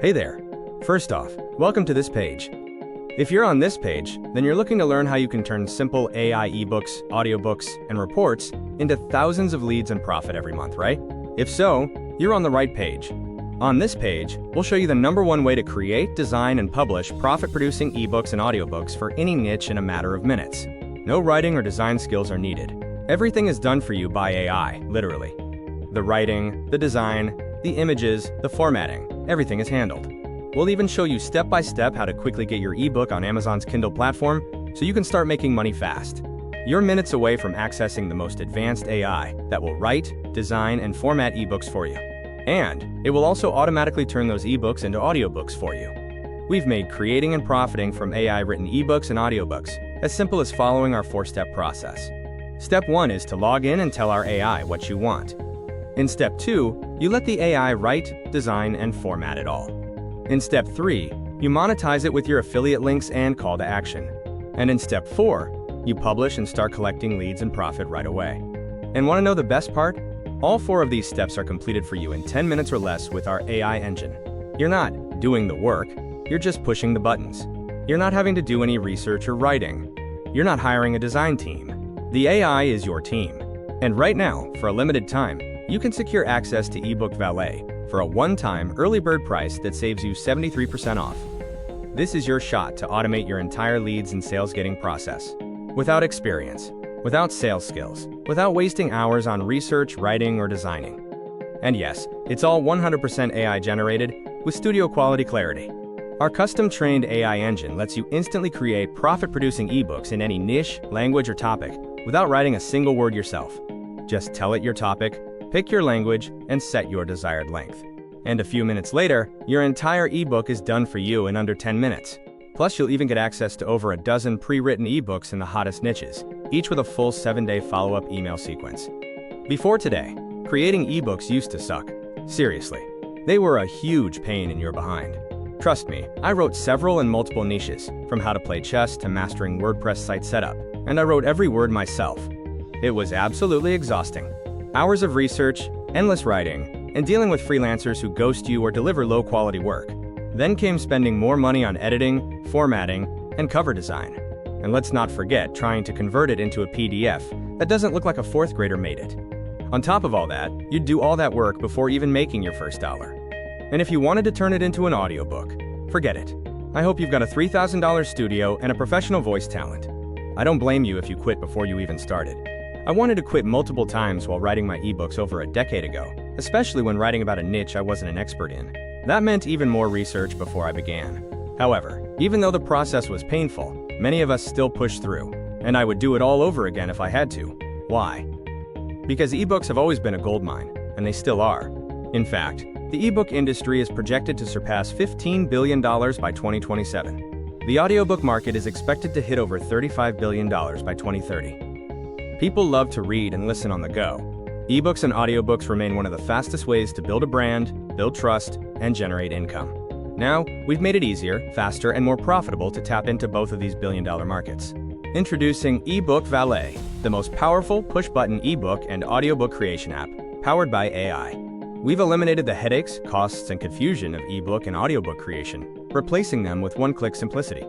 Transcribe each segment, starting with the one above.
Hey there. First off, welcome to this page. If you're on this page, then you're looking to learn how you can turn simple AI ebooks, audiobooks, and reports into thousands of leads and profit every month, right? If so, you're on the right page. On this page, we'll show you the #1 way to create, design, and publish profit-producing ebooks and audiobooks for any niche in a matter of minutes. No writing or design skills are needed. Everything is done for you by AI, literally. The writing, the design, the images, the formatting, everything is handled. We'll even show you step-by-step how to quickly get your ebook on Amazon's Kindle platform so you can start making money fast. You're minutes away from accessing the most advanced AI that will write, design, and format ebooks for you. And it will also automatically turn those ebooks into audiobooks for you. We've made creating and profiting from AI-written ebooks and audiobooks as simple as following our 4-step process. Step 1 is to log in and tell our AI what you want. In Step 2, you let the AI write, design, and format it all. In Step 3, you monetize it with your affiliate links and call to action. And in Step 4, you publish and start collecting leads and profit right away. And want to know the best part? All 4 of these steps are completed for you in 10 minutes or less with our AI engine. You're not doing the work, you're just pushing the buttons. You're not having to do any research or writing. You're not hiring a design team. The AI is your team. And right now, for a limited time, you can secure access to eBook Valet for a one-time early bird price that saves you 73% off. This is your shot to automate your entire leads and sales getting process. Without experience, without sales skills, without wasting hours on research, writing, or designing. And yes, it's all 100% AI generated with studio quality clarity. Our custom-trained AI engine lets you instantly create profit-producing ebooks in any niche, language, or topic without writing a single word yourself. Just tell it your topic, pick your language, and set your desired length. And a few minutes later, your entire ebook is done for you in under 10 minutes. Plus, you'll even get access to over a dozen pre-written ebooks in the hottest niches, each with a full 7-day follow-up email sequence. Before today, creating ebooks used to suck. Seriously, they were a huge pain in your behind. Trust me, I wrote several in multiple niches, from how to play chess to mastering WordPress site setup, and I wrote every word myself. It was absolutely exhausting. Hours of research, endless writing, and dealing with freelancers who ghost you or deliver low-quality work. Then came spending more money on editing, formatting, and cover design. And let's not forget trying to convert it into a PDF that doesn't look like a 4th grader made it. On top of all that, you'd do all that work before even making your first dollar. And if you wanted to turn it into an audiobook, forget it. I hope you've got a $3,000 studio and a professional voice talent. I don't blame you if you quit before you even started. I wanted to quit multiple times while writing my ebooks over a decade ago, especially when writing about a niche I wasn't an expert in. That meant even more research before I began. However, even though the process was painful, many of us still pushed through, and I would do it all over again if I had to. Why? Because ebooks have always been a goldmine, and they still are. In fact, the ebook industry is projected to surpass $15 billion by 2027. The audiobook market is expected to hit over $35 billion by 2030. People love to read and listen on the go. Ebooks and audiobooks remain one of the fastest ways to build a brand, build trust, and generate income. Now, we've made it easier, faster, and more profitable to tap into both of these billion-dollar markets. Introducing eBook Valet, the most powerful push-button ebook and audiobook creation app, powered by AI. We've eliminated the headaches, costs, and confusion of ebook and audiobook creation, replacing them with one-click simplicity.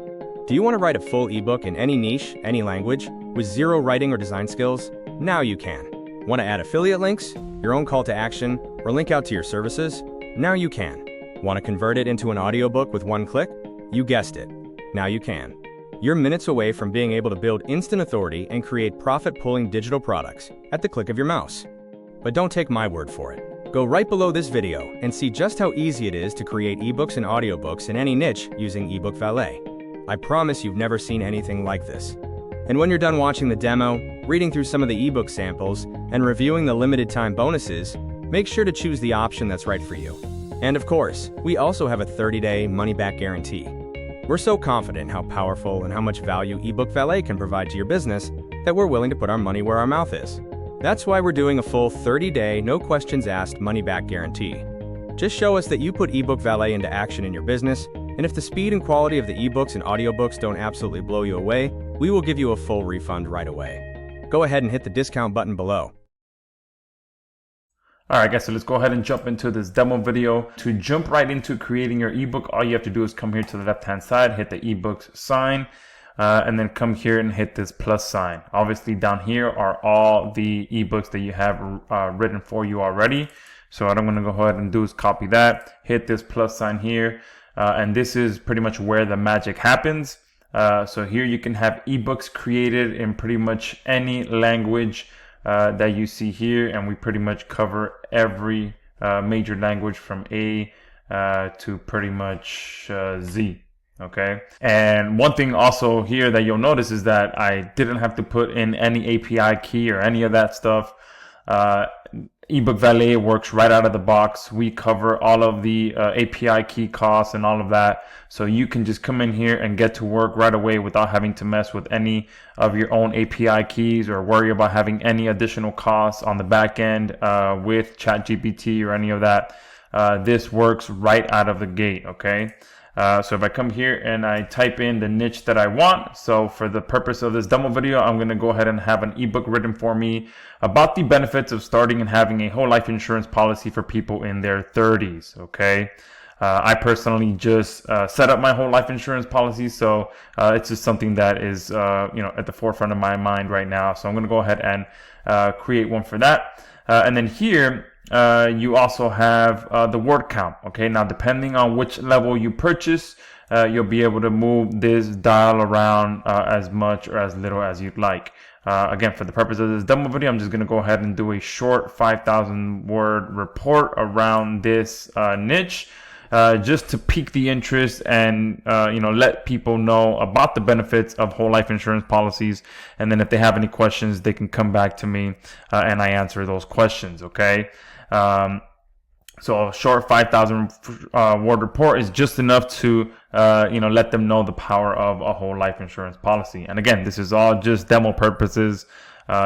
Do you want to write a full ebook in any niche, any language, with zero writing or design skills? Now you can. Want to add affiliate links, your own call to action, or link out to your services? Now you can. Want to convert it into an audiobook with one click? You guessed it. Now you can. You're minutes away from being able to build instant authority and create profit-pulling digital products at the click of your mouse. But don't take my word for it. Go right below this video and see just how easy it is to create ebooks and audiobooks in any niche using eBook Valet. I promise you've never seen anything like this. And when you're done watching the demo, reading through some of the ebook samples, and reviewing the limited time bonuses, make sure to choose the option that's right for you. And of course, we also have a 30-day money-back guarantee. We're so confident in how powerful and how much value eBook Valet can provide to your business that we're willing to put our money where our mouth is. That's why we're doing a full 30-day, no questions asked money-back guarantee. Just show us that you put eBook Valet into action in your business, and if the speed and quality of the ebooks and audiobooks don't absolutely blow you away, we will give you a full refund right away. Go ahead and hit the discount button below. All right, guys, so let's go ahead and jump into this demo video. To jump right into creating your ebook, all you have to do is come here to the left-hand side, hit the eBooks sign, and then come here and hit this plus sign. Obviously, down here are all the ebooks that you have written for you already. So what I'm going to go ahead and do is copy that, hit this plus sign here, and this is pretty much where the magic happens. So here you can have ebooks created in pretty much any language that you see here, and we pretty much cover every major language from A to pretty much Z. Okay, and one thing also here that you'll notice is that I didn't have to put in any API key or any of that stuff. eBook Valet works right out of the box. We cover all of the API key costs and all of that. So you can just come in here and get to work right away without having to mess with any of your own API keys or worry about having any additional costs on the back end with ChatGPT or any of that. This works right out of the gate, okay? So if I come here and I type in the niche that I want, so for the purpose of this demo video, I'm going to go ahead and have an ebook written for me about the benefits of starting and having a whole life insurance policy for people in their 30s. Okay. I personally just set up my whole life insurance policy, so it's just something that is at the forefront of my mind right now. So I'm going to go ahead and create one for that, and then here you also have the word count. Okay, now depending on which level you purchase, you'll be able to move this dial around as much or as little as you'd like. Again, for the purpose of this demo video, I'm just going to go ahead and do a short 5,000 word report around this niche, just to pique the interest and let people know about the benefits of whole life insurance policies. And then if they have any questions, they can come back to me and I answer those questions. Okay. So a short 5,000 word report is just enough to let them know the power of a whole life insurance policy. And again, this is all just demo purposes.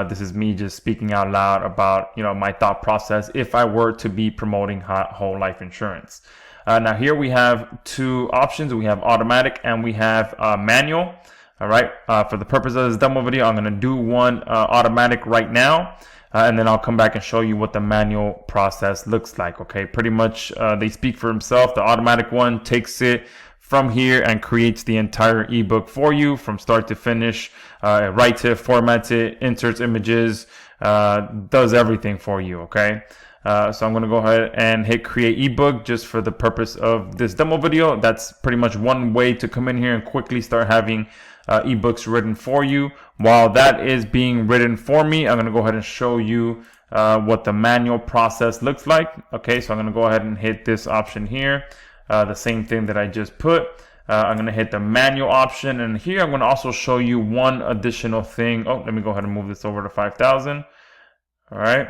This is me just speaking out loud about my thought process if I were to be promoting whole life insurance. Now here we have two options. We have automatic and we have manual. All right. For the purpose of this demo video, I'm going to do one automatic right now. And then I'll come back and show you what the manual process looks like. Okay, pretty much they speak for themselves. The automatic one takes it from here and creates the entire ebook for you from start to finish. Writes it, formats it, inserts images, does everything for you. Okay, so I'm going to go ahead and hit create ebook just for the purpose of this demo video. That's pretty much one way to come in here and quickly start having ebooks written for you. While that is being written for me, I'm going to go ahead and show you what the manual process looks like. Okay, so I'm going to go ahead and hit this option here, the same thing that I just put. I'm going to hit the manual option, and here I'm going to also show you one additional thing. Oh, let me go ahead and move this over to 5,000. All right.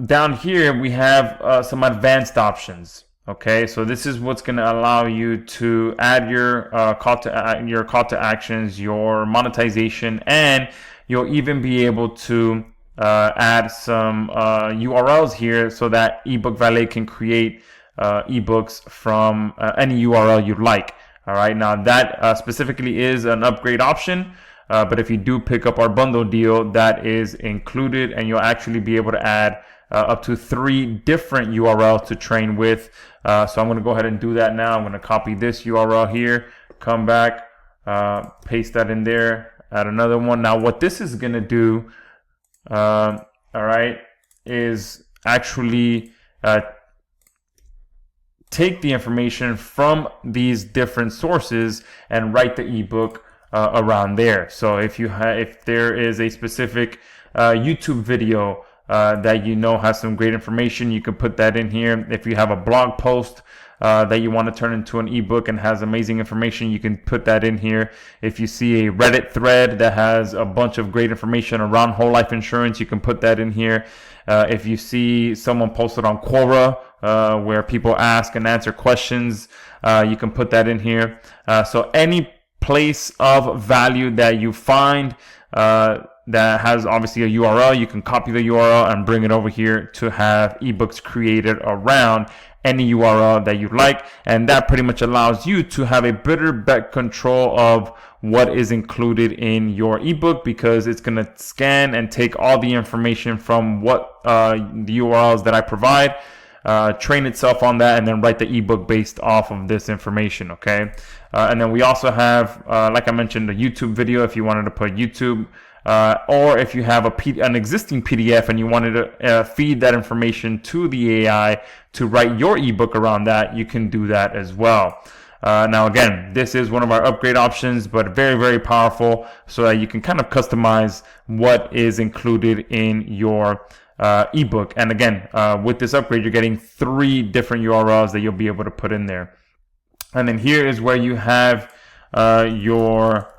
Down here we have some advanced options. Okay, so this is what's going to allow you to add your call to actions, your monetization, and you'll even be able to add some URLs here so that eBook Valet can create ebooks from any URL you'd like. All right, now that specifically is an upgrade option, but if you do pick up our bundle deal, that is included, and you'll actually be able to add up to 3 different URLs to train with. So I'm going to go ahead and do that now. I'm going to copy this URL here, come back, paste that in there, add another one. Now what this is going to do, all right, is actually take the information from these different sources and write the ebook around there. So if there is a specific YouTube video that has some great information, you can put that in here. If you have a blog post that you want to turn into an ebook and has amazing information, you can put that in here. If you see a Reddit thread that has a bunch of great information around whole life insurance, you can put that in here. If you see someone posted on Quora where people ask and answer questions, you can put that in here. So any place of value that you find that has obviously a URL. You can copy the URL and bring it over here to have ebooks created around any URL that you like, and that pretty much allows you to have a better control of what is included in your ebook, because it's going to scan and take all the information from what the URLs that I provide, train itself on that, and then write the ebook based off of this information. Okay, and then we also have, like I mentioned, a YouTube video if you wanted to put YouTube. Or if you have an existing PDF and you wanted to feed that information to the AI to write your ebook around that, you can do that as well. Now again, this is one of our upgrade options, but very, very powerful, so that you can kind of customize what is included in your ebook. And again, with this upgrade, you're getting 3 different URLs that you'll be able to put in there. And then here is where you have your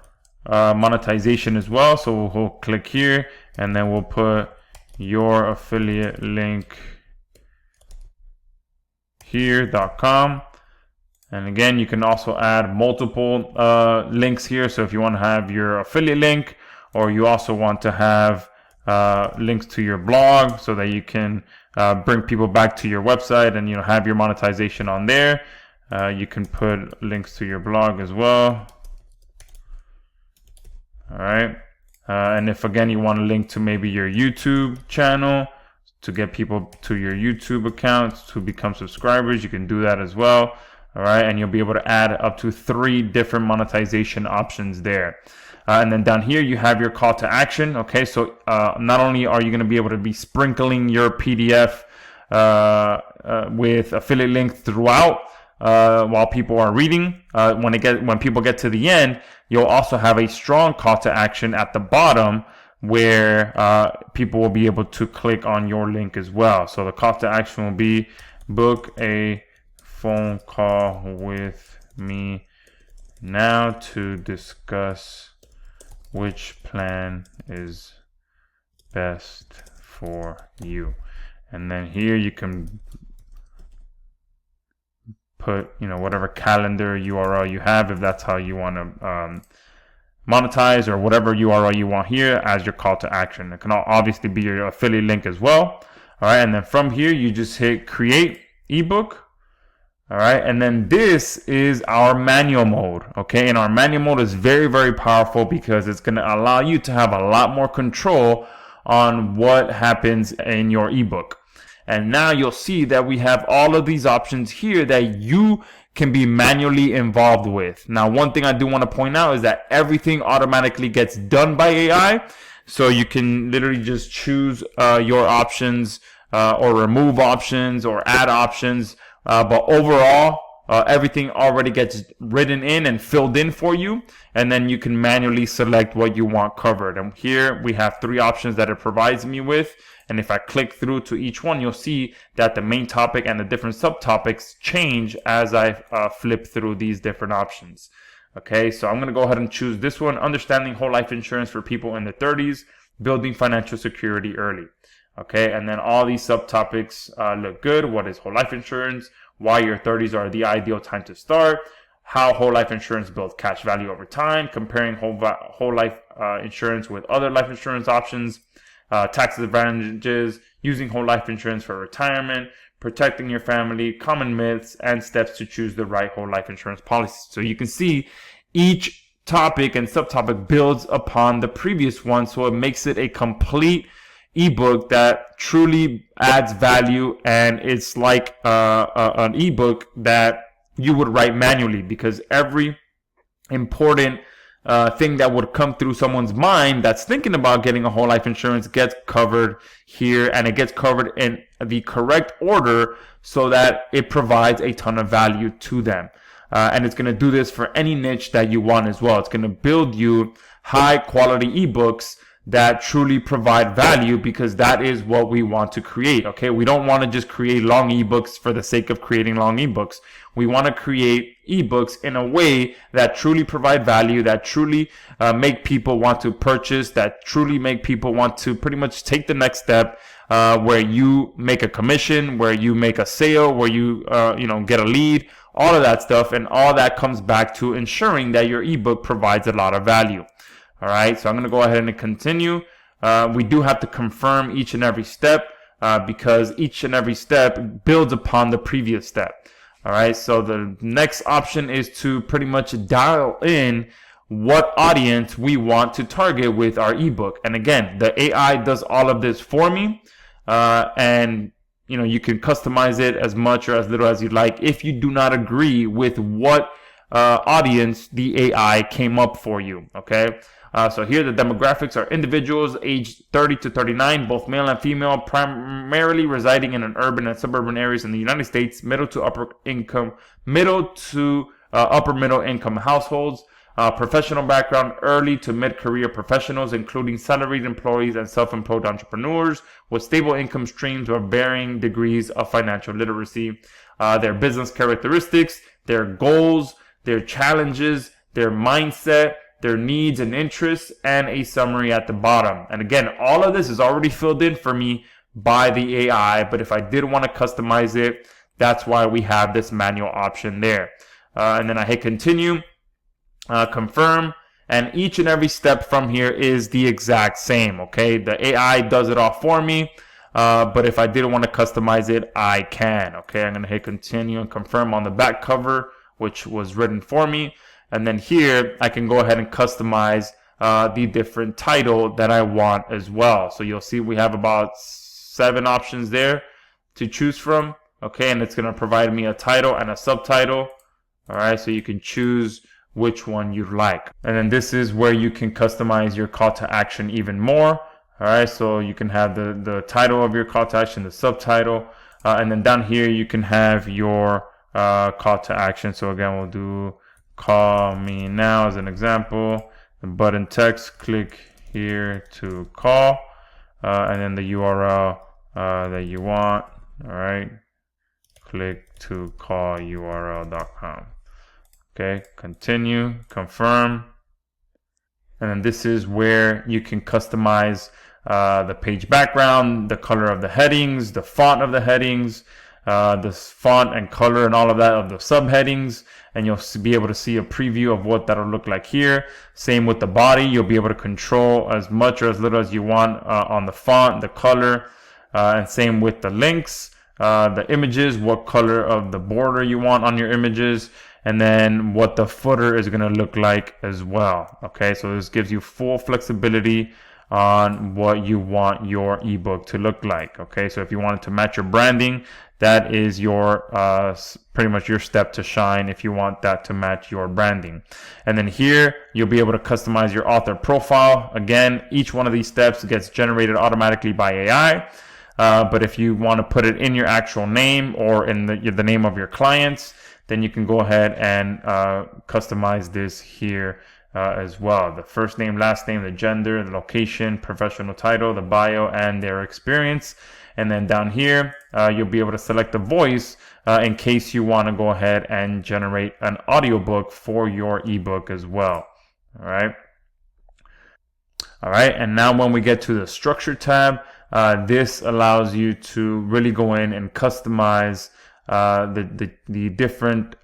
monetization as well. So we'll click here, and then we'll put your affiliate link here.com. And again, you can also add multiple links here. So if you want to have your affiliate link, or you also want to have links to your blog, so that you can bring people back to your website and have your monetization on there, you can put links to your blog as well. All right, and if again you want to link to maybe your YouTube channel to get people to your YouTube account to become subscribers, you can do that as well. All right, and you'll be able to add up to 3 different monetization options there. And then down here you have your call to action. Okay, so not only are you going to be able to be sprinkling your PDF with affiliate links throughout, while people are reading, when people get to the end, you'll also have a strong call to action at the bottom, where people will be able to click on your link as well. So the call to action will be, book a phone call with me now to discuss which plan is best for you. And then here you can put whatever calendar URL you have, if that's how you want to monetize, or whatever URL you want here as your call to action. It can obviously be your affiliate link as well. All right, and then from here you just hit create ebook. All right, and then this is our manual mode. Okay, and our manual mode is very, very powerful, because it's going to allow you to have a lot more control on what happens in your ebook. And now you'll see that we have all of these options here that you can be manually involved with. Now, one thing I do want to point out is that everything automatically gets done by AI. So you can literally just choose your options, or remove options, or add options. But overall, everything already gets written in and filled in for you. And then you can manually select what you want covered. And here we have 3 options that it provides me with. And if I click through to each one, you'll see that the main topic and the different subtopics change as I flip through these different options. Okay, so I'm going to go ahead and choose this one, understanding whole life insurance for people in their 30s, building financial security early. Okay, and then all these subtopics look good. What is whole life insurance? Why your 30s are the ideal time to start? How whole life insurance builds cash value over time, comparing whole life insurance with other life insurance options, tax advantages, using whole life insurance for retirement, protecting your family, common myths, and steps to choose the right whole life insurance policy. So you can see each topic and subtopic builds upon the previous one, so it makes it a complete ebook that truly adds value, and it's like an ebook that you would write manually, because every important thing that would come through someone's mind that's thinking about getting a whole life insurance gets covered here, and it gets covered in the correct order so that it provides a ton of value to them. And it's going to do this for any niche that you want as well. It's going to build you high quality ebooks that truly provide value, because that is what we want to create. Okay, we don't want to just create long ebooks for the sake of creating long ebooks. We want to create ebooks in a way that truly provide value, that truly make people want to purchase, that truly make people want to pretty much take the next step, where you make a commission, where you make a sale, where you get a lead, all of that stuff, and all that comes back to ensuring that your ebook provides a lot of value. All right, so I'm going to go ahead and continue. we do have to confirm each and every step because each and every step builds upon the previous step. All right, so the next option is to pretty much dial in what audience we want to target with our ebook. And again, the AI does all of this for me, and you can customize it as much or as little as you like if you do not agree with what audience the AI came up for you. Okay, so here the demographics are individuals aged 30 to 39, both male and female, primarily residing in an urban and suburban areas in the United States, middle to upper middle income households. Professional background, early to mid-career professionals, including salaried employees and self-employed entrepreneurs with stable income streams or varying degrees of financial literacy. Their business characteristics, their goals, their challenges, their mindset, their needs and interests, and a summary at the bottom. And again, all of this is already filled in for me by the AI, but if I did want to customize it, that's why we have this manual option there. And then I hit continue. Confirm, and each and every step from here is the exact same. Okay, the AI does it all for me, but if I didn't want to customize it, I can. Okay, I'm going to hit continue and confirm on the back cover, which was written for me, and then here I can go ahead and customize the different title that I want as well. So you'll see we have about 7 options there to choose from. Okay, and it's going to provide me a title and a subtitle. All right, so you can choose which one you'd like. And then this is where you can customize your call to action even more. All right, so you can have the title of your call to action, the subtitle, and then down here you can have your call to action. So again, we'll do call me now as an example. The button text, click here to call, and then the URL that you want. All right, click to call url.com. Okay, continue, confirm, and then this is where you can customize the page background, the color of the headings, the font of the headings, the font and color and all of that of the subheadings, and you'll be able to see a preview of what that'll look like here. Same with the body, you'll be able to control as much or as little as you want on the font, the color, and same with the links, the images, what color of the border you want on your images, and then what the footer is going to look like as well. Okay, so this gives you full flexibility on what you want your ebook to look like. Okay, so if you want it to match your branding, that is your pretty much your step to shine if you want that to match your branding. And then here you'll be able to customize your author profile. Again, each one of these steps gets generated automatically by AI. But if you want to put it in your actual name or in the name of your clients, then you can go ahead and customize this here as well. The first name, last name, the gender, the location, professional title, the bio, and their experience. And then down here, you'll be able to select the voice in case you want to go ahead and generate an audiobook for your ebook as well. All right. All right. And now when we get to the structure tab, this allows you to really go in and customize the different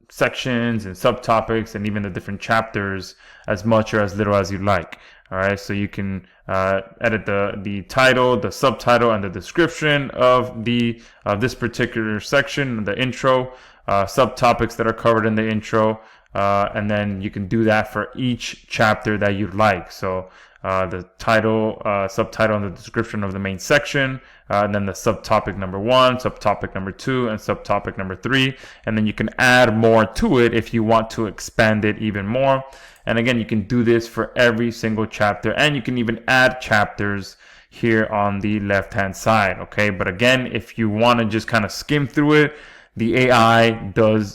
sections and subtopics and even the different chapters as much or as little as you like. All right, so you can edit the title, the subtitle, and the description of this particular section, the intro, subtopics that are covered in the intro, and then you can do that for each chapter that you'd like. So the title, subtitle, and the description of the main section, and then the subtopic number 1, subtopic number 2, and subtopic number 3. And then you can add more to it if you want to expand it even more. And again, you can do this for every single chapter, and you can even add chapters here on the left-hand side. Okay, but again, if you want to just kind of skim through it, the AI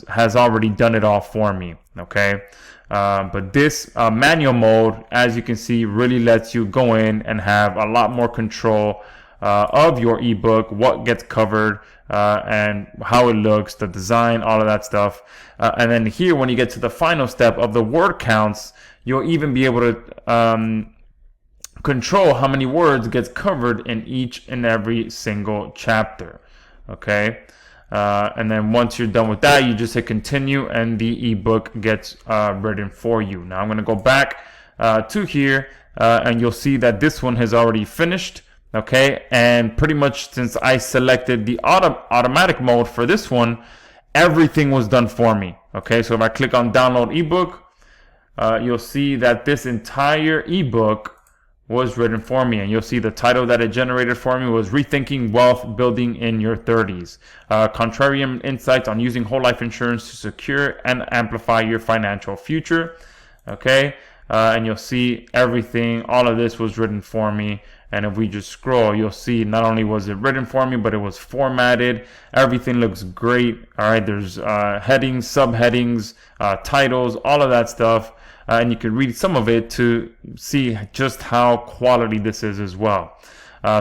has already done it all for me. Okay. But this manual mode, as you can see, really lets you go in and have a lot more control of your ebook, what gets covered, and how it looks, the design, all of that stuff. And then here, when you get to the final step of the word counts, you'll even be able to control how many words gets covered in each and every single chapter. Okay. And then once you're done with that, you just hit continue and the ebook gets written for you. Now I'm going to go back to here, and you'll see that this one has already finished. Okay, and pretty much since I selected the automatic mode for this one, everything was done for me. Okay, so if I click on download ebook, you'll see that this entire ebook was written for me, and you'll see the title that it generated for me was Rethinking Wealth Building in Your 30s, Contrarian Insights on Using Whole Life Insurance to Secure and Amplify Your Financial Future. Okay, and you'll see everything, all of this was written for me. And if we just scroll, you'll see not only was it written for me, but it was formatted. Everything looks great. All right, there's headings, subheadings, titles, all of that stuff. And you can read some of it to see just how quality this is as well.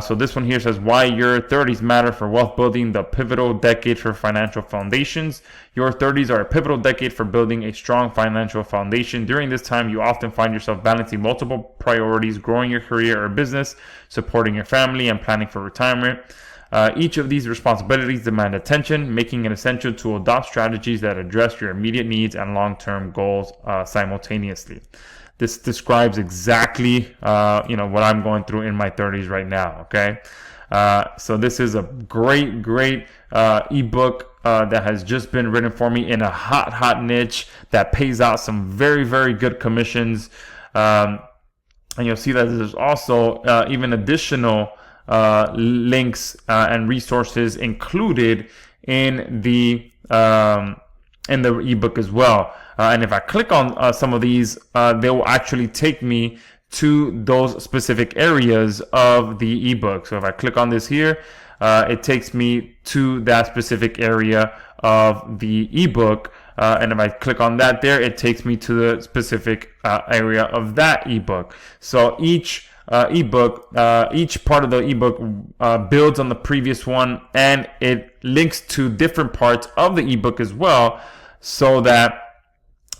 So this one here says, why your 30s matter for wealth building, the pivotal decade for financial foundations. Your 30s are a pivotal decade for building a strong financial foundation. During this time, you often find yourself balancing multiple priorities, growing your career or business, supporting your family, and planning for retirement. Each of these responsibilities demand attention, making it essential to adopt strategies that address your immediate needs and long-term goals simultaneously. This describes exactly, what I'm going through in my 30s right now. Okay, so this is a great ebook that has just been written for me in a hot niche that pays out some very, very good commissions. And you'll see that there's also even additional links and resources included in the ebook as well. And if I click on some of these, they will actually take me to those specific areas of the ebook. So if I click on this here, it takes me to that specific area of the ebook. And if I click on that there, it takes me to the specific area of that ebook. So each ebook, each part of the ebook builds on the previous one, and it links to different parts of the ebook as well, so that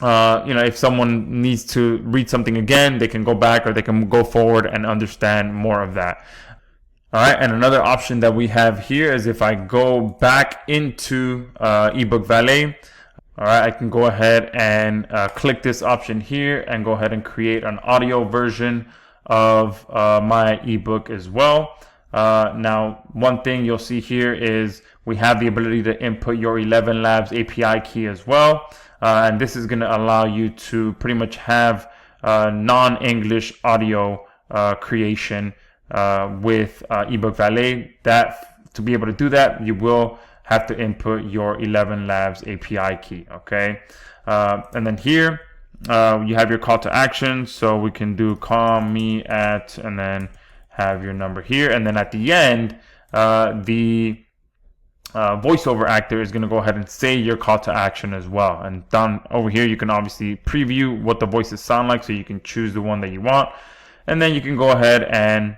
if someone needs to read something again, they can go back or they can go forward and understand more of that. All right, and another option that we have here is if I go back into eBook Valet, all right, I can go ahead and click this option here and go ahead and create an audio version of my ebook as well. Now, one thing you'll see here is we have the ability to input your 11 Labs API key as well. And this is going to allow you to pretty much have non-English audio creation with eBook Valet. That to be able to do that, you will have to input your 11 Labs API key. Okay, and then here you have your call to action. So we can do call me at, and then have your number here, and then at the end, the voiceover actor is going to go ahead and say your call to action as well. And down over here, you can obviously preview what the voices sound like, so you can choose the one that you want, and then you can go ahead and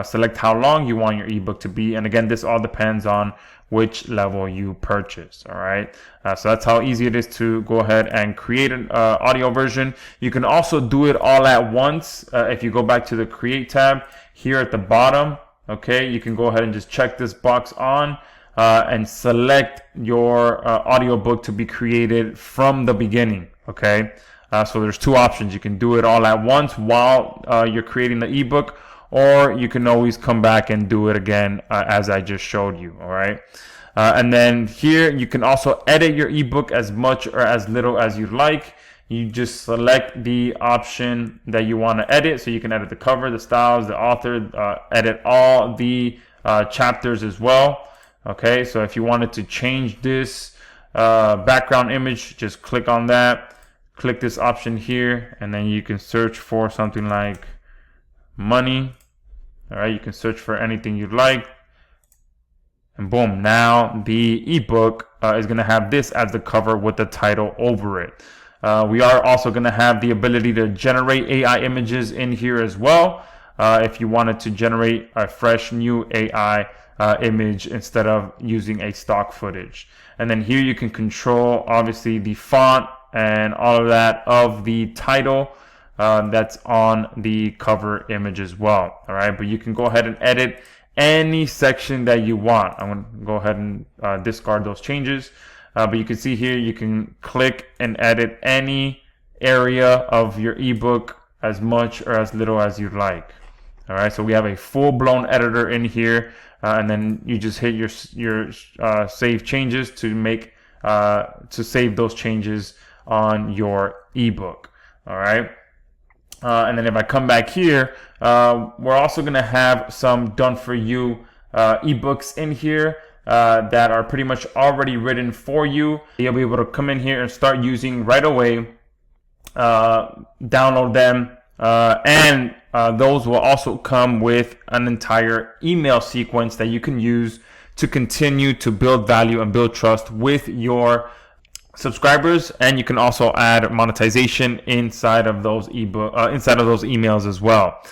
select how long you want your ebook to be. And again, this all depends on which level you purchase. All right, so that's how easy it is to go ahead and create an audio version. You can also do it all at once. If you go back to the create tab here at the bottom, okay, you can go ahead and just check this box on and select your audiobook to be created from the beginning. Okay, so there's two options. You can do it all at once while you're creating the ebook, or you can always come back and do it again as I just showed you. All right, and then here you can also edit your ebook as much or as little as you like. You just select the option that you want to edit. So you can edit the cover, the styles, the author, edit all the chapters as well. Okay, so if you wanted to change this background image, just click on that, click this option here, and then you can search for something like money. All right, you can search for anything you'd like, and boom, now the ebook is going to have this as the cover with the title over it. We are also going to have the ability to generate AI images in here as well, if you wanted to generate a fresh new AI image instead of using a stock footage. And then here you can control obviously the font and all of that of the title that's on the cover image as well. All right, but you can go ahead and edit any section that you want. I'm going to go ahead and discard those changes. But you can see here, you can click and edit any area of your ebook as much or as little as you'd like. All right, so we have a full-blown editor in here, and then you just hit your save changes to make to save those changes on your ebook. All right, and then if I come back here, we're also going to have some done for you ebooks in here that are pretty much already written for you. You'll be able to come in here and start using right away, download them, and those will also come with an entire email sequence that you can use to continue to build value and build trust with your subscribers. And you can also add monetization inside of those inside of those emails as well.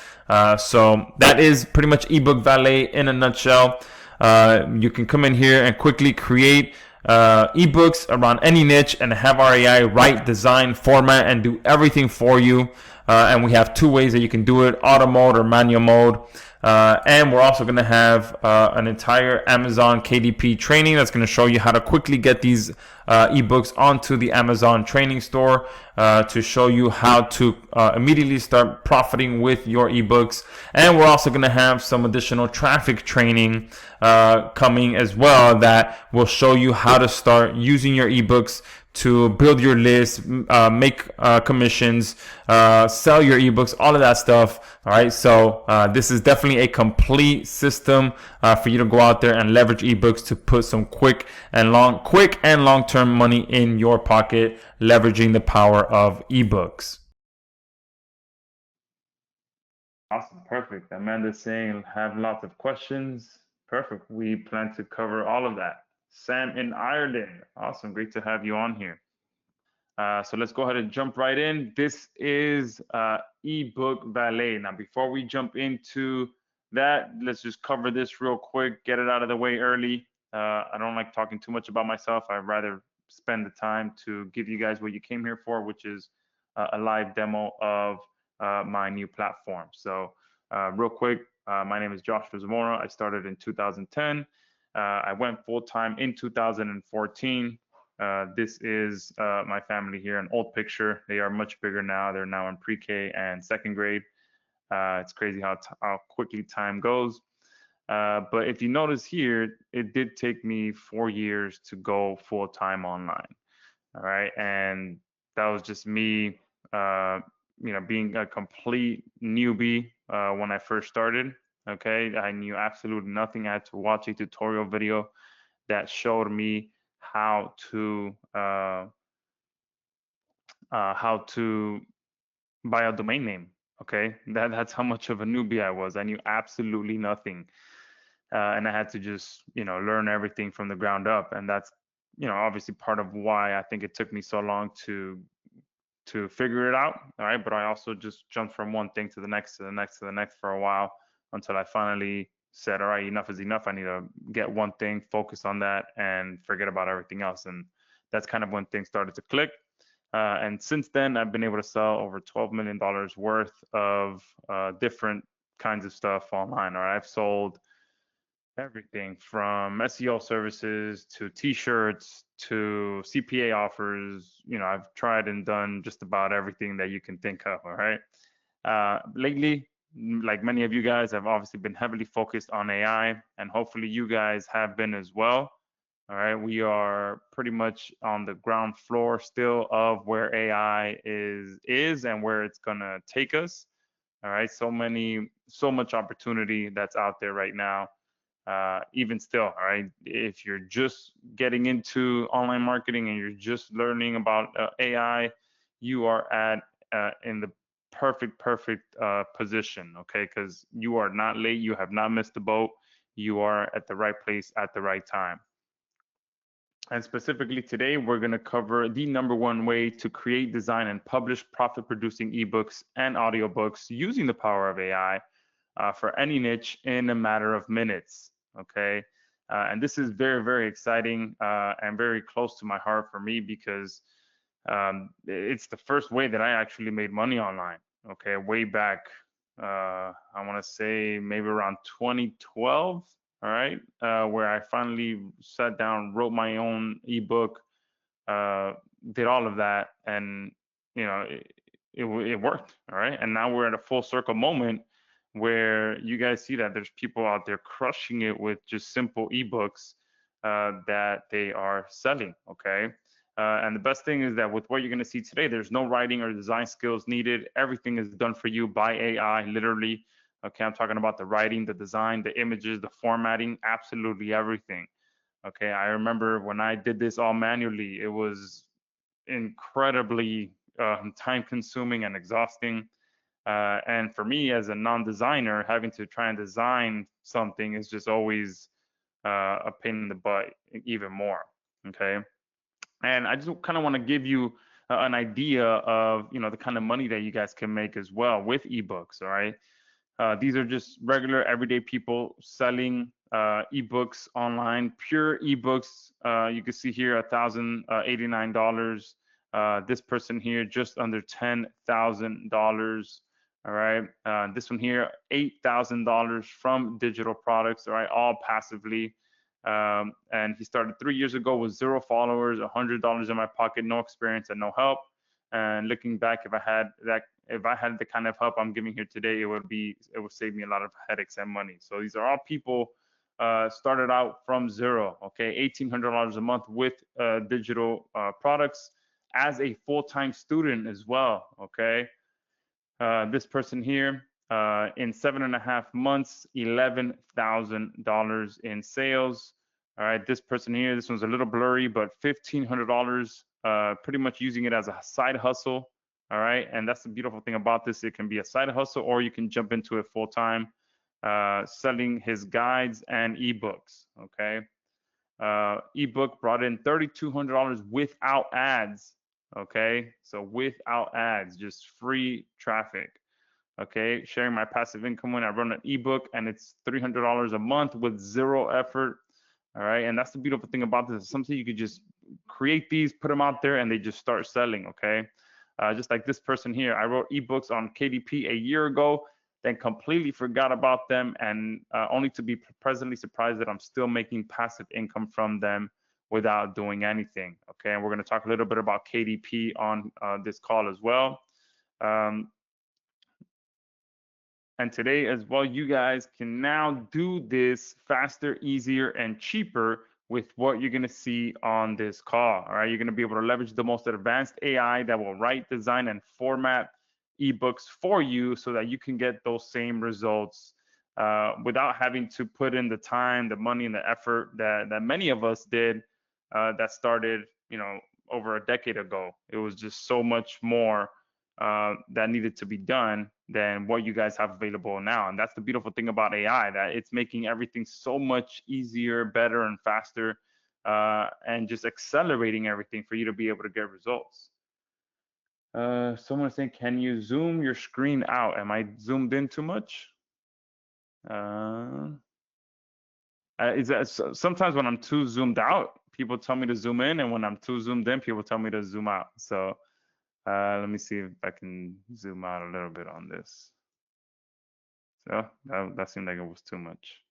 So that is pretty much eBook Valet in a nutshell. You can come in here and quickly create ebooks around any niche and have our AI write, design, format, and do everything for you. And we have two ways that you can do it: auto mode or manual mode. And we're also going to have an entire Amazon KDP training that's going to show you how to quickly get these ebooks onto the Amazon training store, to show you how to immediately start profiting with your ebooks. And we're also going to have some additional traffic training coming as well that will show you how to start using your ebooks to build your list, make commissions, sell your ebooks, all of that stuff. All right, so this is definitely a complete system for you to go out there and leverage ebooks to put some quick and long-term money in your pocket, leveraging the power of ebooks. Awesome, perfect. Amanda's saying have lots of questions. Perfect. We plan to cover all of that. Sam in Ireland. Awesome. Great to have you on here. So let's go ahead and jump right in. This is eBook Valet. Now, before we jump into that, let's just cover this real quick, get it out of the way early. I don't like talking too much about myself. I'd rather spend the time to give you guys what you came here for, which is a live demo of my new platform. So real quick, my name is Joshua Zamora. I started in 2010. I went full-time in 2014. This is my family here, an old picture. They are much bigger now. They're now in pre-K and second grade. It's crazy how quickly time goes. But if you notice here, it did take me 4 years to go full-time online. All right, and that was just me, being a complete newbie when I first started. Okay, I knew absolutely nothing. I had to watch a tutorial video that showed me how to buy a domain name. Okay, that's how much of a newbie I was. I knew absolutely nothing, and I had to just learn everything from the ground up. And that's obviously part of why I think it took me so long to figure it out. All right, but I also just jumped from one thing to the next, to the next, to the next for a while, until I finally said, all right, enough is enough. I need to get one thing, focus on that, and forget about everything else. And that's kind of when things started to click. And since then, I've been able to sell over $12 million worth of different kinds of stuff online. Or I've sold everything from SEO services to t-shirts to CPA offers. I've tried and done just about everything that you can think of. All right. Lately, like many of you guys, I've obviously been heavily focused on AI, and hopefully you guys have been as well. All right, we are pretty much on the ground floor still of where AI is and where it's gonna take us. All right, so much opportunity that's out there right now. Even still, all right, if you're just getting into online marketing and you're just learning about AI, you are in the perfect position, okay? Because you are not late, you have not missed the boat, you are at the right place at the right time. And specifically today, we're going to cover the #1 way to create, design, and publish profit-producing ebooks and audiobooks using the power of AI for any niche in a matter of minutes. Okay, and this is very exciting and very close to my heart for me, because it's the first way that I actually made money online. Okay, way back, I want to say maybe around 2012. All right, where I finally sat down, wrote my own ebook, did all of that, and it worked. All right, and now we're at a full circle moment where you guys see that there's people out there crushing it with just simple ebooks that they are selling. Okay. And the best thing is that with what you're going to see today, there's no writing or design skills needed. Everything is done for you by AI, literally. Okay, I'm talking about the writing, the design, the images, the formatting, absolutely everything. Okay, I remember when I did this all manually, it was incredibly time consuming and exhausting. And for me, as a non-designer, having to try and design something is just always a pain in the butt, even more. Okay, and I just kind of want to give you an idea of the kind of money that you guys can make as well with ebooks. All right, these are just regular everyday people selling ebooks online, pure ebooks. You can see here $1,089. This person here just under $10,000. All right, this one here $8,000 from digital products. All right, all passively. And he started 3 years ago with 0 followers, $100 in my pocket, no experience and no help. And looking back, if I had the kind of help I'm giving here today, it would save me a lot of headaches and money. So these are all people started out from 0. Okay, $1,800 a month with digital products as a full-time student as well. Okay, this person here in 7.5 months, $11,000 in sales. All right, this person here, this one's a little blurry, but $1,500, pretty much using it as a side hustle. All right, and that's the beautiful thing about this. It can be a side hustle, or you can jump into it full time, selling his guides and ebooks. Okay, ebook brought in $3,200 without ads. Okay, so without ads, just free traffic. Okay, sharing my passive income when I run an ebook, and it's $300 a month with 0 effort. All right, and that's the beautiful thing about this. Something you could just create these, put them out there, and they just start selling. Okay, just like this person here, I wrote ebooks on KDP a year ago, then completely forgot about them, and only to be pleasantly surprised that I'm still making passive income from them without doing anything. Okay, and we're going to talk a little bit about KDP on this call as well. And today as well, you guys can now do this faster, easier, and cheaper with what you're going to see on this call. All right, you're going to be able to leverage the most advanced AI that will write, design, and format ebooks for you so that you can get those same results without having to put in the time, the money, and the effort that many of us did that started, over a decade ago. It was just so much more that needed to be done than what you guys have available now. And that's the beautiful thing about AI, that it's making everything so much easier, better, and faster, and just accelerating everything for you to be able to get results. Someone's saying, can you zoom your screen out? Am I zoomed in too much? Sometimes when I'm too zoomed out, people tell me to zoom in, and when I'm too zoomed in, people tell me to zoom out. So let me see if I can zoom out a little bit on this. So that seemed like it was too much.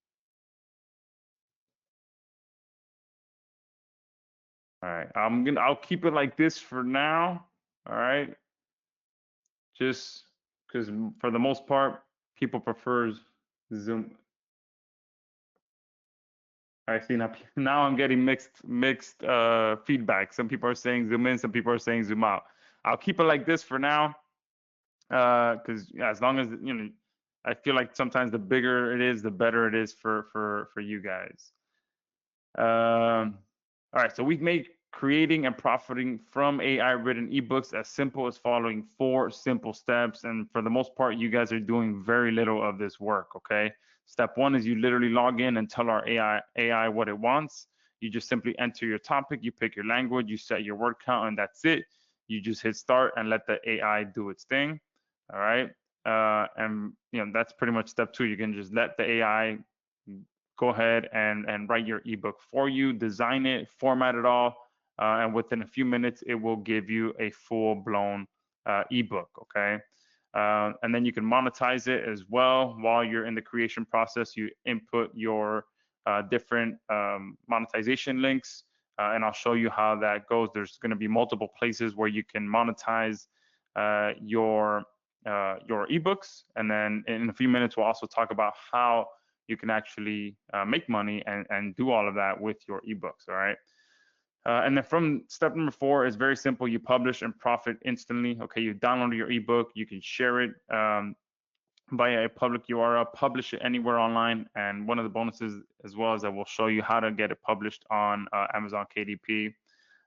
All right, I'll keep it like this for now. All right, just because for the most part, people prefer zoom. I see now I'm getting mixed feedback. Some people are saying zoom in, some people are saying zoom out. I'll keep it like this for now, because as long as I feel like sometimes the bigger it is, the better it is for you guys. All right, so we've made creating and profiting from AI written ebooks as simple as following 4 simple steps. And for the most part, you guys are doing very little of this work. Okay. Step 1 is you literally log in and tell our AI what it wants. You just simply enter your topic, you pick your language, you set your word count, and that's it. You just hit start and let the AI do its thing. All right. And that's pretty much step 2. You can just let the AI go ahead and write your ebook for you, design it, format it all, and within a few minutes, it will give you a full-blown ebook. Okay. And then you can monetize it as well. While you're in the creation process, you input your different monetization links, and I'll show you how that goes. There's going to be multiple places where you can monetize your ebooks, and then in a few minutes we'll also talk about how you can actually make money and do all of that with your ebooks. All right. And then from step number 4 is very simple. You publish and profit instantly. Okay, you download your ebook, you can share it via a public URL, publish it anywhere online. And one of the bonuses as well is that we'll show you how to get it published on Amazon KDP.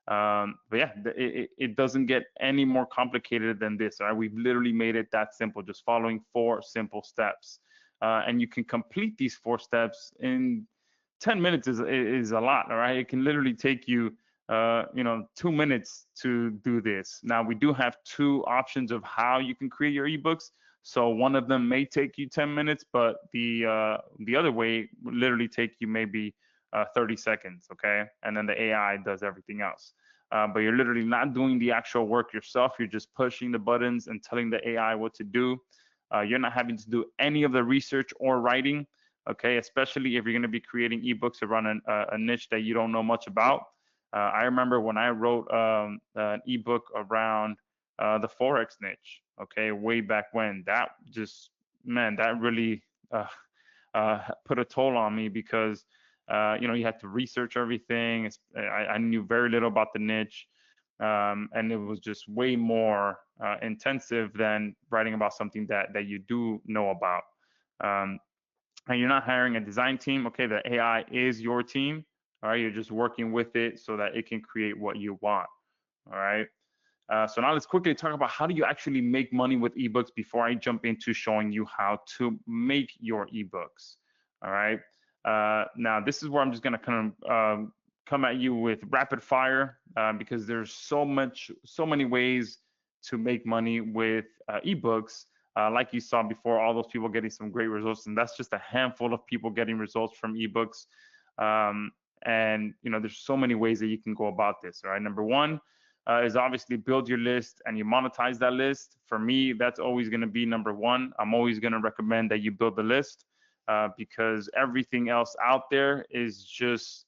But yeah, it doesn't get any more complicated than this. All right, we've literally made it that simple, just following 4 simple steps. And you can complete these 4 steps in 10 minutes is a lot. All right, it can literally take you 2 minutes to do this. Now we do have 2 options of how you can create your ebooks. So one of them may take you 10 minutes, but the other way would literally take you maybe 30 seconds, okay? And then the AI does everything else. But you're literally not doing the actual work yourself. You're just pushing the buttons and telling the AI what to do. You're not having to do any of the research or writing, okay? Especially if you're going to be creating ebooks around a niche that you don't know much about. I remember when I wrote an ebook around the Forex niche, okay, way back when. That just, man, that really put a toll on me because you had to research everything. I knew very little about the niche, and it was just way more intensive than writing about something that you do know about. And you're not hiring a design team. Okay, the AI is your team. All right, you're just working with it so that it can create what you want. All right. So now let's quickly talk about how do you actually make money with ebooks before I jump into showing you how to make your ebooks. All right. Now this is where I'm just going to kind of come at you with rapid fire because there's so many ways to make money with ebooks. Like you saw before, all those people getting some great results, and that's just a handful of people getting results from ebooks. And there's so many ways that you can go about this. All right. Number 1 is obviously build your list and you monetize that list. For me, that's always going to be number 1. I'm always going to recommend that you build the list because everything else out there is just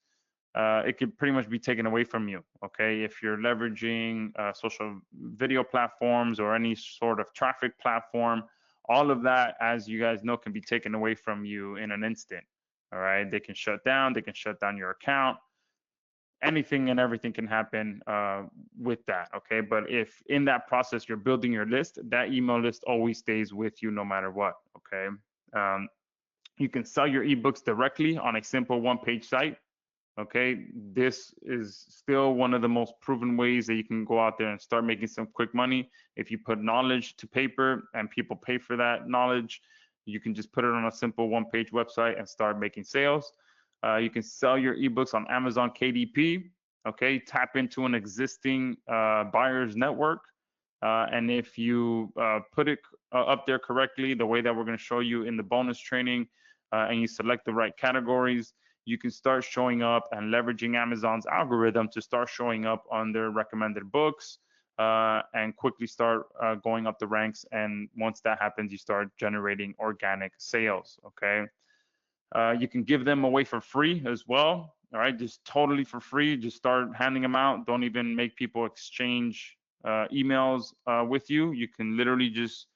it could pretty much be taken away from you. Okay, if you're leveraging social video platforms or any sort of traffic platform, all of that, as you guys know, can be taken away from you in an instant. All right, they can shut down your account. Anything and everything can happen with that. Okay, but if in that process you're building your list, that email list always stays with you no matter what. Okay, you can sell your ebooks directly on a simple 1-page site. Okay, this is still one of the most proven ways that you can go out there and start making some quick money. If you put knowledge to paper and people pay for that knowledge, you can just put it on a simple 1-page website and start making sales. You can sell your ebooks on Amazon KDP. Okay, tap into an existing buyer's network. And if you put it up there correctly, the way that we're going to show you in the bonus training, and you select the right categories, you can start showing up and leveraging Amazon's algorithm to start showing up on their recommended books and quickly start going up the ranks. And once that happens, you start generating organic sales. Okay. You can give them away for free as well. All right, just totally for free. Just start handing them out. Don't even make people exchange emails with you. You can literally just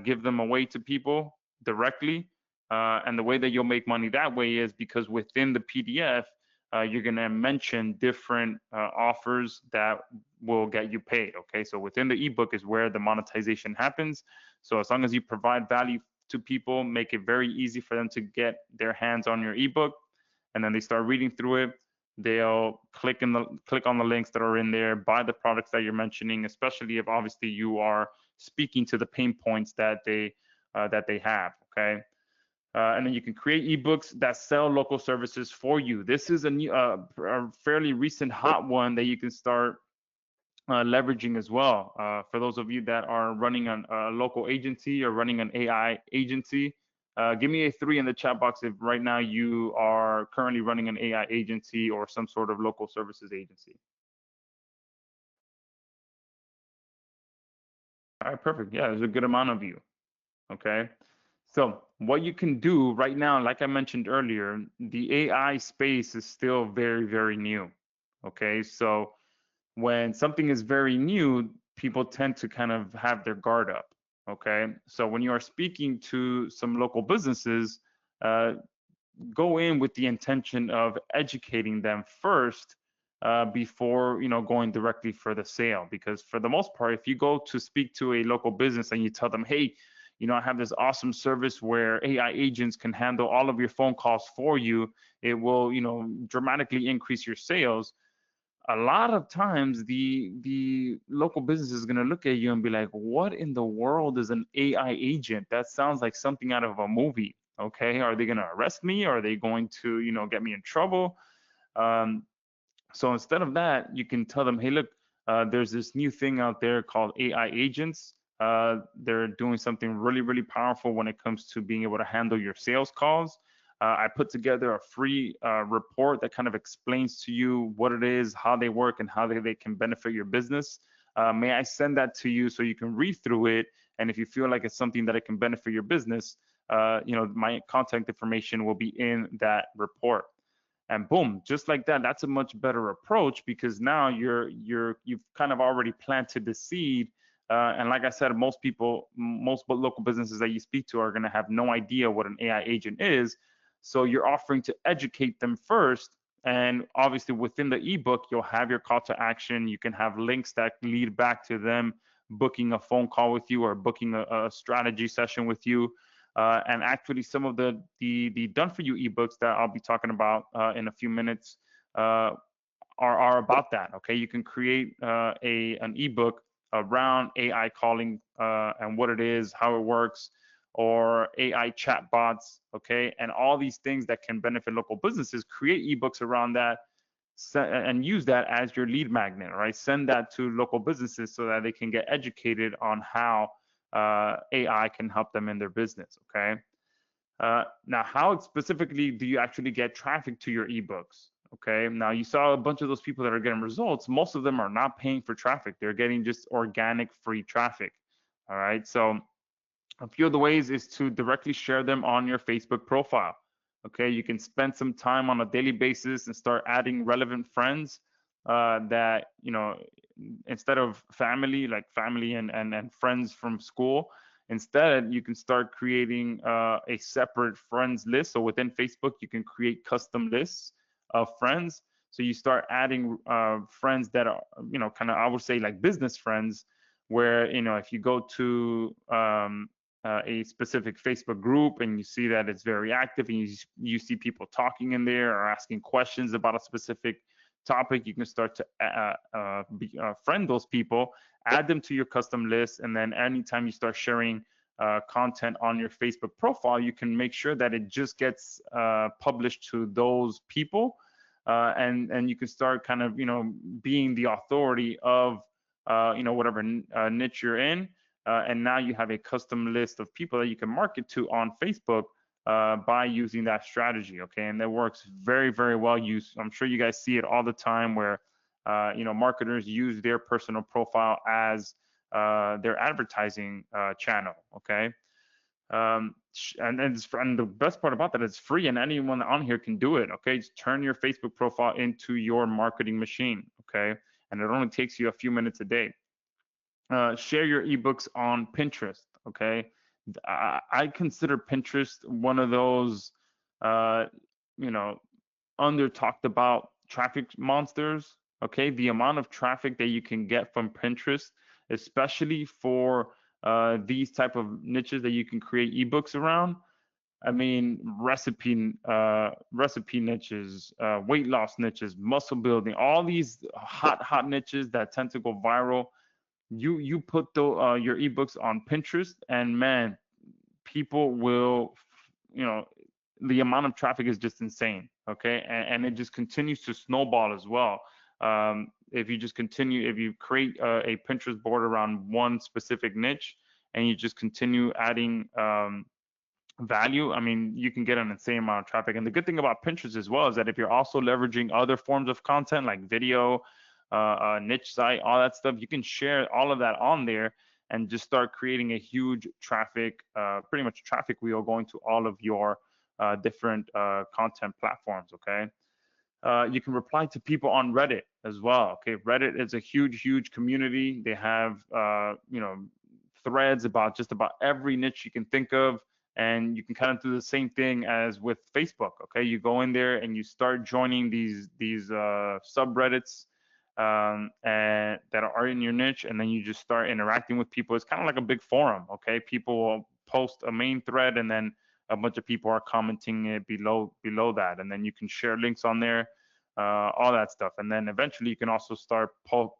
give them away to people directly. And the way that you'll make money that way is because within the PDF, you're going to mention different offers that will get you paid. Okay, so within the ebook is where the monetization happens. So as long as you provide value to people, make it very easy for them to get their hands on your ebook, and then they start reading through it. They'll click on the links that are in there, buy the products that you're mentioning, especially if obviously you are speaking to the pain points that they have. Okay. And then you can create ebooks that sell local services for you. This is a fairly recent hot one that you can start leveraging as well. For those of you that are running a local agency or running an AI agency, give me a 3 in the chat box if right now you are currently running an AI agency or some sort of local services agency. All right, perfect. Yeah, there's a good amount of you. Okay. So what you can do right now, like I mentioned earlier, the AI space is still very, very new. Okay. So when something is very new, people tend to kind of have their guard up. Okay, so when you are speaking to some local businesses, go in with the intention of educating them first, before going directly for the sale. Because for the most part, if you go to speak to a local business and you tell them, hey, I have this awesome service where AI agents can handle all of your phone calls for you, it will dramatically increase your sales. A lot of times the local business is going to look at you and be like, what in the world is an AI agent? That sounds like something out of a movie. Okay, are they going to arrest me? Are they going to get me in trouble? um, so instead of that, you can tell them, hey, look, there's this new thing out there called AI agents. They're doing something really, really powerful when it comes to being able to handle your sales calls. I put together a free report that kind of explains to you what it is, how they work, and how they can benefit your business. May I send that to you so you can read through it? And if you feel like it's something that it can benefit your business, my contact information will be in that report. And boom, just like that, that's a much better approach, because now you've kind of already planted the seed. And like I said, most local businesses that you speak to are going to have no idea what an AI agent is. So you're offering to educate them first. And obviously within the ebook, you'll have your call to action. You can have links that lead back to them booking a phone call with you or booking a strategy session with you. And actually, some of the done for you ebooks that I'll be talking about in a few minutes are about that. Okay, you can create an ebook around AI calling and what it is, how it works, or AI chatbots. Okay, and all these things that can benefit local businesses. Create ebooks around that and use that as your lead magnet. Right, send that to local businesses so that they can get educated on how AI can help them in their business. Okay. Now, how specifically do you actually get traffic to your ebooks? Okay. Now, you saw a bunch of those people that are getting results. Most of them are not paying for traffic. They're getting just organic free traffic. All right. So a few of the ways is to directly share them on your Facebook profile. Okay. You can spend some time on a daily basis and start adding relevant friends that, instead of family, like family and friends from school. Instead, you can start creating a separate friends list. So within Facebook, you can create custom lists of friends. So you start adding friends that are, kind of, I would say, like business friends, where, if you go to a specific Facebook group and you see that it's very active and you see people talking in there or asking questions about a specific topic, you can start to friend those people, add them to your custom list, and then anytime you start sharing content on your Facebook profile, you can make sure that it just gets published to those people, and you can start kind of being the authority of whatever niche you're in, and now you have a custom list of people that you can market to on Facebook by using that strategy. Okay, and that works very, very well. I'm sure you guys see it all the time where marketers use their personal profile as their advertising channel. Okay, and the best part about that is free, and anyone on here can do it. Okay, just turn your Facebook profile into your marketing machine. Okay, and it only takes you a few minutes a day. Share your ebooks on Pinterest. Okay, I consider Pinterest one of those under talked about traffic monsters. Okay, the amount of traffic that you can get from Pinterest, especially for these type of niches that you can create ebooks around. I mean, recipe niches, weight loss niches, muscle building, all these hot niches that tend to go viral. You put your ebooks on Pinterest, and man, people will, the amount of traffic is just insane. Okay, and it just continues to snowball as well. If you create a Pinterest board around one specific niche, and you just continue adding value, I mean, you can get an insane amount of traffic. And the good thing about Pinterest as well is that if you're also leveraging other forms of content like video, niche site, all that stuff, you can share all of that on there and just start creating a huge traffic, pretty much traffic wheel going to all of your different content platforms. Okay. You can reply to people on Reddit as well. Okay, Reddit is a huge community. They have threads about just about every niche you can think of, and you can kind of do the same thing as with Facebook. Okay, you go in there and you start joining these subreddits and that are in your niche, and then you just start interacting with people. It's kind of like a big forum. Okay, people will post a main thread, and then a bunch of people are commenting it below that, and then you can share links on there, all that stuff, and then eventually you can also start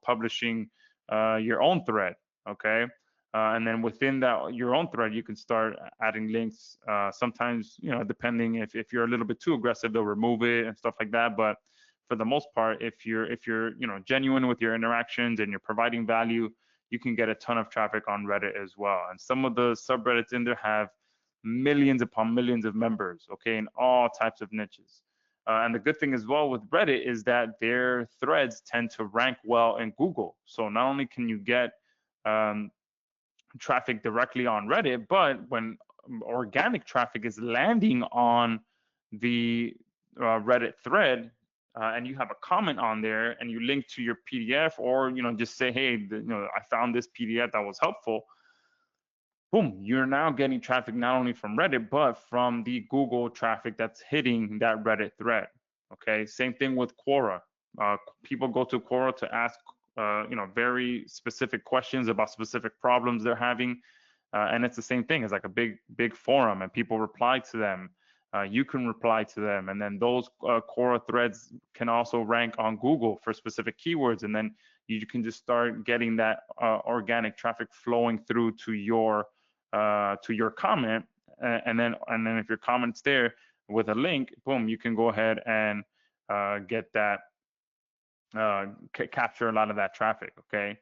publishing your own thread. Okay. And then within that your own thread, you can start adding links. Sometimes, depending if you're a little bit too aggressive, they'll remove it and stuff like that. But for the most part, if you're genuine with your interactions and you're providing value, you can get a ton of traffic on Reddit as well. And some of the subreddits in there have millions upon millions of members, okay, in all types of niches. And the good thing as well with Reddit is that their threads tend to rank well in Google. So not only can you get traffic directly on Reddit, but when organic traffic is landing on the Reddit thread, and you have a comment on there and you link to your PDF, or just say, hey, I found this PDF that was helpful. Boom, you're now getting traffic not only from Reddit, but from the Google traffic that's hitting that Reddit thread. Okay, same thing with Quora. People go to Quora to ask very specific questions about specific problems they're having, and it's the same thing. It's like a big forum, and people reply to them. You can reply to them, and then those Quora threads can also rank on Google for specific keywords, and then you can just start getting that organic traffic flowing through to your comment, and then if your comment's there with a link, boom, you can go ahead and get that, capture a lot of that traffic. Okay,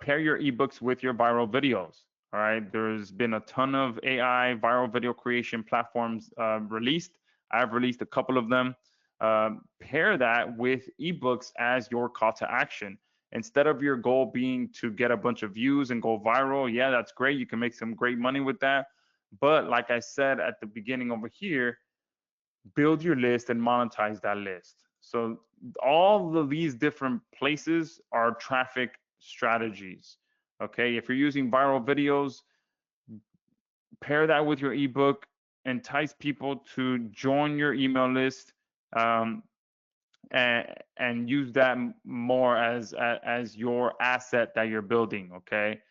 pair your ebooks with your viral videos. All right, there's been a ton of AI viral video creation platforms released. I've released a couple of them. Pair that with ebooks as your call to action. Instead of your goal being to get a bunch of views and go viral, yeah, that's great. You can make some great money with that. But like I said at the beginning over here, build your list and monetize that list. So all of these different places are traffic strategies. Okay, if you're using viral videos, pair that with your ebook, entice people to join your email list, and use that more as your asset that you're building. Okay,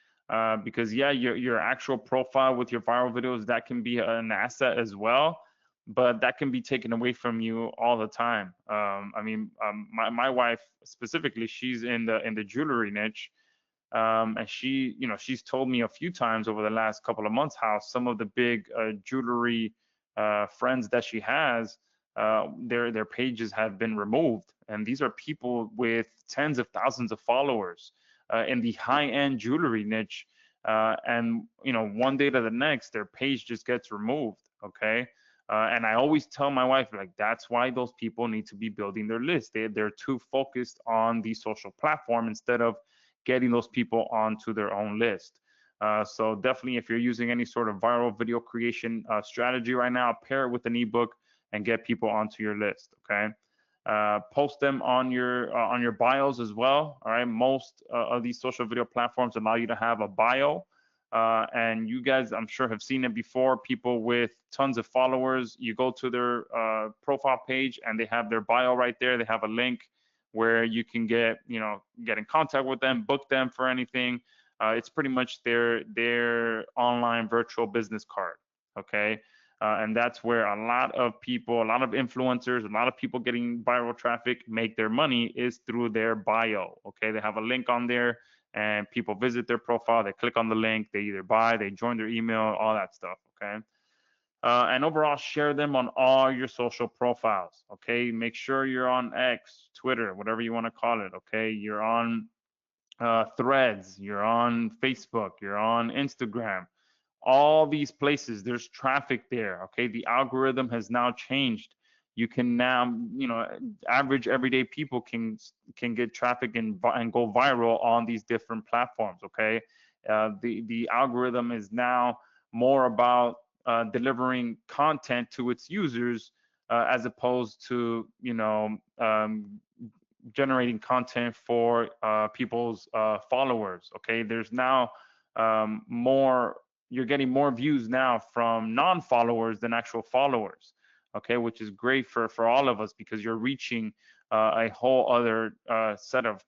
because yeah, your actual profile with your viral videos, that can be an asset as well, but that can be taken away from you all the time. My wife specifically, she's in the jewelry niche. And she's told me a few times over the last couple of months how some of the big jewelry friends that she has, their pages have been removed, and these are people with tens of thousands of followers in the high-end jewelry niche, and one day to the next their page just gets removed. Okay, and I always tell my wife, like, that's why those people need to be building their list. They're too focused on the social platform instead of getting those people onto their own list. So definitely, if you're using any sort of viral video creation strategy right now, pair it with an ebook and get people onto your list. Okay, post them on your bios as well. All right, most of these social video platforms allow you to have a bio, and you guys, I'm sure, have seen it before. People with tons of followers, you go to their profile page and they have their bio right there. They have a link where you can get in contact with them, book them for anything. It's pretty much their online virtual business card. Okay, and that's where a lot of people, a lot of influencers, a lot of people getting viral traffic make their money, is through their bio. Okay, they have a link on there, and people visit their profile, they click on the link, they either buy, they join their email, all that stuff. Okay. And overall, share them on all your social profiles. Okay, make sure you're on X, Twitter, whatever you want to call it. Okay, you're on Threads, you're on Facebook, you're on Instagram. All these places, there's traffic there. Okay, the algorithm has now changed. You can now, average everyday people can get traffic and go viral on these different platforms. Okay, the algorithm is now more about delivering content to its users as opposed to, generating content for people's followers. Okay, there's now more. You're getting more views now from non-followers than actual followers. Okay, which is great for all of us, because you're reaching a whole other set of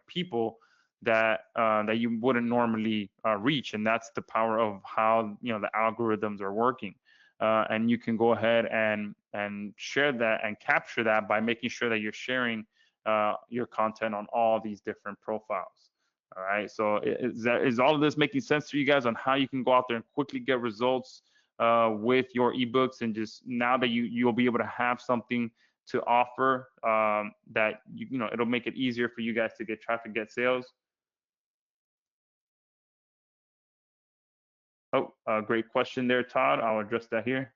people that that you wouldn't normally reach, and that's the power of how the algorithms are working. And you can go ahead and share that and capture that by making sure that you're sharing your content on all these different profiles. All right. So is all of this making sense to you guys on how you can go out there and quickly get results with your ebooks, and just now that you'll be able to have something to offer that it'll make it easier for you guys to get traffic, get sales. Oh, great question there, Todd. I'll address that here.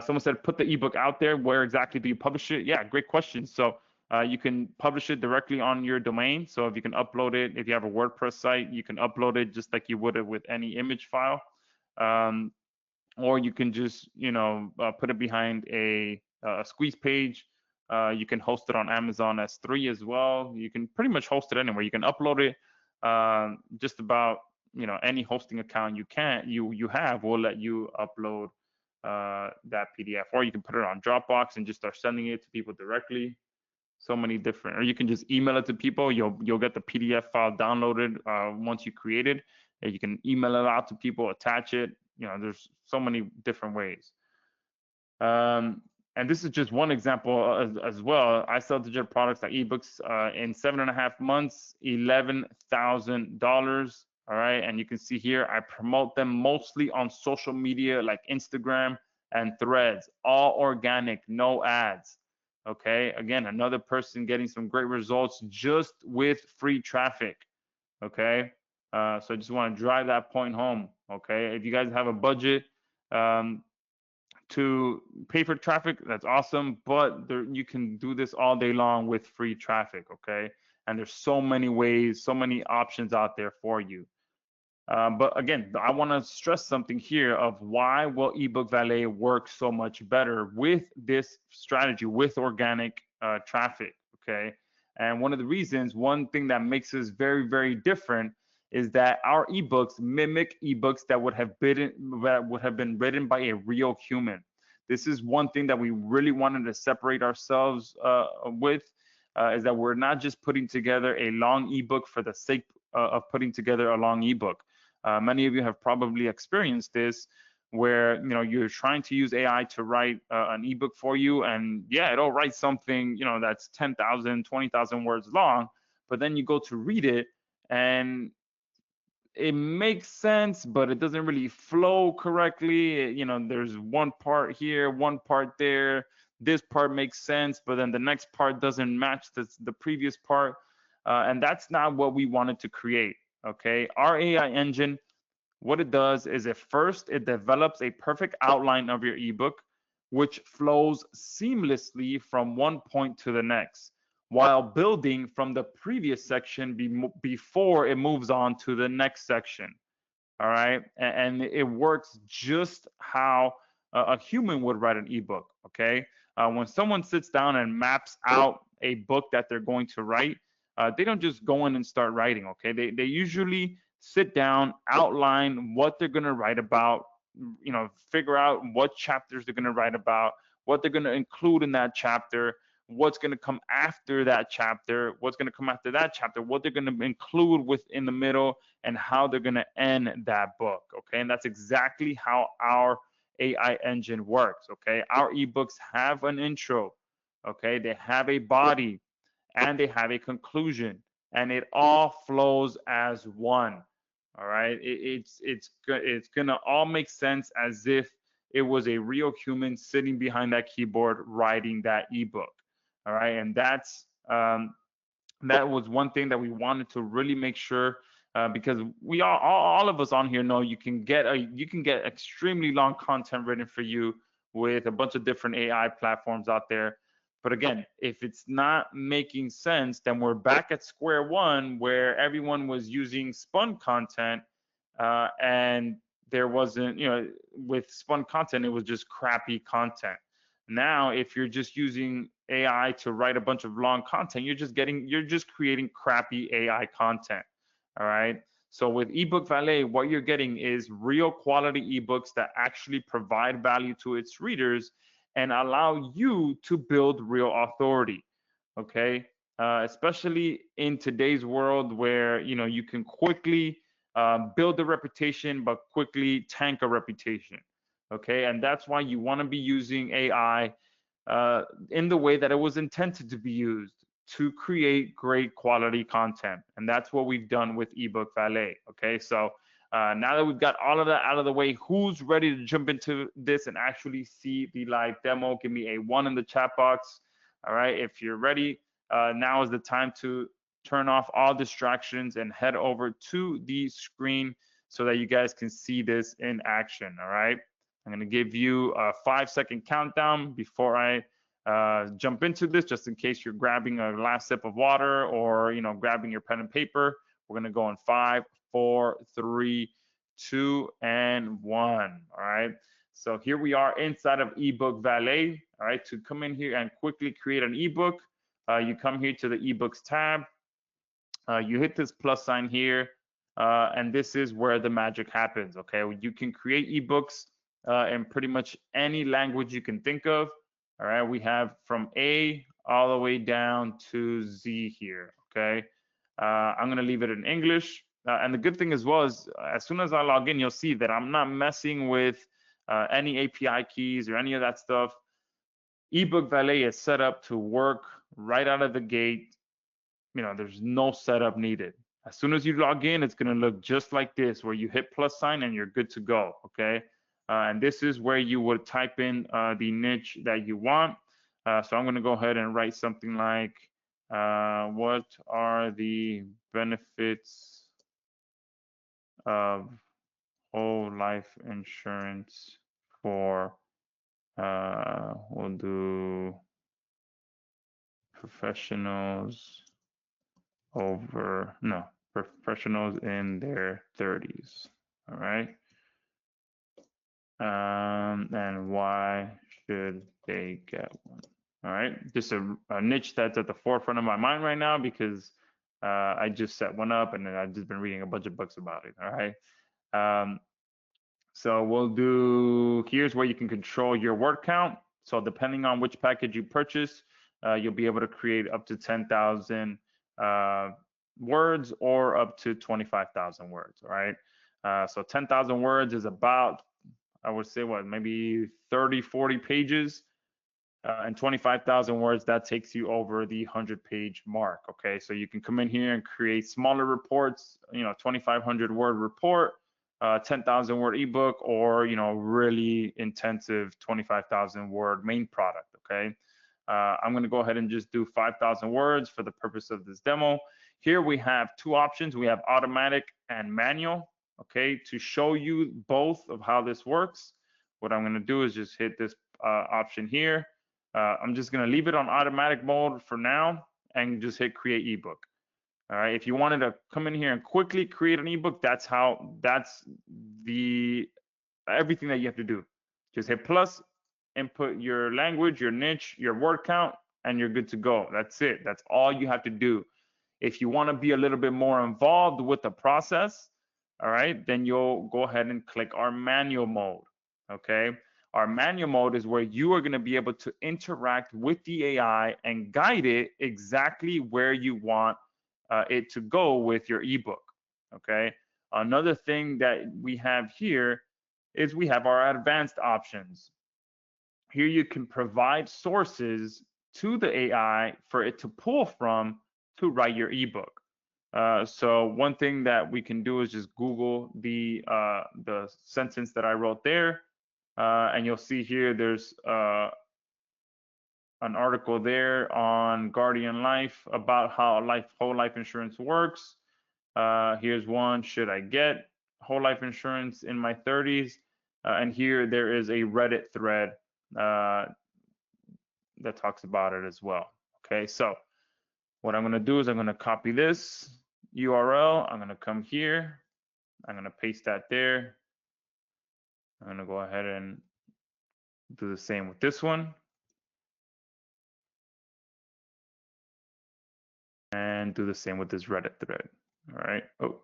Someone said, put the ebook out there. Where exactly do you publish it? Yeah, great question. So you can publish it directly on your domain. So if you can upload it, if you have a WordPress site, you can upload it just like you would it with any image file. Or you can just, put it behind a squeeze page. You can host it on Amazon S3 as well. You can pretty much host it anywhere. You can upload it just about, any hosting account you have will let you upload that PDF, or you can put it on Dropbox and just start sending it to people directly. So many different, or you can just email it to people. You'll get the PDF file downloaded once you create it. And you can email it out to people, attach it. There's so many different ways. And this is just one example as well. I sell digital products like eBooks in 7.5 months, $11,000. All right, and you can see here I promote them mostly on social media like Instagram and Threads, all organic, no ads. Okay, again, another person getting some great results just with free traffic. Okay, so I just want to drive that point home. Okay, if you guys have a budget to pay for traffic, that's awesome, but you can do this all day long with free traffic. Okay, and there's so many ways, so many options out there for you. But again, I want to stress something here of why will eBook Valet work so much better with this strategy, with organic traffic. Okay, and one of the reasons, one thing that makes us very, very different is that our ebooks mimic ebooks that would have been written by a real human. This is one thing that we really wanted to separate ourselves with, is that we're not just putting together a long ebook for the sake of putting together a long ebook. Many of you have probably experienced this, where you're trying to use AI to write an ebook for you, and yeah, it'll write something that's 10,000, 20,000 words long, but then you go to read it and it makes sense, but it doesn't really flow correctly. There's one part here, one part there. This part makes sense, but then the next part doesn't match the previous part, and that's not what we wanted to create. Okay, our AI engine, what it does is it develops a perfect outline of your ebook, which flows seamlessly from one point to the next, while building from the previous section before it moves on to the next section. All right, and it works just how a human would write an ebook. Okay, when someone sits down and maps out a book that they're going to write, they don't just go in and start writing. Okay, they usually sit down, outline what they're going to write about, figure out what chapters they're going to write about, what they're going to include in that chapter, what's going to come after that chapter, what's going to come after that chapter, what they're going to include within the middle, and how they're going to end that book. Okay, and that's exactly how our AI engine works. Okay, our ebooks have an intro. Okay, they have a body, and they have a conclusion, and it all flows as one. All right, it's gonna all make sense as if it was a real human sitting behind that keyboard writing that ebook. All right, and that was one thing that we wanted to really make sure, because we all of us on here know you can get extremely long content written for you with a bunch of different AI platforms out there. But again, if it's not making sense, then we're back at square one, where everyone was using spun content, and there wasn't, with spun content, it was just crappy content. Now, if you're just using AI to write a bunch of long content, you're just creating crappy AI content. All right. So with ebook Valet, what you're getting is real quality ebooks that actually provide value to its readers and allow you to build real authority. Okay. Especially in today's world where you can quickly build a reputation, but quickly tank a reputation. Okay, and that's why you want to be using AI in the way that it was intended to be used, to create great quality content. And that's what we've done with ebook Valet. Okay, so now that we've got all of that out of the way, who's ready to jump into this and actually see the live demo? Give me a 1 in the chat box. All right, if you're ready, now is the time to turn off all distractions and head over to the screen so that you guys can see this in action. All right, I'm going to give you a 5-second countdown before I jump into this, just in case you're grabbing a last sip of water or grabbing your pen and paper. We're going to go in 5, 4, 3, 2, and 1. All right. So here we are inside of ebook Valet. All right. To come in here and quickly create an ebook, you come here to the eBooks tab. You hit this plus sign here, and this is where the magic happens. Okay. You can create ebooks in pretty much any language you can think of. All right, we have from A all the way down to Z here. Okay, I'm gonna leave it in English. And the good thing as well is, as soon as I log in, you'll see that I'm not messing with any API keys or any of that stuff. ebook Valet is set up to work right out of the gate. There's no setup needed. As soon as you log in, it's gonna look just like this, where you hit plus sign and you're good to go. Okay. And this is where you would type in the niche that you want. So I'm going to go ahead and write something like, what are the benefits of whole life insurance for, we'll do professionals professionals in their 30s. All right. And why should they get one? All right, just a niche that's at the forefront of my mind right now because I just set one up and then I've just been reading a bunch of books about it. All right. So we'll do, here's where you can control your word count. So depending on which package you purchase, you'll be able to create up to 10,000 words or up to 25,000 words. All right. So 10,000 words is about, I would say, maybe 30, 40 pages, and 25,000 words, that takes you over the 100-page mark. Okay, so you can come in here and create smaller reports, 2,500 word report, 10,000 word ebook, or really intensive 25,000 word main product. Okay, I'm going to go ahead and just do 5,000 words for the purpose of this demo. Here we have two options. We have automatic and manual. Okay, to show you both of how this works, what I'm going to do is just hit this option here. I'm just going to leave it on automatic mode for now and just hit create ebook. All right, if you wanted to come in here and quickly create an ebook, that's the everything that you have to do. Just hit plus, input your language, your niche, your word count, and you're good to go. That's it. That's all you have to do. If you want to be a little bit more involved with the process, all right, then you'll go ahead and click our manual mode. Okay, our manual mode is where you are going to be able to interact with the AI and guide it exactly where you want it to go with your ebook. Okay, another thing that we have here is we have our advanced options. Here you can provide sources to the AI for it to pull from to write your ebook. So one thing that we can do is just Google the sentence that I wrote there, and you'll see here there's an article there on Guardian Life about how whole life insurance works. Here's one: should I get whole life insurance in my 30s? And here there is a Reddit thread that talks about it as well. Okay, so what I'm going to do is I'm going to copy this URL. I'm going to come here. I'm going to paste that there. I'm going to go ahead and do the same with this one. then do the same with this Reddit thread. All right. All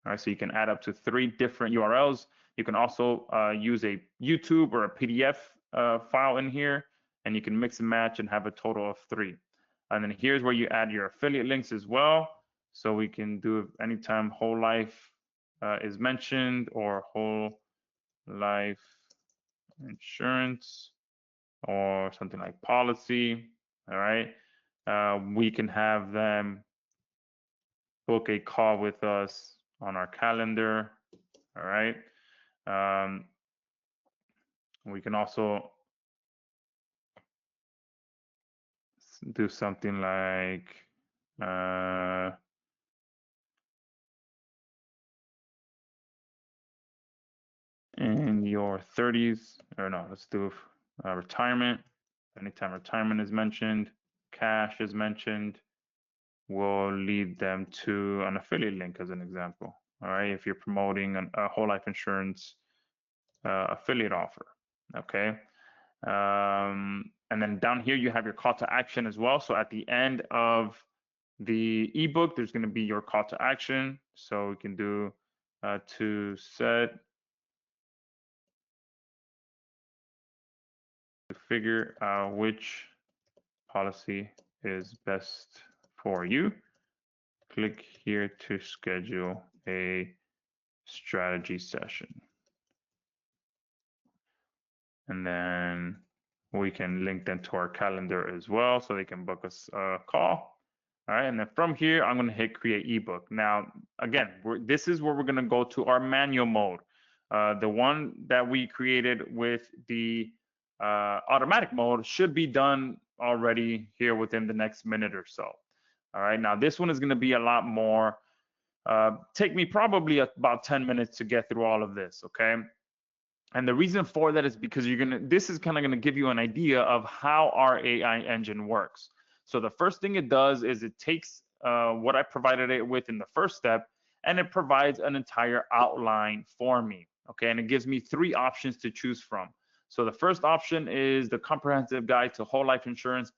right. So you can add up to 3 different URLs. You can also use a YouTube or a PDF file in here, and you can mix and match and have a total of 3. And then here's where you add your affiliate links as well. So we can do anytime whole life is mentioned, or whole life insurance, or something like policy. All right. We can have them book a call with us on our calendar. All right. We can also do something like in your 30s, or no, let's do retirement. Anytime retirement is mentioned, cash is mentioned, we'll lead them to an affiliate link as an example. All right, if you're promoting a whole life insurance affiliate offer. Okay. And then down here you have your call to action as well. So at the end of the ebook, there's going to be your call to action. So we can do to set to figure out which policy is best for you. Click here to schedule a strategy session. And then we can link them to our calendar as well, so they can book us a call. All right, and then from here, I'm going to hit create ebook. Now, again, this is where we're going to go to our manual mode. The one that we created with the automatic mode should be done already here within the next minute or so. All right, now this one is going to be a lot more, take me probably about 10 minutes to get through all of this, okay? And the reason for that is because this is kind of gonna give you an idea of how our AI engine works. So the first thing it does is it takes what I provided it with in the first step, and it provides an entire outline for me, okay? And it gives me 3 options to choose from. So the first option is the comprehensive guide to whole life insurance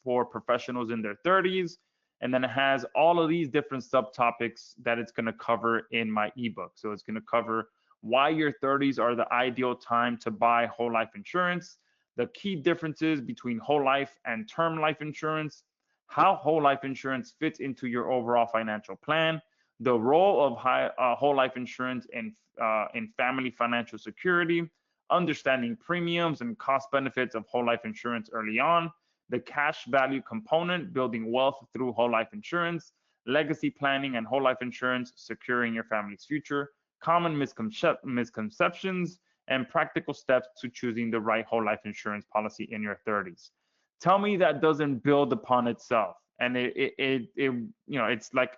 for professionals in their 30s. And then it has all of these different subtopics that it's gonna cover in my ebook. So it's gonna cover why your 30s are the ideal time to buy whole life insurance, the key differences between whole life and term life insurance, how whole life insurance fits into your overall financial plan, the role of whole life insurance in family financial security, understanding premiums and cost benefits of whole life insurance early on, the cash value component, building wealth through whole life insurance, legacy planning and whole life insurance, securing your family's future, common misconceptions, and practical steps to choosing the right whole life insurance policy in your 30s. Tell me that doesn't build upon itself, and it's like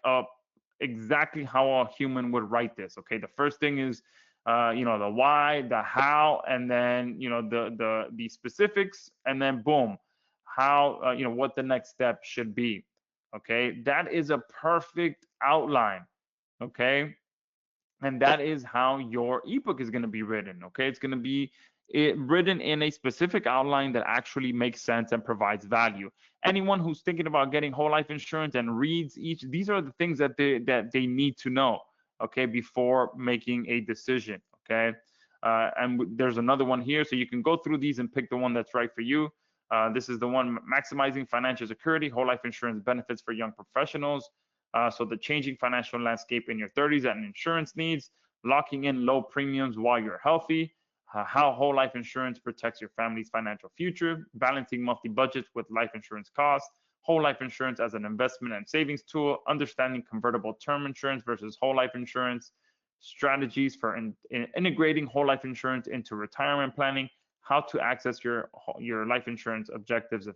exactly how a human would write this. Okay, the first thing is the why, the how, and then the specifics, and then boom, how what the next step should be. Okay, that is a perfect outline. Okay. And that is how your ebook is going to be written. Okay, it's going to be written in a specific outline that actually makes sense and provides value. Anyone who's thinking about getting whole life insurance and reads these are the things that they need to know, okay, before making a decision. Okay, and there's another one here, so you can go through these and pick the one that's right for you. This is the one, maximizing financial security, whole life insurance benefits for young professionals. So the changing financial landscape in your 30s and insurance needs, locking in low premiums while you're healthy, how whole life insurance protects your family's financial future, balancing monthly budgets with life insurance costs, whole life insurance as an investment and savings tool, understanding convertible term insurance versus whole life insurance, strategies for integrating whole life insurance into retirement planning, how to access your life insurance objectives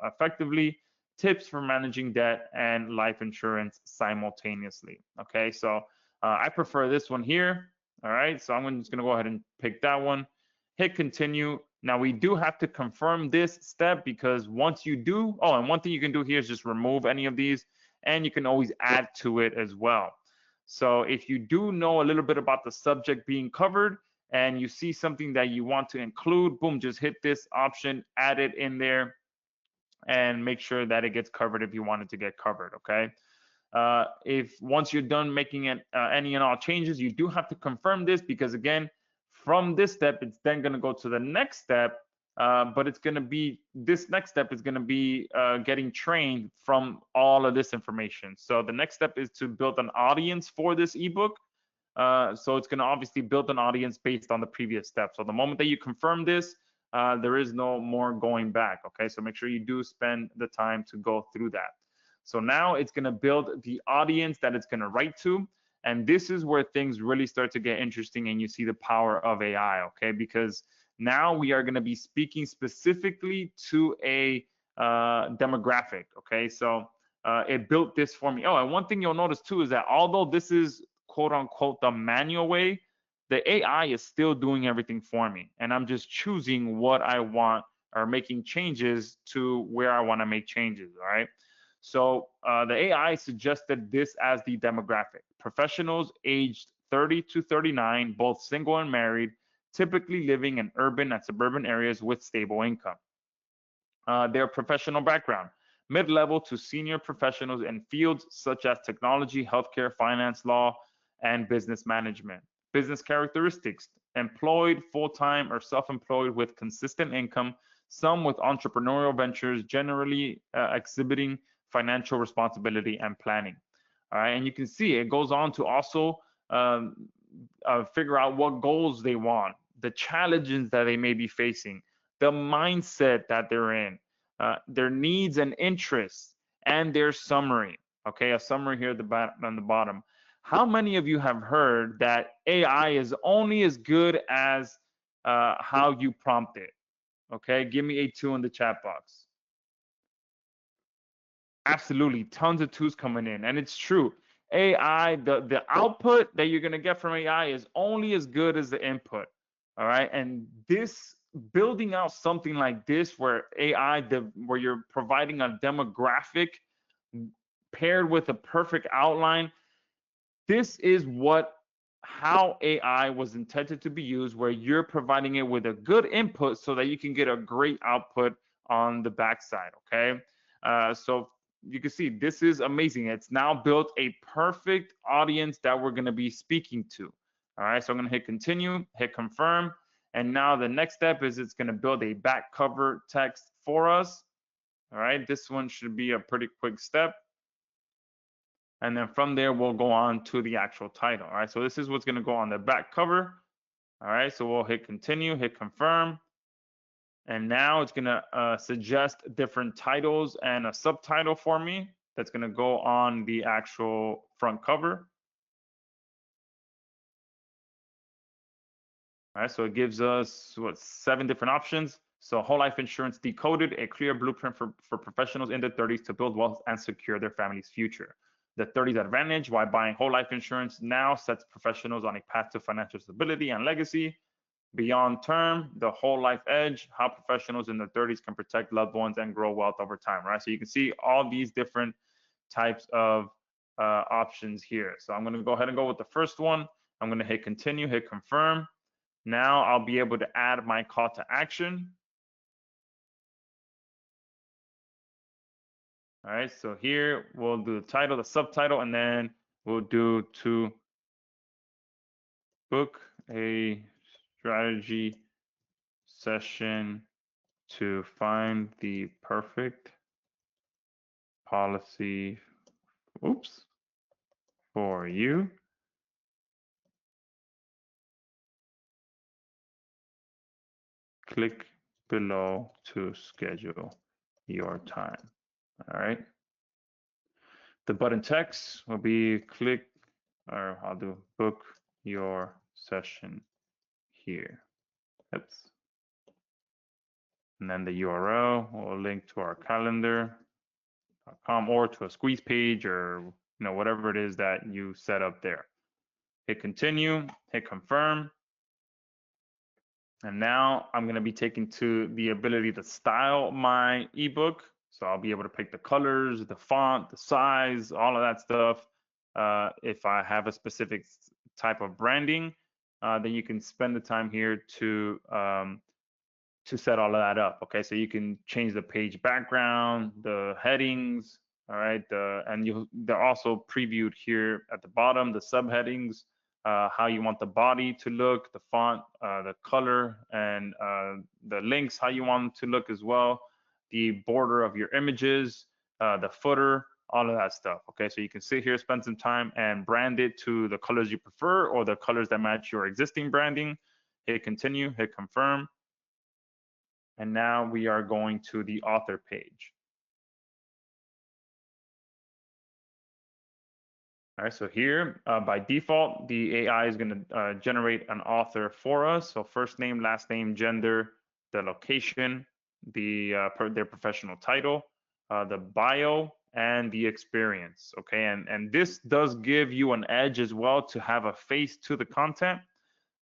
effectively, tips for managing debt and life insurance simultaneously. Okay, so I prefer this one here. All right, so I'm just gonna go ahead and pick that one, hit continue. Now we do have to confirm this step, because once you do, and one thing you can do here is just remove any of these, and you can always add to it as well. So if you do know a little bit about the subject being covered and you see something that you want to include, boom, just hit this option, add it in there. and make sure that it gets covered if you want it to get covered, okay? If once you're done making any and all changes, you do have to confirm this, because again, from this step, it's then going to go to the next step. But it's going to be, this next step is going to be getting trained from all of this information. So the next step is to build an audience for this ebook. So it's going to obviously build an audience based on the previous step. So the moment that you confirm this, there is no more going back. Okay, so make sure you do spend the time to go through that. So now it's going to build the audience that it's going to write to. And this is where things really start to get interesting, and you see the power of AI, okay? Because now we are going to be speaking specifically to a demographic, okay? So it built this for me. Oh, and one thing you'll notice too is that although this is quote unquote the manual way, the AI is still doing everything for me. And I'm just choosing what I want, or making changes to where I want to make changes, all right? So the AI suggested this as the demographic: professionals aged 30 to 39, both single and married, typically living in urban and suburban areas with stable income. Their professional background: mid-level to senior professionals in fields such as technology, healthcare, finance, law, and business management. Business characteristics: employed, full-time, or self-employed with consistent income, some with entrepreneurial ventures, generally exhibiting financial responsibility and planning. All right, and you can see it goes on to also figure out what goals they want, the challenges that they may be facing, the mindset that they're in, their needs and interests, and their summary. Okay, a summary here at on the bottom. How many of you have heard that AI is only as good as how you prompt it? Okay, give me a 2 in the chat box. Absolutely, tons of 2s coming in, and it's true. AI, the output that you're going to get from AI is only as good as the input. All right, and this, building out something like this, where where you're providing a demographic paired with a perfect outline, this is how AI was intended to be used, where you're providing it with a good input so that you can get a great output on the backside. Okay, so you can see this is amazing. It's now built a perfect audience that we're going to be speaking to. All right, so I'm going to hit continue, hit confirm, and now the next step is it's going to build a back cover text for us. All right, this one should be a pretty quick step. And then from there, we'll go on to the actual title. All right, so this is what's going to go on the back cover. All right, so we'll hit continue, hit confirm. And now it's going to suggest different titles and a subtitle for me that's going to go on the actual front cover. All right, so it gives us 7 different options. So whole life insurance decoded, a clear blueprint for professionals in their 30s to build wealth and secure their family's future. The 30s advantage: why buying whole life insurance now sets professionals on a path to financial stability and legacy. Beyond term, the whole life edge: how professionals in their 30s can protect loved ones and grow wealth over time. Right, so you can see all these different types of options here. So I'm going to go ahead and go with the first one. I'm going to hit continue, hit confirm. Now I'll be able to add my call to action. All right, so here we'll do the title, the subtitle, and then we'll do to book a strategy session to find the perfect policy, for you. Click below to schedule your time. All right. The button text will be click, or I'll do book your session here. Oops. And then the URL will link to our calendar.com or to a squeeze page, or whatever it is that you set up there. Hit continue, hit confirm. And now I'm going to be taken to the ability to style my ebook. So I'll be able to pick the colors, the font, the size, all of that stuff. If I have a specific type of branding, then you can spend the time here to to set all of that up. Okay, so you can change the page background, the headings, all right, and they're also previewed here at the bottom, the subheadings, how you want the body to look, the font, the color, and the links, how you want them to look as well, the border of your images, the footer, all of that stuff. Okay, so you can sit here, spend some time, and brand it to the colors you prefer or the colors that match your existing branding. Hit continue, hit confirm. And now we are going to the author page. All right, so here by default, the AI is going to generate an author for us. So first name, last name, gender, the location, their professional title, the bio, and the experience. Okay, and this does give you an edge as well to have a face to the content.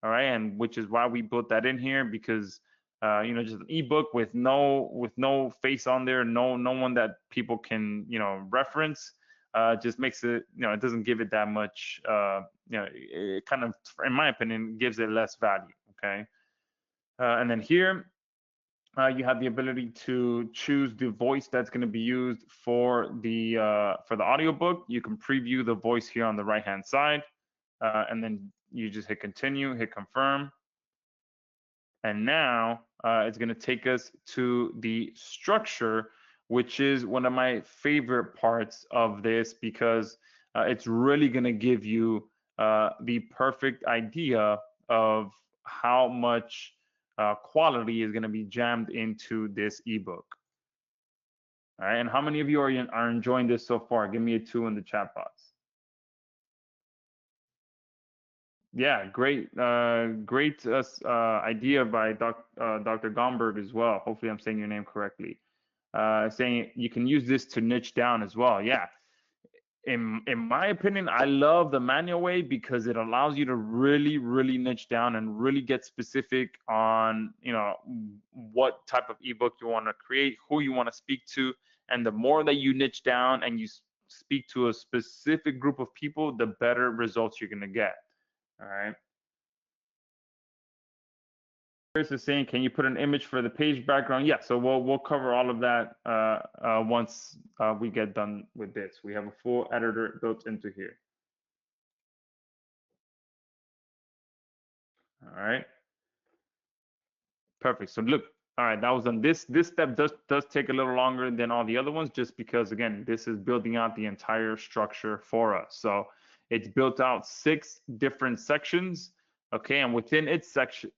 All right, and which is why we put that in here, because just an ebook with no face on there, no one that people can reference, just makes it, it doesn't give it that much, it kind of, in my opinion, gives it less value. Okay, and then here you have the ability to choose the voice that's going to be used for the audiobook. You can preview the voice here on the right hand side, and then you just hit continue, hit confirm. And now it's going to take us to the structure, which is one of my favorite parts of this, because it's really going to give you the perfect idea of how much quality is going to be jammed into this ebook. All right, and how many of you are enjoying this so far? Give me a 2 in the chat box. Yeah, great idea by Dr. Gomberg as well. Hopefully I'm saying your name correctly. Saying you can use this to niche down as well. Yeah, in my opinion, I love the manual way because it allows you to really niche down and really get specific on what type of ebook you want to create, who you want to speak to, and the more that you niche down and you speak to a specific group of people, the better results you're going to get. All right. Chris is saying, can you put an image for the page background? Yeah, so we'll cover all of that once we get done with this. We have a full editor built into here. All right. Perfect. So look, all right, that was done. This step does take a little longer than all the other ones, just because again, this is building out the entire structure for us. So it's built out 6 different sections. Okay, and within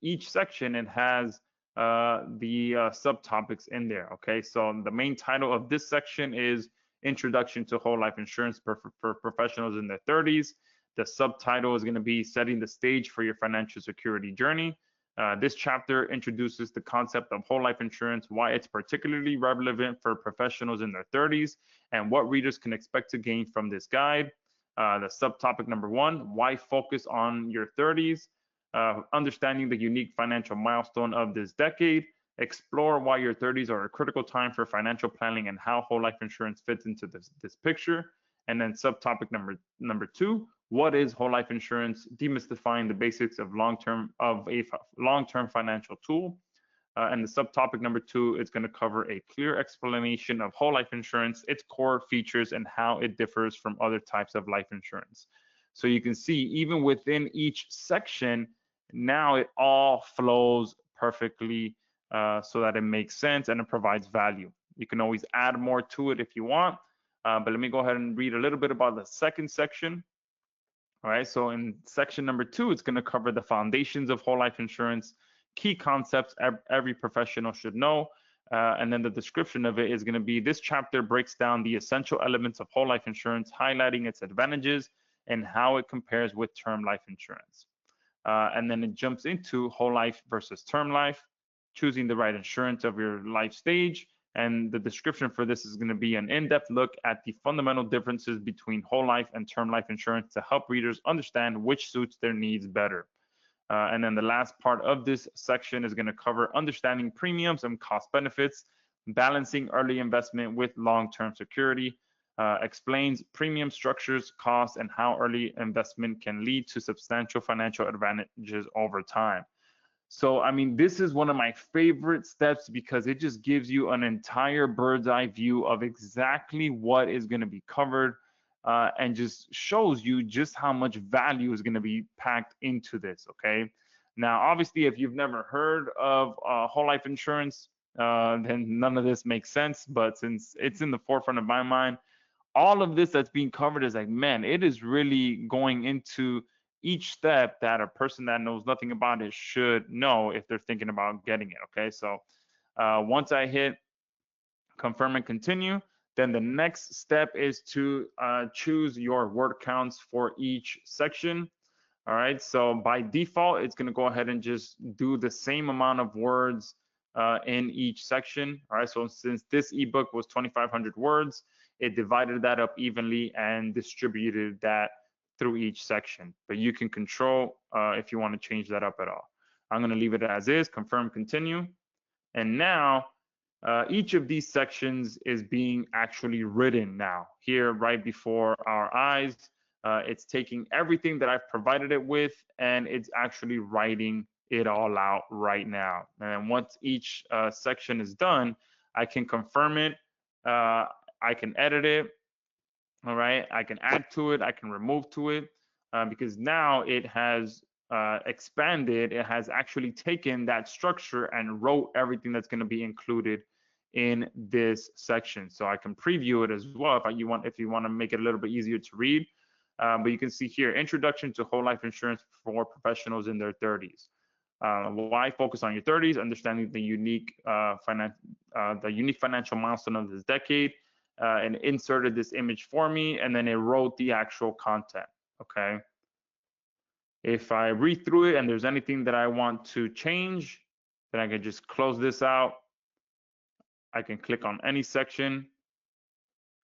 each section, it has the subtopics in there. Okay, so the main title of this section is Introduction to Whole Life Insurance for Professionals in their 30s. The subtitle is going to be Setting the Stage for Your Financial Security Journey. This chapter introduces the concept of whole life insurance, why it's particularly relevant for professionals in their 30s, and what readers can expect to gain from this guide. The subtopic number 1, why focus on your 30s? Understanding the unique financial milestone of this decade. Explore why your 30s are a critical time for financial planning and how whole life insurance fits into this picture. And then subtopic number 2, what is whole life insurance? Demystifying the basics of a long-term financial tool. And the subtopic number 2 is going to cover a clear explanation of whole life insurance, its core features, and how it differs from other types of life insurance. So you can see even within each section, now it all flows perfectly so that it makes sense and it provides value. You can always add more to it if you want, but let me go ahead and read a little bit about the second section. All right, so in section number 2, it's going to cover the foundations of whole life insurance, key concepts every professional should know, and then the description of it is going to be, this chapter breaks down the essential elements of whole life insurance, highlighting its advantages and how it compares with term life insurance. And then it jumps into whole life versus term life, choosing the right insurance of your life stage. And the description for this is going to be an in-depth look at the fundamental differences between whole life and term life insurance to help readers understand which suits their needs better. And then the last part of this section is going to cover understanding premiums and cost benefits, balancing early investment with long-term security, explains premium structures, costs, and how early investment can lead to substantial financial advantages over time. So, I mean, this is one of my favorite steps because it just gives you an entire bird's eye view of exactly what is going to be covered, and just shows you just how much value is going to be packed into this. Okay. Now, obviously, if you've never heard of whole life insurance, then none of this makes sense. But since it's in the forefront of my mind, all of this that's being covered is like, man, it is really going into each step that a person that knows nothing about it should know if they're thinking about getting it. Okay, so once I hit confirm and continue, then the next step is to choose your word counts for each section. All right, so by default, it's going to go ahead and just do the same amount of words in each section. All right, so since this ebook was 2,500 words, it divided that up evenly and distributed that through each section. But you can control if you want to change that up at all. I'm going to leave it as is, confirm, continue. And now each of these sections is being actually written now here right before our eyes. It's taking everything that I've provided it with and it's actually writing it all out right now. And once each section is done, I can confirm it. I can edit it. All right. I can add to it. I can remove to it because now it has expanded. It has actually taken that structure and wrote everything that's going to be included in this section. So I can preview it as well if you want to make it a little bit easier to read. But you can see here, introduction to whole life insurance for professionals in their 30s. Why focus on your 30s? Understanding the unique financial milestone of this decade, and inserted this image for me, and then it wrote the actual content. Okay. If I read through it and there's anything that I want to change, then I can just close this out. I can click on any section.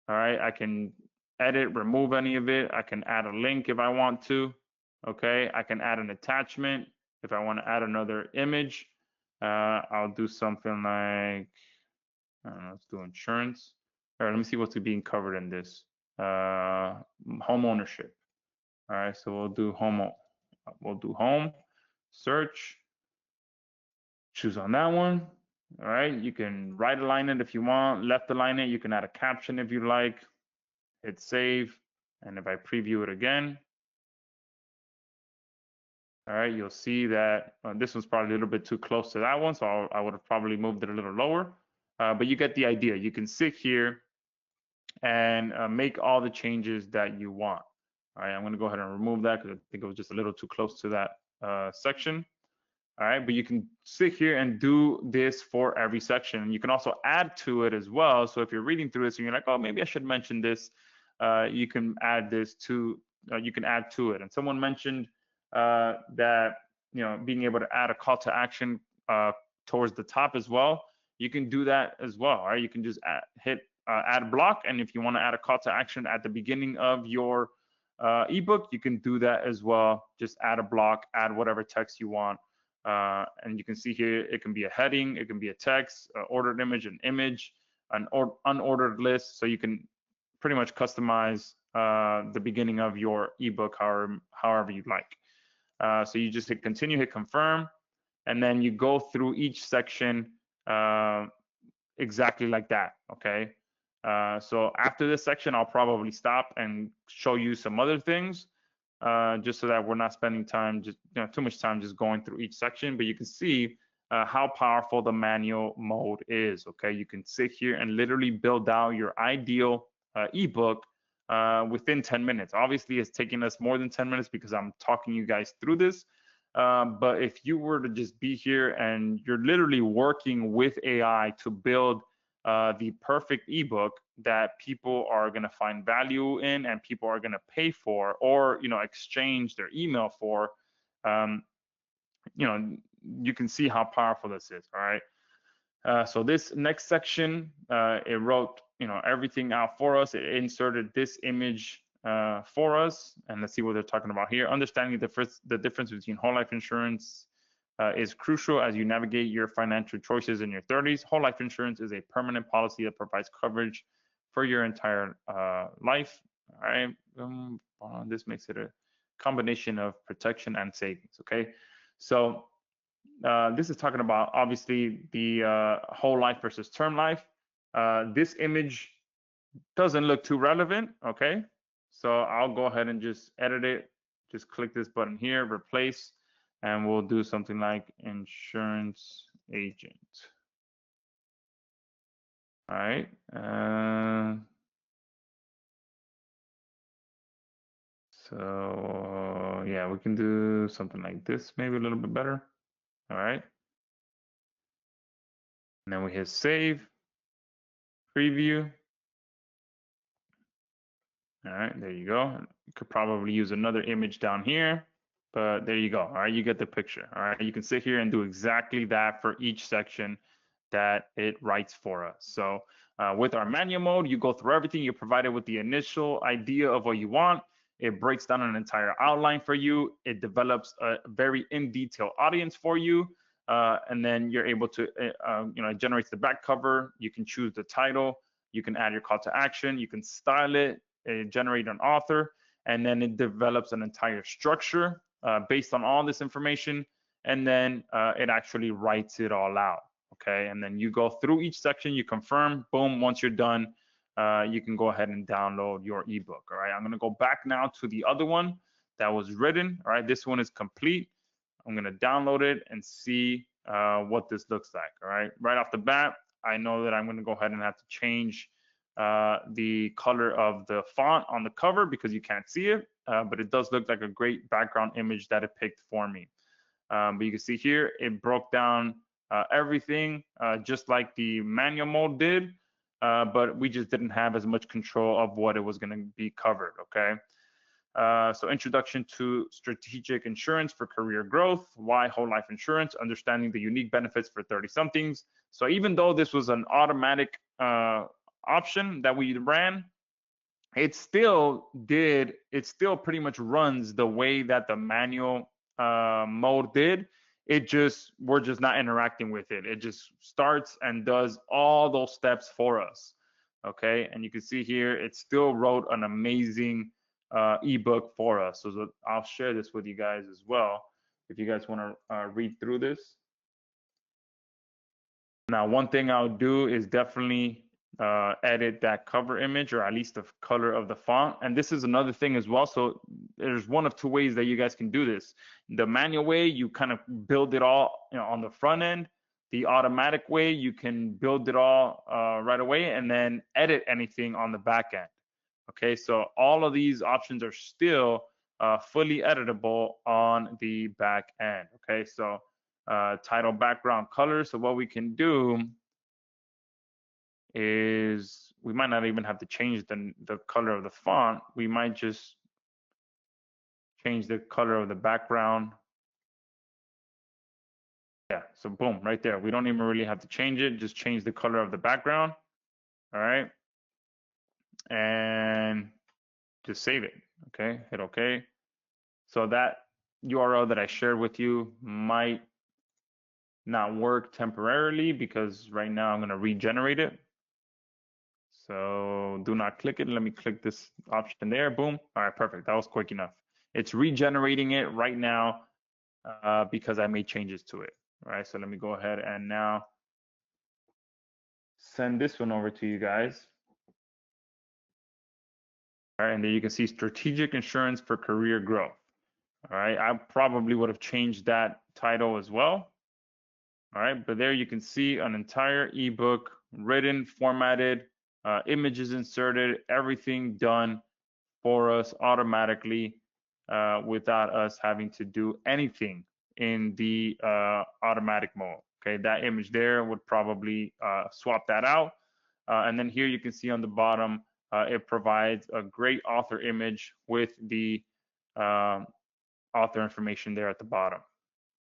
All right. I can edit, remove any of it. I can add a link if I want to. Okay. I can add an attachment if I want to add another image. I'll do something like, I don't know, let's do insurance. All right, let me see what's being covered in this. Home ownership. All right, so we'll do home, search, choose on that one. All right, you can right align it if you want, left align it. You can add a caption if you like, hit save. And if I preview it again, all right, you'll see that this one's probably a little bit too close to that one. So I would have probably moved it a little lower, but you get the idea. You can sit here and make all the changes that you want. All right, I'm going to go ahead and remove that because I think it was just a little too close to that section. All right, but you can sit here and do this for every section. You can also add to it as well. So if you're reading through this and you're like, oh, maybe I should mention this, you can add this to, you can add to it. And someone mentioned that, you know, being able to add a call to action towards the top as well. You can do that as well. All right, you can just hit add block, and if you want to add a call to action at the beginning of your ebook, you can do that as well. Just add a block, add whatever text you want, and you can see here it can be a heading, it can be a text, ordered image, an image, an unordered list. So you can pretty much customize the beginning of your ebook however you like. So you just hit continue, hit confirm, and then you go through each section exactly like that. Okay. So after this section, I'll probably stop and show you some other things, just so that we're not spending time, just too much time just going through each section. But you can see how powerful the manual mode is. Okay, you can sit here and literally build out your ideal ebook within 10 minutes. Obviously, it's taking us more than 10 minutes because I'm talking you guys through this. But if you were to just be here and you're literally working with AI to build the perfect ebook that people are going to find value in and people are going to pay for, or exchange their email for, you can see how powerful this is. All right. So this next section, it wrote everything out for us. It inserted this image for us, and let's see what they're talking about here. Understanding the difference between whole life insurance is crucial as you navigate your financial choices in your 30s. Whole life insurance is a permanent policy that provides coverage for your entire life. All right. This makes it a combination of protection and savings. Okay. So this is talking about obviously the whole life versus term life. This image doesn't look too relevant, okay? So I'll go ahead and just edit it. Just click this button here, replace, and we'll do something like insurance agent. All right. So yeah, we can do something like this, maybe a little bit better. All right. And then we hit save, preview. All right, there you go. You could probably use another image down here, but there you go. All right, you get the picture. All right, you can sit here and do exactly that for each section that it writes for us. So with our manual mode, you go through everything. You're provided with the initial idea of what you want. It breaks down an entire outline for you. It develops a very in-detail audience for you. And then you're able to, it generates the back cover. You can choose the title. You can add your call to action. You can style it, generate an author, and then it develops an entire structure based on all this information. And then it actually writes it all out. Okay, and then you go through each section, you confirm, boom, once you're done, you can go ahead and download your ebook. All right, I'm gonna go back now to the other one that was written. All right, this one is complete. I'm gonna download it and see what this looks like. All right off the bat, I know that I'm gonna go ahead and have to change the color of the font on the cover because you can't see it, but it does look like a great background image that it picked for me. But you can see here, it broke down everything just like the manual mode did, but we just didn't have as much control of what it was going to be covered. Okay. So introduction to strategic insurance for career growth, why whole life insurance, understanding the unique benefits for 30 somethings. So even though this was an automatic option that we ran, it still pretty much runs the way that the manual mode did. We're just not interacting with it. It just starts and does all those steps for us. Okay, and you can see here it still wrote an amazing ebook for us. So I'll share this with you guys as well if you guys want to read through this. Now, one thing I'll do is definitely edit that cover image, or at least the color of the font. And this is another thing as well. So there's one of two ways that you guys can do this. The manual way, you kind of build it all on the front end. The automatic way, you can build it all right away and then edit anything on the back end. Okay, so all of these options are still fully editable on the back end. Okay, so title, background, color. So what we can do is we might not even have to change the color of the font. We might just change the color of the background. Yeah, so boom, right there. We don't even really have to change it. Just change the color of the background. All right. And just save it. Okay, hit OK. So that URL that I shared with you might not work temporarily because right now I'm going to regenerate it. So do not click it. Let me click this option there. Boom. All right, perfect. That was quick enough. It's regenerating it right now because I made changes to it. All right, so let me go ahead and now send this one over to you guys. All right, and there you can see strategic insurance for career growth. All right, I probably would have changed that title as well. All right, but there you can see an entire ebook written, formatted, images inserted, everything done for us automatically without us having to do anything in the automatic mode. Okay, that image there would probably swap that out. And then here you can see on the bottom, it provides a great author image with the author information there at the bottom.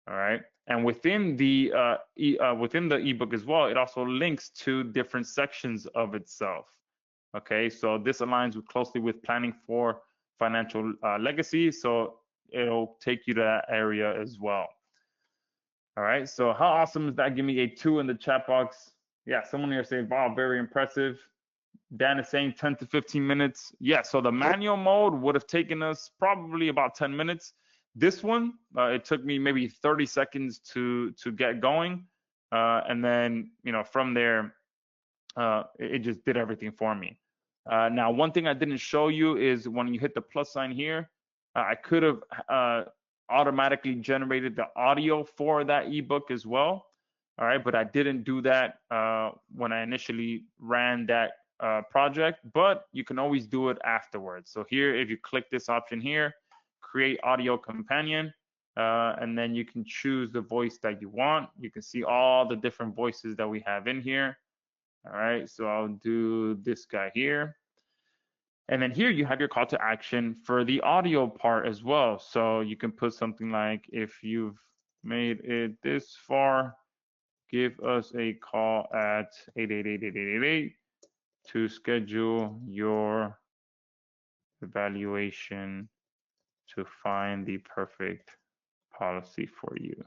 All right, and within the ebook as well, it also links to different sections of itself. Okay, so this aligns closely with planning for financial legacy, so it'll take you to that area as well. All right, so how awesome is that? Give me a 2 in the chat box. Yeah, someone here saying, wow, very impressive. Dan is saying 10 to 15 minutes. Yeah, so the manual mode would have taken us probably about 10 minutes. This one, it took me maybe 30 seconds to get going, and then from there, it just did everything for me. Now, one thing I didn't show you is when you hit the plus sign here, I could have automatically generated the audio for that ebook as well. All right, but I didn't do that when I initially ran that project, but you can always do it afterwards. So here, if you click this option here, create audio companion, and then you can choose the voice that you want. You can see all the different voices that we have in here. All right, so I'll do this guy here. And then here you have your call to action for the audio part as well. So you can put something like, if you've made it this far, give us a call at 888-8888 to schedule your evaluation to find the perfect policy for you.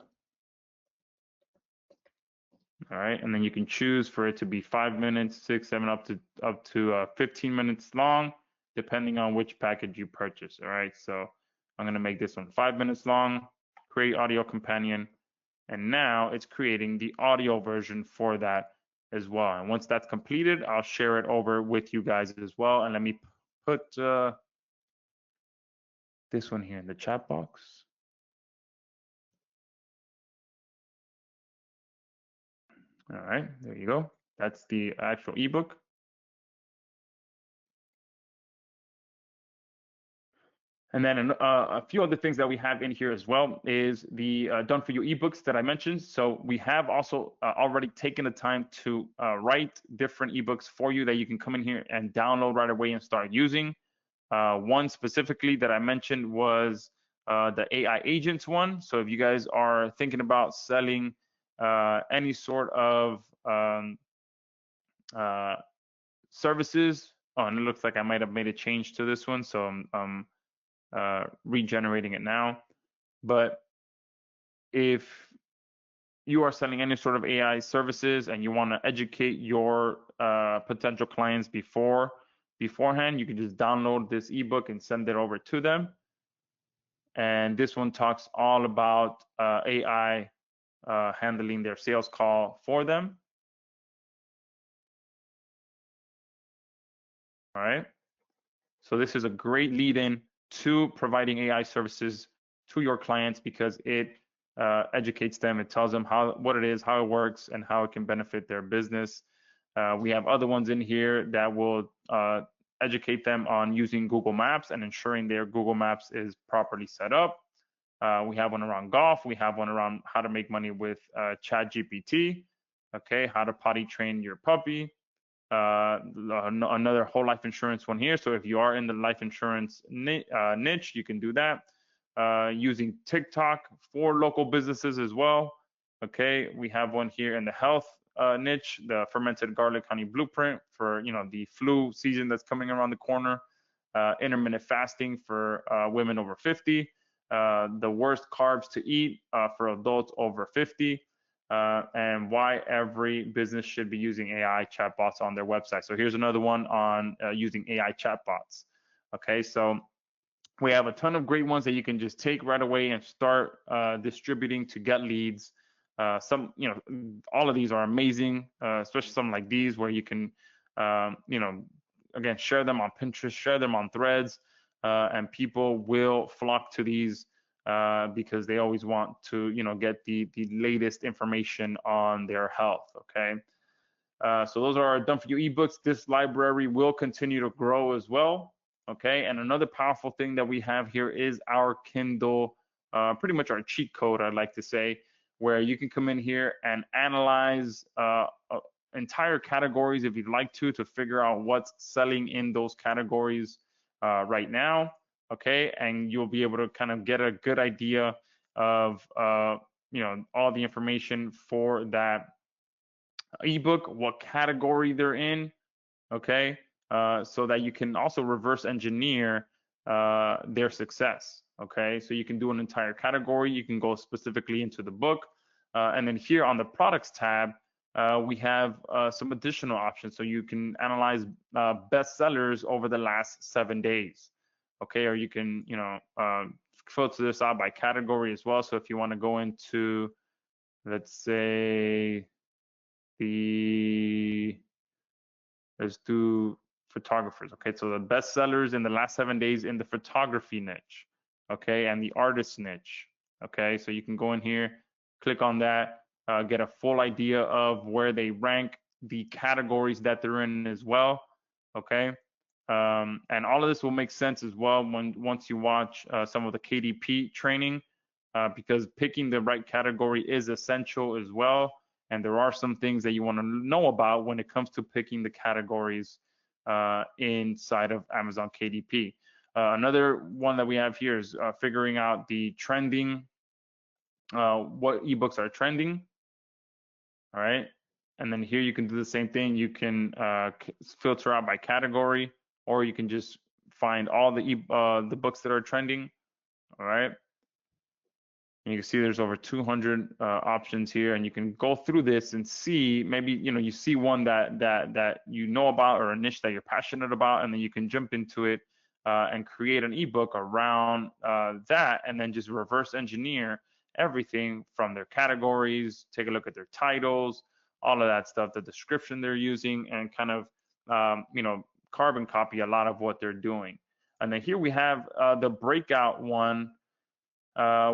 All right, and then you can choose for it to be 5 minutes, 6, 7, up to 15 minutes long, depending on which package you purchase. All right, so I'm gonna make this one 5 minutes long, create audio companion, and now it's creating the audio version for that as well. And once that's completed, I'll share it over with you guys as well. And let me put this one here in the chat box. All right, there you go. That's the actual ebook. And then a few other things that we have in here as well is the done for you ebooks that I mentioned. So we have also already taken the time to write different ebooks for you that you can come in here and download right away and start using. One specifically that I mentioned was the AI agents one. So if you guys are thinking about selling any sort of services, and it looks like I might have made a change to this one, so I'm regenerating it now. But if you are selling any sort of AI services and you want to educate your potential clients beforehand, you can just download this ebook and send it over to them. And this one talks all about AI handling their sales call for them. All right. So this is a great lead-in to providing AI services to your clients because it educates them. It tells them what it is, how it works, and how it can benefit their business. We have other ones in here that will educate them on using Google Maps and ensuring their Google Maps is properly set up. We have one around golf. We have one around how to make money with ChatGPT. Okay, how to potty train your puppy. Another whole life insurance one here. So if you are in the life insurance niche, you can do that. Using TikTok for local businesses as well. Okay, we have one here in the health niche, the fermented garlic honey blueprint for the flu season that's coming around the corner. Intermittent fasting for women over 50. The worst carbs to eat for adults over 50. And why every business should be using AI chatbots on their website. So here's another one on using AI chatbots. Okay, so we have a ton of great ones that you can just take right away and start distributing to get leads. Some, all of these are amazing, especially some like these where you can, again, share them on Pinterest, share them on Threads, and people will flock to these because they always want to, get the latest information on their health. Okay, so those are our done for you ebooks. This library will continue to grow as well. Okay, and another powerful thing that we have here is our Kindle, pretty much our cheat code, I'd like to say, where you can come in here and analyze entire categories if you'd like to figure out what's selling in those categories right now. Okay, and you'll be able to kind of get a good idea of all the information for that ebook, what category they're in. Okay, so that you can also reverse engineer their success. Okay, so you can do an entire category, you can go specifically into the book, and then here on the products tab, we have some additional options. So you can analyze bestsellers over the last 7 days. Okay, or you can filter this out by category as well. So if you want to go into, let's say, let's do photographers. Okay, so the best sellers in the last 7 days in the photography niche, okay, and the artist niche. Okay, so you can go in here, click on that, get a full idea of where they rank, the categories that they're in as well. Okay, and all of this will make sense as well once you watch some of the KDP training, because picking the right category is essential as well. And there are some things that you want to know about when it comes to picking the categories inside of Amazon KDP. Another one that we have here is figuring out the trending, what ebooks are trending. All right. And then here you can do the same thing. You can filter out by category, or you can just find all the books that are trending. All right. And you can see there's over 200 options here, and you can go through this and see, maybe you see one that you know about, or a niche that you're passionate about, and then you can jump into it and create an ebook around that, and then just reverse engineer everything from their categories, take a look at their titles, all of that stuff, the description they're using, and kind of carbon copy a lot of what they're doing. And then here we have the breakout one,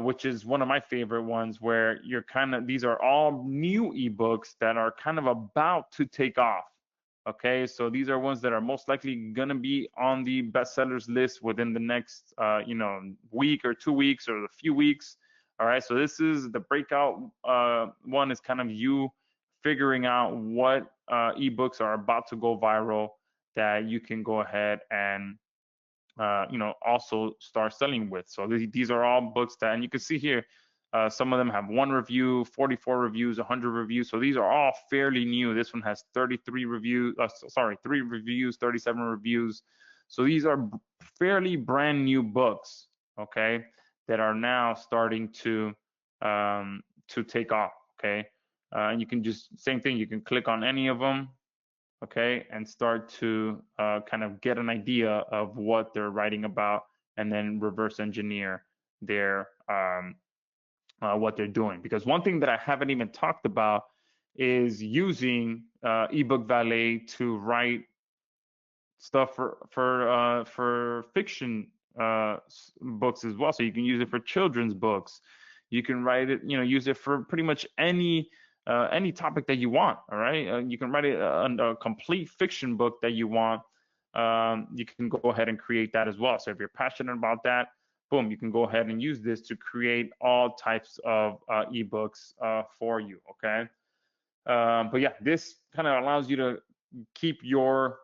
which is one of my favorite ones, where these are all new ebooks that are kind of about to take off. Okay, so these are ones that are most likely gonna be on the bestsellers list within the next week or 2 weeks or a few weeks. All right, so this is the breakout one, is kind of you figuring out what ebooks are about to go viral that you can go ahead and also start selling with. So these are all books that, and you can see here, some of them have 1 review, 44 reviews, 100 reviews. So these are all fairly new. This one has 33 reviews, 3 reviews, 37 reviews. So these are fairly brand new books, okay, that are now starting to take off, okay. And you can just, same thing, you can click on any of them, okay, and start to kind of get an idea of what they're writing about, and then reverse engineer their what they're doing. Because one thing that I haven't even talked about is using eBook Valet to write stuff for fiction books as well. So you can use it for children's books. You can write it, use it for pretty much any topic that you want. All right, you can write a complete fiction book that you want. You can go ahead and create that as well. So if you're passionate about that, boom, you can go ahead and use this to create all types of ebooks for you. Okay, but yeah, this kind of allows you to keep your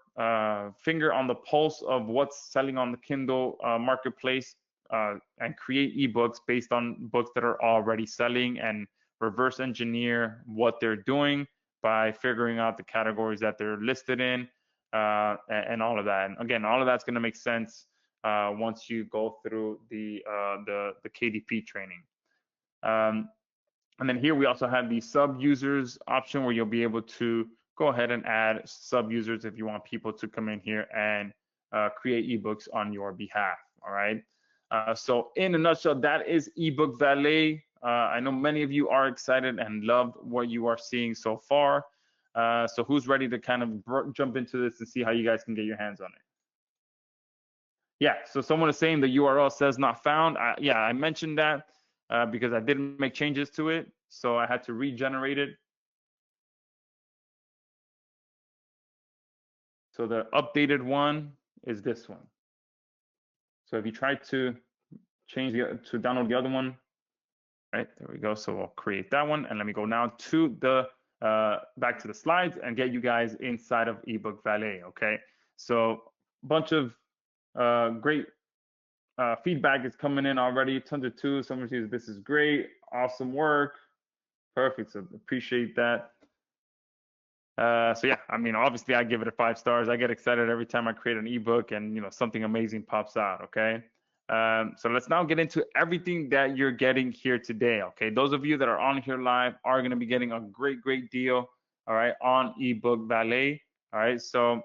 finger on the pulse of what's selling on the Kindle marketplace, and create ebooks based on books that are already selling, and reverse engineer what they're doing by figuring out the categories that they're listed in, and all of that. And again, all of that's going to make sense once you go through the KDP training. And then here we also have the sub users option, where you'll be able to go ahead and add sub users if you want people to come in here and create ebooks on your behalf. All right. So in a nutshell, that is eBook Valet. I know many of you are excited and love what you are seeing so far. So who's ready to kind of jump into this and see how you guys can get your hands on it? Yeah, so someone is saying the URL says not found. Yeah, I mentioned that because I didn't make changes to it, so I had to regenerate it. So the updated one is this one. So if you try to download the other one, right, there we go. So we'll create that one, and let me go now to the back to the slides and get you guys inside of eBook Valet. Okay, so a bunch of great feedback is coming in already. Tons of twos. Someone says this is great, awesome work, perfect. So appreciate that. So yeah, I mean, obviously I give it a 5 stars. I get excited every time I create an ebook and something amazing pops out. Okay. So let's now get into everything that you're getting here today. Okay, those of you that are on here live are going to be getting a great deal. All right, on eBook Valet. All right, so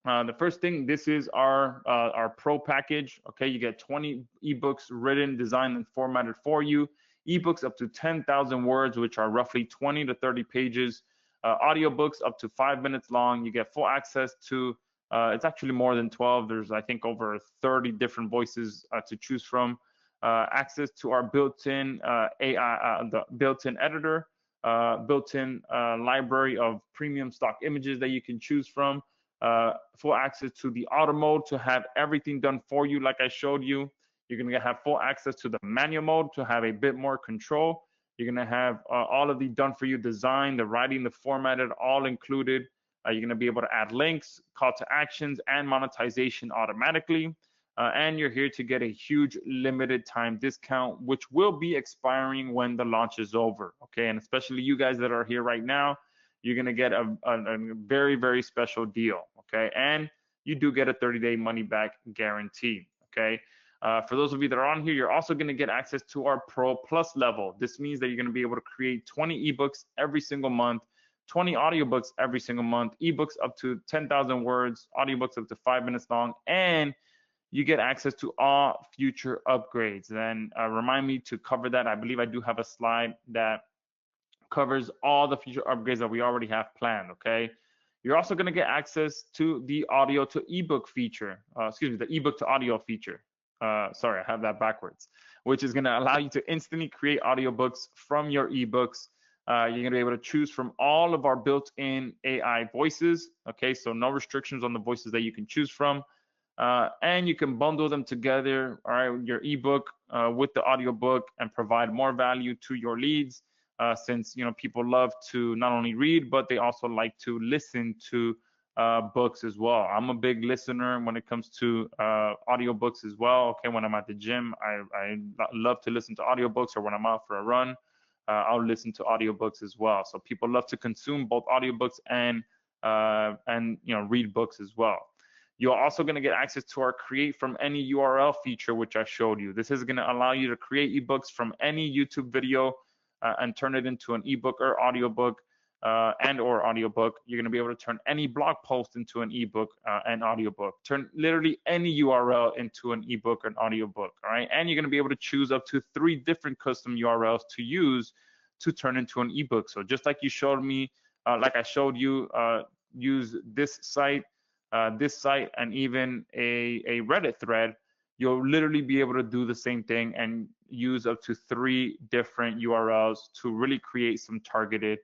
The first thing, this is our pro package. Okay, you get 20 ebooks written, designed, and formatted for you. Ebooks up to 10,000 words, which are roughly 20 to 30 pages. Audiobooks up to 5 minutes long. You get full access to. It's actually more than 12. There's, I think, over 30 different voices to choose from. Access to our built-in AI, the built-in editor, built-in library of premium stock images that you can choose from. Full access to the auto mode to have everything done for you, like I showed you. You're going to have full access to the manual mode to have a bit more control. You're going to have all of the done for you design, the writing, the formatted, all included. You're going to be able to add links, call to actions, and monetization automatically. And you're here to get a huge limited time discount, which will be expiring when the launch is over. Okay, and especially you guys that are here right now, you're going to get a very, very special deal. Okay, and you do get a 30-day money back guarantee. Okay, for those of you that are on here, you're also going to get access to our Pro Plus level. This means that you're going to be able to create 20 ebooks every single month, 20 audiobooks every single month, ebooks up to 10,000 words, audiobooks up to 5 minutes long, and you get access to all future upgrades. And remind me to cover that. I believe I do have a slide that covers all the future upgrades that we already have planned. Okay. You're also going to get access to the audio to ebook feature. The ebook to audio feature. Sorry, I have that backwards, which is going to allow you to instantly create audiobooks from your ebooks. You're going to be able to choose from all of our built-in AI voices. Okay, so no restrictions on the voices that you can choose from. And you can bundle them together, all right, your ebook with the audiobook and provide more value to your leads, since people love to not only read, but they also like to listen to books as well. I'm a big listener when it comes to audiobooks as well. Okay, when I'm at the gym, I love to listen to audiobooks, or when I'm out for a run, I'll listen to audiobooks as well. So people love to consume both audiobooks and read books as well. You're also going to get access to our create from any URL feature, which I showed you. This is going to allow you to create ebooks from any YouTube video and turn it into an ebook or audiobook or audiobook. You're going to be able to turn any blog post into an ebook and audiobook. Turn literally any URL into an ebook and audiobook. All right. And you're going to be able to choose up to 3 different custom URLs to use to turn into an ebook. So just like you showed me, like I showed you, use this site, and even a Reddit thread, you'll literally be able to do the same thing and use up to 3 different URLs to really create some targeted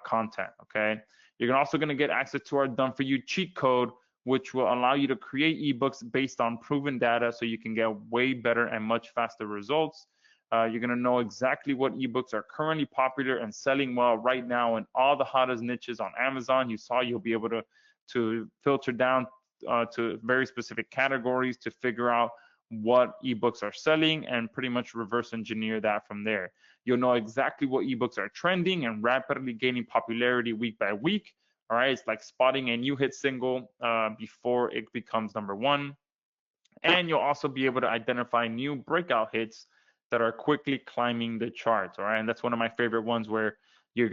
content. Okay, you're also going to get access to our done for you cheat code, which will allow you to create ebooks based on proven data, so you can get way better and much faster results. You're going to know exactly what ebooks are currently popular and selling well right now in all the hottest niches on Amazon. You'll be able to filter down to very specific categories to figure out what ebooks are selling and pretty much reverse engineer that from there. You'll know exactly what ebooks are trending and rapidly gaining popularity week by week. All right, it's like spotting a new hit single before it becomes #1. And you'll also be able to identify new breakout hits that are quickly climbing the charts. All right, and that's one of my favorite ones, where you'll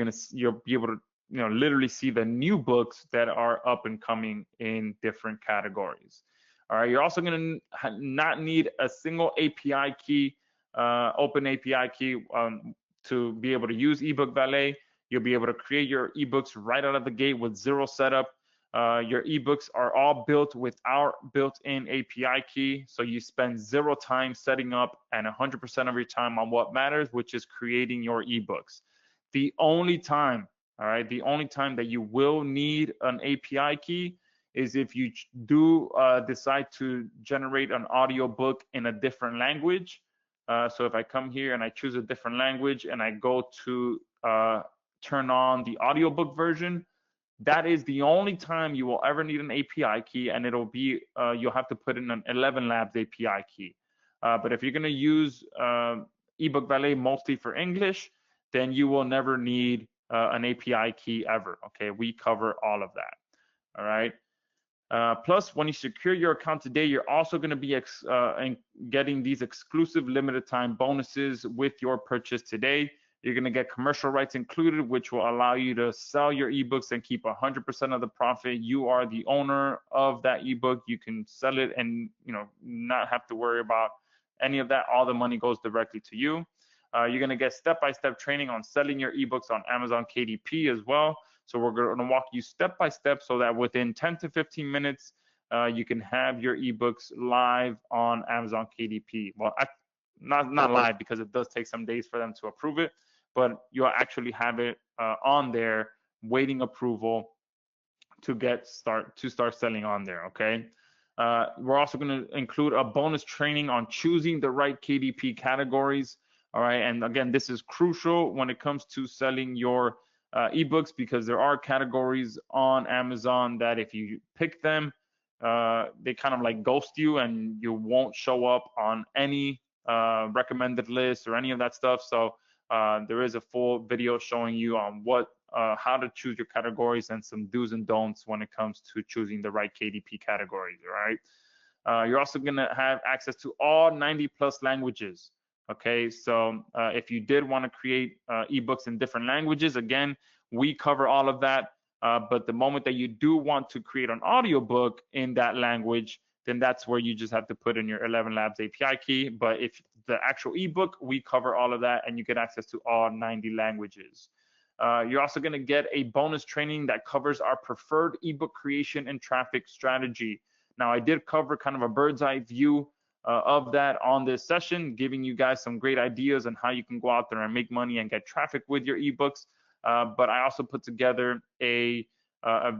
be able to literally see the new books that are up and coming in different categories. All right, you're also going to not need a single API key, open API key to be able to use eBook Valet. You'll be able to create your ebooks right out of the gate with 0 setup. Your ebooks are all built with our built-in API key, so you spend 0 time setting up and 100% of your time on what matters, which is creating your ebooks. The only time that you will need an API key is if you do decide to generate an audiobook in a different language. So if I come here and I choose a different language and I go to turn on the audiobook version, that is the only time you will ever need an API key, and it'll be you'll have to put in an 11 Labs API key. But if you're going to use eBook Valet mostly for English, then you will never need an API key ever. Okay, we cover all of that. All right. Plus, when you secure your account today, you're also going to be getting these exclusive limited time bonuses with your purchase today. You're going to get commercial rights included, which will allow you to sell your ebooks and keep 100% of the profit. You are the owner of that ebook. You can sell it and not have to worry about any of that. All the money goes directly to you. You're going to get step-by-step training on selling your ebooks on Amazon KDP as well. So we're going to walk you step by step so that within 10 to 15 minutes, you can have your ebooks live on Amazon KDP. Well, not live, because it does take some days for them to approve it, but you'll actually have it on there waiting approval to start selling on there. Okay. We're also going to include a bonus training on choosing the right KDP categories. All right. And again, this is crucial when it comes to selling your ebooks, because there are categories on Amazon that if you pick them, they kind of like ghost you and you won't show up on any recommended list or any of that stuff. So there is a full video showing you on how to choose your categories and some do's and don'ts when it comes to choosing the right KDP categories. All right. You're also going to have access to all 90 plus languages. Okay, so if you did want to create ebooks in different languages, again, we cover all of that. But the moment that you do want to create an audiobook in that language, then that's where you just have to put in your 11 Labs API key. But if the actual ebook, we cover all of that and you get access to all 90 languages. You're also going to get a bonus training that covers our preferred ebook creation and traffic strategy. Now, I did cover kind of a bird's eye view of that on this session, giving you guys some great ideas on how you can go out there and make money and get traffic with your ebooks. But I also put together a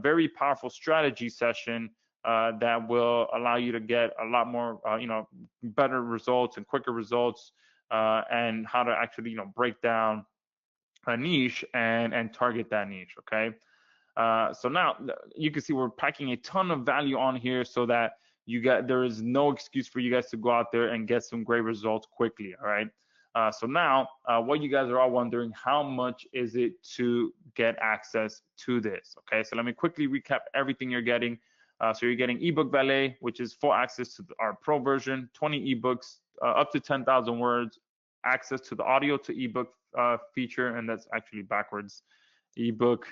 very powerful strategy session that will allow you to get a lot more, better results and quicker results, and how to actually, break down a niche and target that niche. Okay. So now you can see we're packing a ton of value on here so that there is no excuse for you guys to go out there and get some great results quickly. All right. So now what you guys are all wondering, how much is it to get access to this? Okay. So let me quickly recap everything you're getting. So you're getting eBook Valet, which is full access to our pro version, 20 ebooks, up to 10,000 words, access to the audio to ebook feature. And that's actually backwards, ebook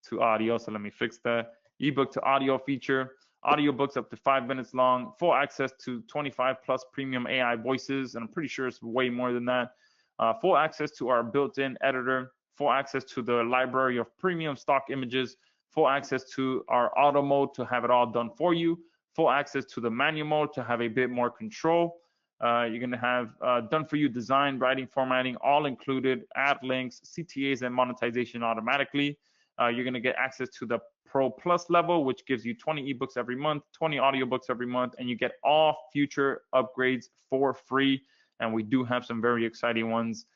to audio. So let me fix that. Ebook to audio feature, audiobooks up to 5 minutes long, full access to 25 plus premium AI voices. And I'm pretty sure it's way more than that. Full access to our built-in editor, full access to the library of premium stock images, full access to our auto mode to have it all done for you, full access to the manual mode to have a bit more control. You're going to have done for you design, writing, formatting, all included, add links, CTAs, and monetization automatically. You're going to get access to the Pro Plus level, which gives you 20 ebooks every month, 20 audiobooks every month, and you get all future upgrades for free. And we do have some very exciting ones.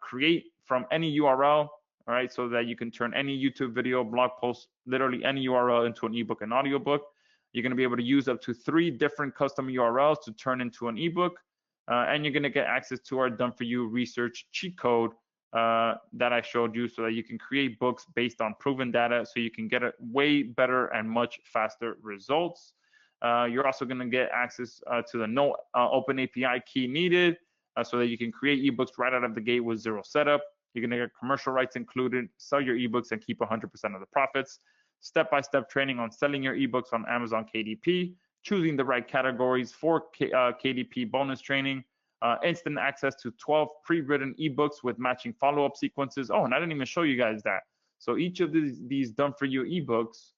Create from any URL, all right, so that you can turn any YouTube video, blog post, literally any URL into an ebook and audiobook. You're going to be able to use up to 3 different custom URLs to turn into an ebook. And you're going to get access to our done for you research cheat code that I showed you, so that you can create books based on proven data, so you can get a way better and much faster results. You're also going to get access to the no open API key needed, so that you can create ebooks right out of the gate with 0 setup. You're going to get commercial rights included, sell your ebooks and keep 100% of the profits. Step-by-step training on selling your ebooks on Amazon KDP, choosing the right categories for KDP bonus training, instant access to 12 pre-written ebooks with matching follow-up sequences. Oh, and I didn't even show you guys that. So each of these done for you ebooks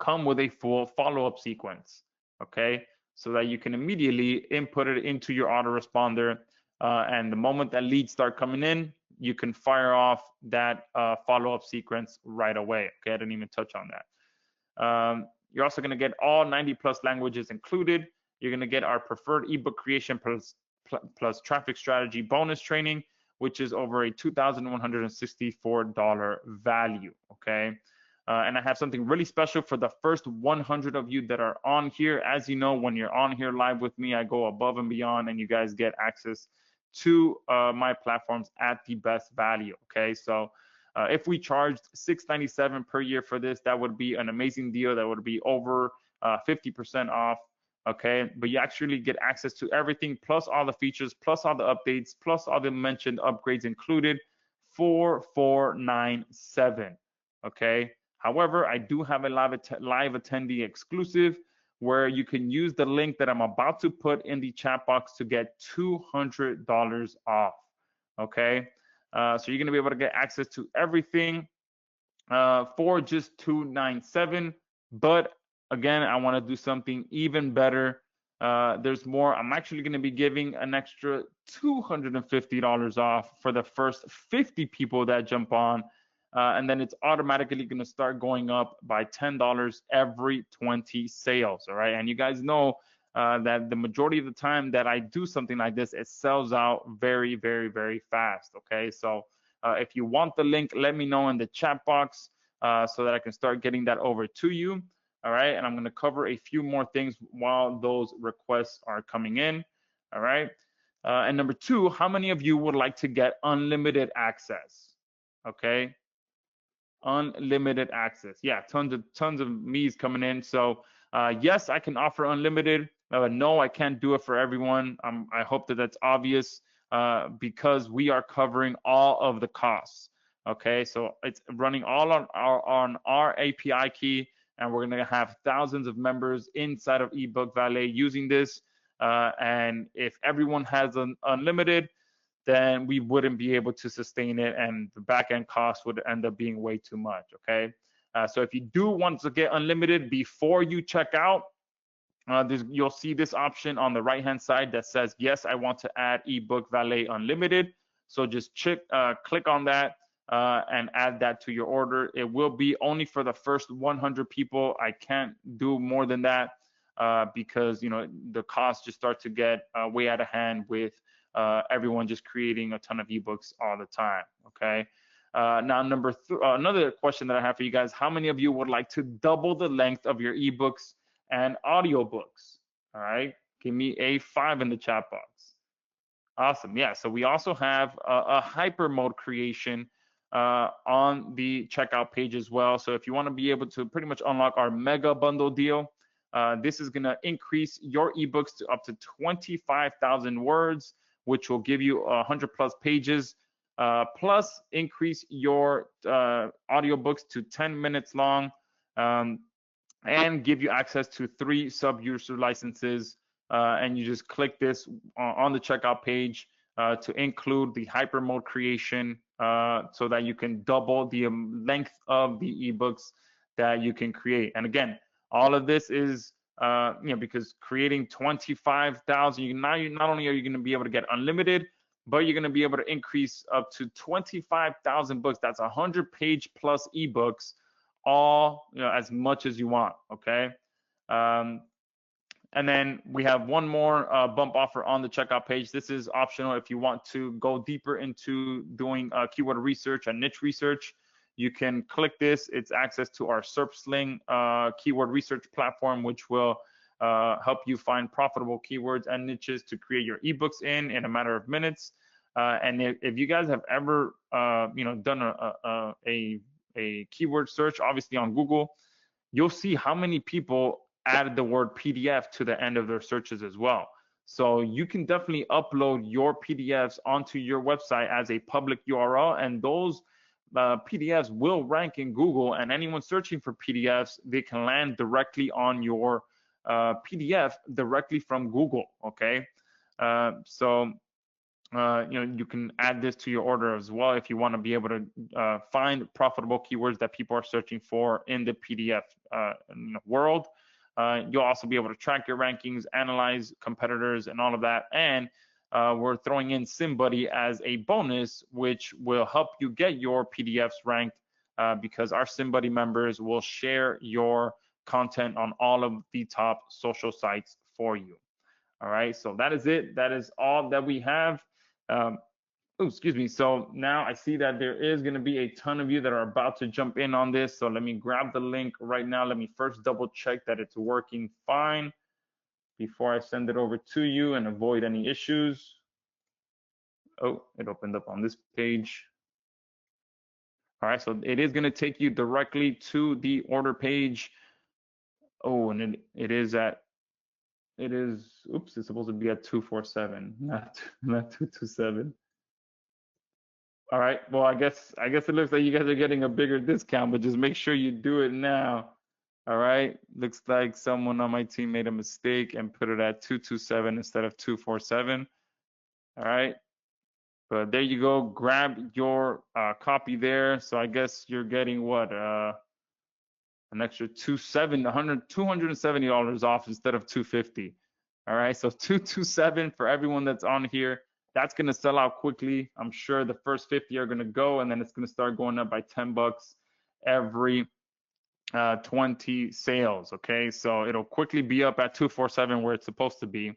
come with a full follow-up sequence, okay? So that you can immediately input it into your autoresponder, and the moment that leads start coming in, you can fire off that follow-up sequence right away. Okay, I didn't even touch on that. You're also going to get all 90 plus languages included. You're going to get our preferred ebook creation plus traffic strategy bonus training, which is over a $2,164 value. Okay. And I have something really special for the first 100 of you that are on here. As you know, when you're on here live with me, I go above and beyond, and you guys get access to my platforms at the best value. Okay, so if we charged $697 per year for this, that would be an amazing deal. That would be over 50% off. Okay, but you actually get access to everything, plus all the features, plus all the updates, plus all the mentioned upgrades included for $497. Okay, however, I do have a live attendee exclusive where you can use the link that I'm about to put in the chat box to get $200 off. Okay, so you're gonna be able to get access to everything for just $297. But again, I want to do something even better. There's more. I'm actually going to be giving an extra $250 off for the first 50 people that jump on. And then it's automatically going to start going up by $10 every 20 sales. All right. And you guys know that the majority of the time that I do something like this, it sells out very, very, very fast. Okay. So if you want the link, let me know in the chat box so that I can start getting that over to you. All right. And I'm going to cover a few more things while those requests are coming in. All right. And number two, how many of you would like to get unlimited access? Okay. Unlimited access. Yeah, tons of me's coming in. So yes, I can offer unlimited. No, I can't do it for everyone. I hope that that's obvious because we are covering all of the costs. Okay, so it's running all on our API key, and we're gonna have thousands of members inside of eBook Valet using this. And if everyone has an unlimited, then we wouldn't be able to sustain it, and the back-end cost would end up being way too much. Okay, so if you do want to get unlimited before you check out, you'll see this option on the right-hand side that says, yes, I want to add eBook Valet Unlimited. So just click on that and add that to your order. It will be only for the first 100 people. I can't do more than that because the costs just start to get way out of hand with everyone just creating a ton of ebooks all the time. Okay. Now, another question that I have for you guys: how many of you would like to double the length of your ebooks and audiobooks? All right, give me a 5 in the chat box. Awesome. Yeah. So we also have a hyper mode creation on the checkout page as well. So if you want to be able to pretty much unlock our mega bundle deal, this is going to increase your ebooks to up to 25,000 words, which will give you 100 plus pages, plus increase your audiobooks to 10 minutes long, and give you access to 3 sub-user licenses. And you just click this on the checkout page to include the hyper mode creation so that you can double the length of the ebooks that you can create. And again, all of this is because creating 25,000, not only are you going to be able to get unlimited, but you're going to be able to increase up to 25,000 books. That's 100-page plus ebooks, all as much as you want. Okay. And then we have one more bump offer on the checkout page. This is optional if you want to go deeper into doing keyword research and niche research. You can click this. It's access to our SERPsling keyword research platform, which will help you find profitable keywords and niches to create your ebooks in a matter of minutes. And if you guys have ever done a keyword search, obviously on Google, you'll see how many people added the word PDF to the end of their searches as well. So you can definitely upload your PDFs onto your website as a public URL, and those PDFs will rank in Google, and anyone searching for PDFs, they can land directly on your PDF directly from Google. Okay, so you can add this to your order as well if you want to be able to find profitable keywords that people are searching for in the PDF world. You'll also be able to track your rankings, analyze competitors, and all of that. And we're throwing in SimBuddy as a bonus, which will help you get your PDFs ranked because our SimBuddy members will share your content on all of the top social sites for you. All right, so that is it. That is all that we have. Excuse me. So now I see that there is going to be a ton of you that are about to jump in on this. So let me grab the link right now. Let me first double check that it's working fine before I send it over to you and avoid any issues. Oh, it opened up on this page. All right, so it is going to take you directly to the order page. Oh, and it is at it is, oops, it's supposed to be at 247, not 227. All right, well, I guess it looks like you guys are getting a bigger discount, but just make sure you do it now. All right, looks like someone on my team made a mistake and put it at 227 instead of 247. All right, but there you go. Grab your copy there. So I guess you're getting what, an extra $270 off instead of 250. All right, so 227 for everyone that's on here. That's gonna sell out quickly. I'm sure the first 50 are gonna go, and then it's gonna start going up by 10 bucks every 20 sales. Okay, so it'll quickly be up at 247 where it's supposed to be.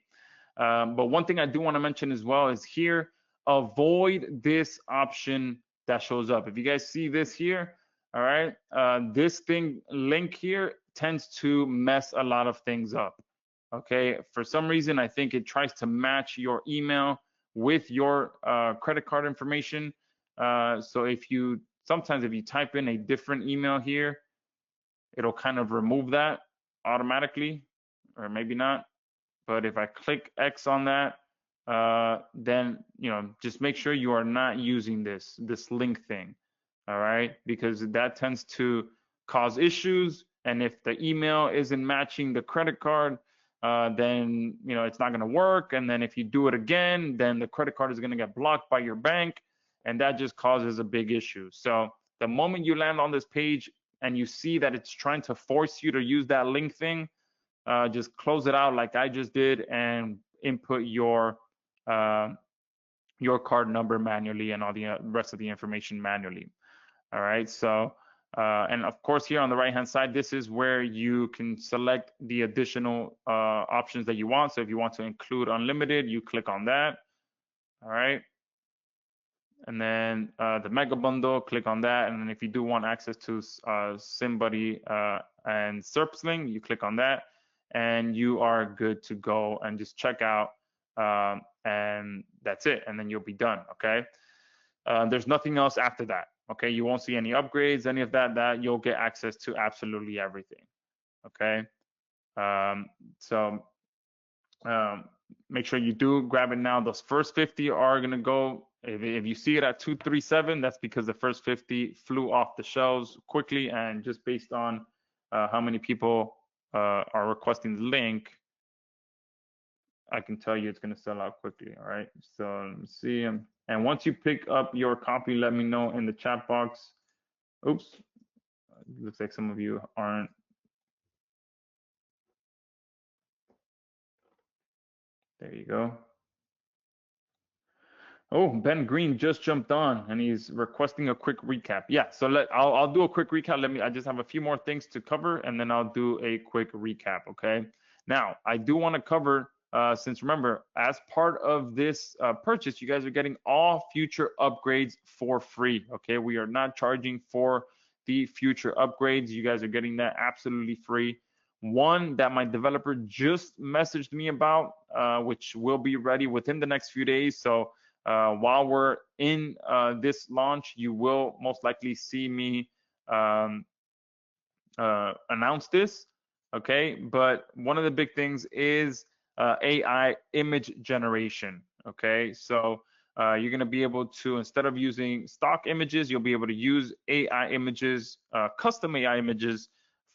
But one thing I do want to mention as well is here, avoid this option that shows up. If you guys see this here, all right, this thing link here tends to mess a lot of things up. Okay, for some reason, I think it tries to match your email with your credit card information. So sometimes if you type in a different email here, it'll kind of remove that automatically, or maybe not. But if I click X on that, then just make sure you are not using this link thing, all right? Because that tends to cause issues, and if the email isn't matching the credit card, then it's not going to work. And then if you do it again, then the credit card is going to get blocked by your bank, and that just causes a big issue. So the moment you land on this page and you see that it's trying to force you to use that link thing, just close it out like I just did and input your card number manually and all the rest of the information manually. All right, so and of course here on the right hand side, this is where you can select the additional options that you want. So if you want to include unlimited, you click on that. All right, and then the mega bundle, click on that. And then if you do want access to SimBuddy and Serpsling, you click on that, and you are good to go and just check out, and that's it, and then you'll be done. Okay, there's nothing else after that. Okay, you won't see any upgrades, any of that you'll get access to absolutely everything. Okay, so make sure you do grab it now. Those first 50 are gonna go, if you see it at 237, that's because the first 50 flew off the shelves quickly, and just based on how many people are requesting the link, I can tell you it's going to sell out quickly. All right, so let me see. And once you pick up your copy, let me know in the chat box. Oops, looks like some of you aren't. There you go. Oh, Ben Green just jumped on and he's requesting a quick recap. Yeah, so I'll do a quick recap. I just have a few more things to cover, and then I'll do a quick recap. Okay. Now I do want to cover, since remember, as part of this purchase, you guys are getting all future upgrades for free. Okay, we are not charging for the future upgrades. You guys are getting that absolutely free. One that my developer just messaged me about, which will be ready within the next few days. So while we're in this launch, you will most likely see me announce this. Okay, but one of the big things is AI image generation. Okay, so you're going to be able to, instead of using stock images, you'll be able to use AI images, custom AI images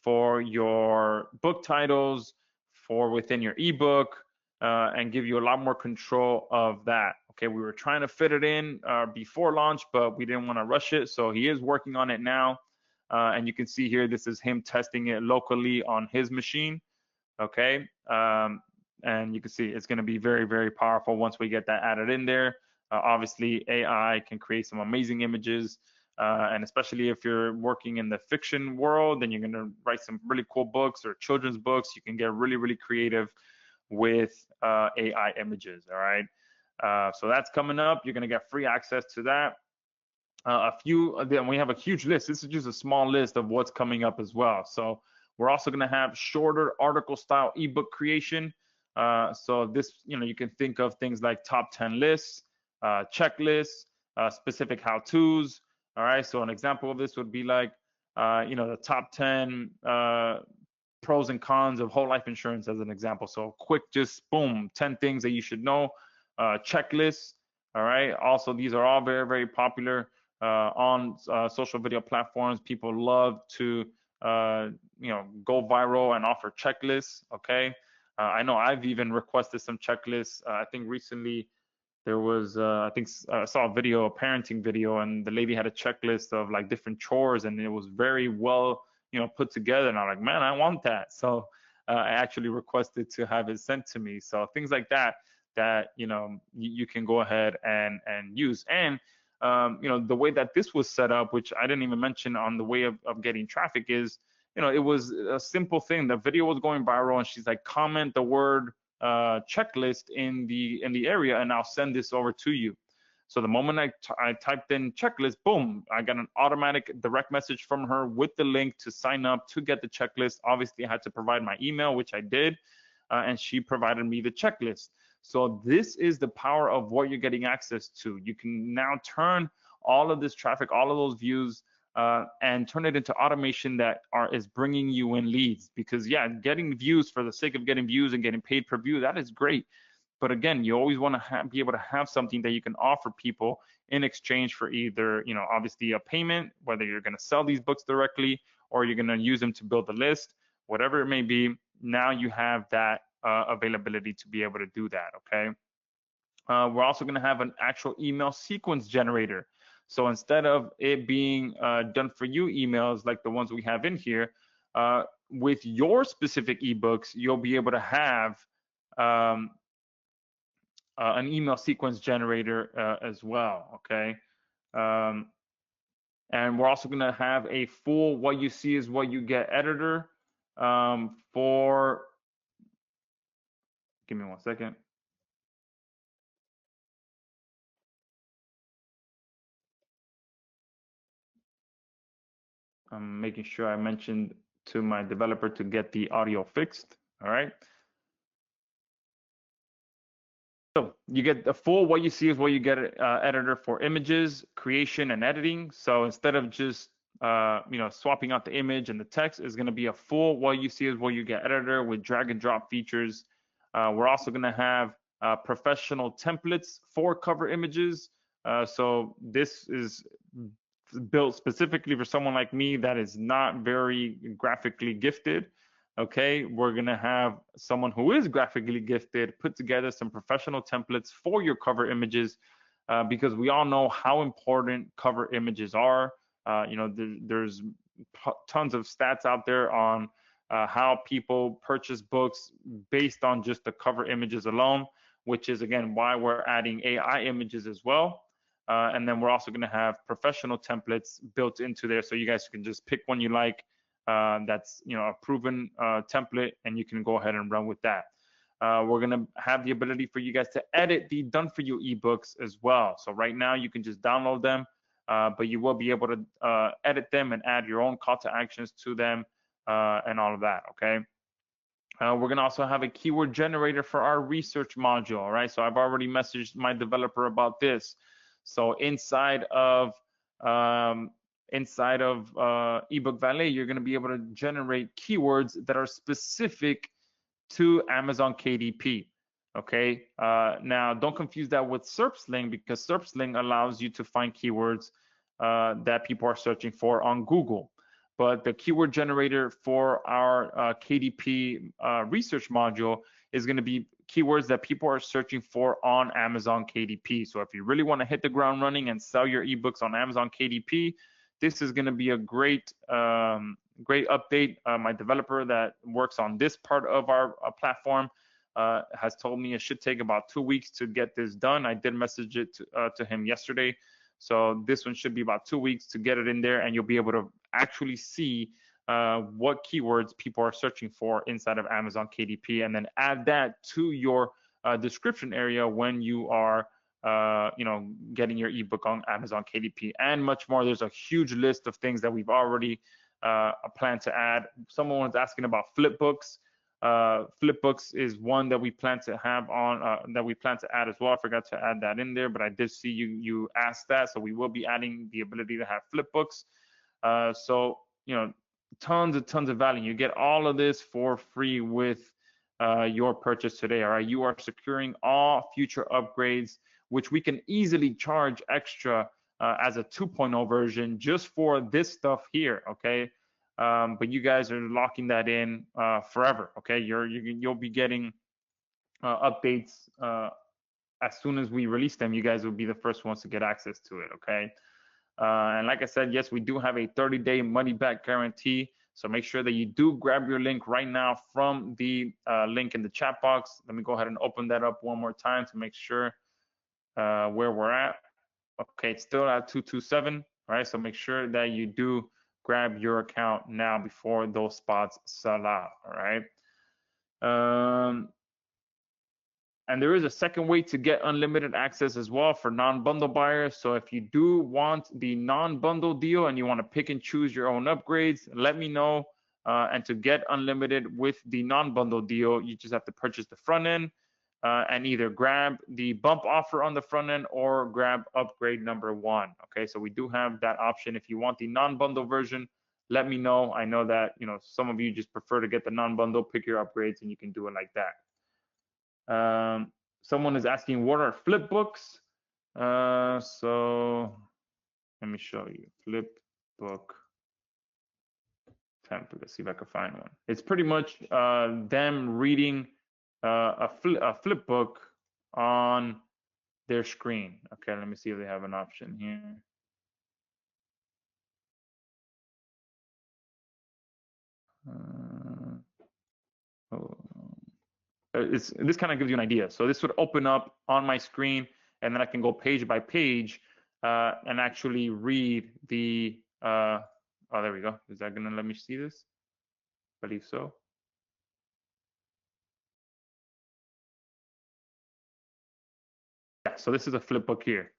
for your book titles, for within your ebook, and give you a lot more control of that. Okay, we were trying to fit it in before launch, but we didn't want to rush it. So he is working on it now. And you can see here, this is him testing it locally on his machine. Okay, and you can see it's going to be very, very powerful once we get that added in there. Obviously, AI can create some amazing images. And especially if you're working in the fiction world, then you're going to write some really cool books or children's books. You can get really, really creative with AI images. All right. So that's coming up. You're going to get free access to that. Then we have a huge list. This is just a small list of what's coming up as well. So we're also going to have shorter article style ebook creation. So this, you can think of things like top 10 lists, checklists, specific how-tos. All right. So an example of this would be like, the top 10 pros and cons of whole life insurance as an example. So quick, just boom, 10 things that you should know, checklists. All right. Also, these are all very, very popular on social video platforms. People love to, go viral and offer checklists. Okay. I know I've even requested some checklists. I think recently there was, I saw a video, a parenting video, and the lady had a checklist of like different chores, and it was very well, put together. And I'm like, man, I want that. So I actually requested to have it sent to me. So things like that, you can go ahead and use. And the way that this was set up, which I didn't even mention on the way of getting traffic, is it was a simple thing. The video was going viral, and she's like, comment the word checklist in the area, and I'll send this over to you. So the moment I typed in checklist, boom, I got an automatic direct message from her with the link to sign up to get the checklist. Obviously, I had to provide my email, which I did, and she provided me the checklist. So this is the power of what you're getting access to. You can now turn all of this traffic, all of those views, and turn it into automation that is bringing you in leads. Because yeah, getting views for the sake of getting views and getting paid per view, that is great. But again, you always want to be able to have something that you can offer people in exchange for either, obviously a payment, whether you're going to sell these books directly or you're going to use them to build a list, whatever it may be. Now you have that availability to be able to do that. Okay. We're also going to have an actual email sequence generator. So instead of it being done for you emails like the ones we have in here, with your specific ebooks, you'll be able to have an email sequence generator as well. Okay. And we're also going to have a full what you see is what you get editor for, give me 1 second. I'm making sure I mentioned to my developer to get the audio fixed. All right. So you get the full what you see is what you get editor for images, creation, and editing. So instead of just swapping out the image and the text, is going to be a full what you see is what you get editor with drag and drop features. We're also going to have professional templates for cover images. So this is built specifically for someone like me that is not very graphically gifted. Okay, we're gonna have someone who is graphically gifted put together some professional templates for your cover images, because we all know how important cover images are. There's tons of stats out there on how people purchase books based on just the cover images alone, which is again why we're adding AI images as well. And then we're also going to have professional templates built into there, so you guys can just pick one you like. That's a proven template, and you can go ahead and run with that. We're going to have the ability for you guys to edit the done for you ebooks as well. So right now you can just download them, but you will be able to edit them and add your own call to actions to them and all of that. Okay. We're going to also have a keyword generator for our research module. All right. So I've already messaged my developer about this. So inside of eBook Valet, you're going to be able to generate keywords that are specific to Amazon KDP. Okay. Now, don't confuse that with SERPsling, because SERPsling allows you to find keywords that people are searching for on Google. But the keyword generator for our KDP research module is going to be keywords that people are searching for on Amazon KDP. So if you really want to hit the ground running and sell your ebooks on Amazon KDP, this is going to be a great update. My developer that works on this part of our platform has told me it should take about 2 weeks to get this done. I did message it to him yesterday. So this one should be about 2 weeks to get it in there, and you'll be able to actually see what keywords people are searching for inside of Amazon KDP, and then add that to your description area when you are getting your ebook on Amazon KDP, and much more. There's a huge list of things that we've already planned to add. Someone was asking about flipbooks. Flipbooks is one that we plan to have on that we plan to add as well. I forgot to add that in there, but I did see you asked that, so we will be adding the ability to have flipbooks. So tons and tons of value. You get all of this for free with your purchase today. All right, you are securing all future upgrades, which we can easily charge extra as a 2.0 version just for this stuff here. Okay, but you guys are locking that in forever. Okay, you'll be getting updates as soon as we release them. You guys will be the first ones to get access to it. Okay. And like I said, yes, we do have a 30-day money-back guarantee. So make sure that you do grab your link right now from the link in the chat box. Let me go ahead and open that up one more time to make sure where we're at. Okay, it's still at 227, right? So make sure that you do grab your account now before those spots sell out, all right? And there is a second way to get unlimited access as well for non-bundle buyers. So if you do want the non-bundle deal and you want to pick and choose your own upgrades, let me know. And to get unlimited with the non-bundle deal, you just have to purchase the front end and either grab the bump offer on the front end or grab upgrade number 1. Okay, so we do have that option. If you want the non-bundle version, let me know. I know that some of you just prefer to get the non-bundle, pick your upgrades, and you can do it like that. Someone is asking, what are flip books? So let me show you. Flip book template. Let's see if I can find one. It's pretty much them reading a flip book on their screen. Okay, let me see if they have an option here. This kind of gives you an idea. So this would open up on my screen, and then I can go page by page and actually read the. Oh, there we go. Is that gonna let me see this? I believe so. Yeah. So this is a flip book here.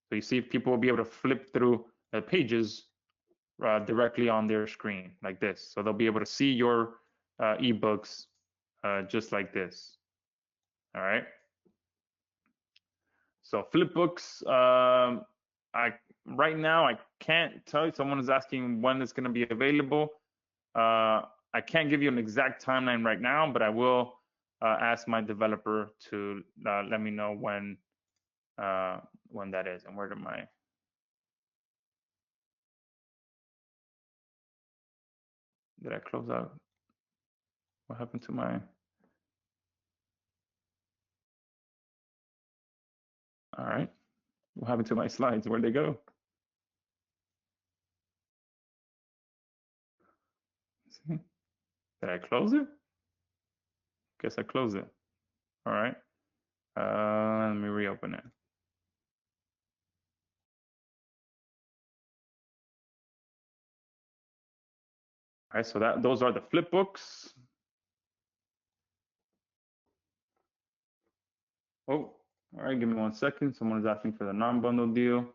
So you see, people will be able to flip through the pages directly on their screen like this. So they'll be able to see your ebooks just like this. All right. So flipbooks, right now I can't tell you. Someone is asking when it's going to be available. I can't give you an exact timeline right now, but I will ask my developer to let me know when that is. And where did did I close out? What happened to my? All right. What happened to my slides? Where'd they go? See? Did I close it? Guess I closed it. All right. Let me reopen it. All right. So those are the flip books. Oh, all right. Give me 1 second. Someone is asking for the non-bundle deal.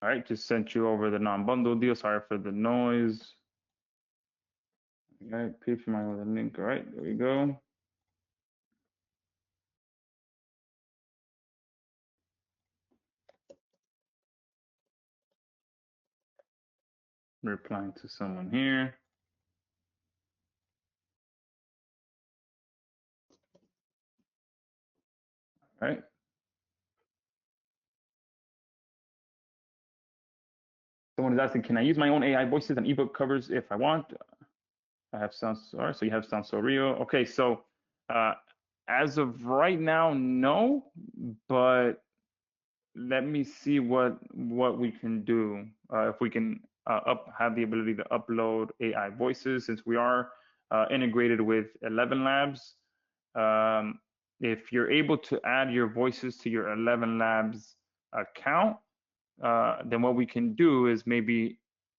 All right, just sent you over the non-bundle deal. Sorry for the noise. All right, pay for my other link. All right, there we go. Replying to someone here. All right. Someone is asking, can I use my own AI voices and ebook covers if I want? I have sounds. All right, so you have sounds so real. Okay, so as of right now, no, but let me see what we can do. If we can have the ability to upload AI voices, since we are integrated with 11 Labs. if you're able to add your voices to your 11 Labs account, then what we can do is maybe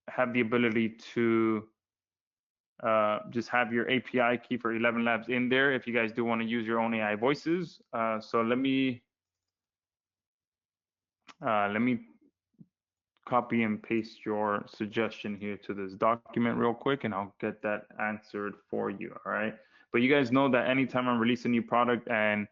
have the ability to just have your API key for 11 Labs in there if you guys do want to use your own AI voices. So let me copy and paste your suggestion here to this document real quick, and I'll get that answered for you. All right. But you guys know that anytime I release a new product and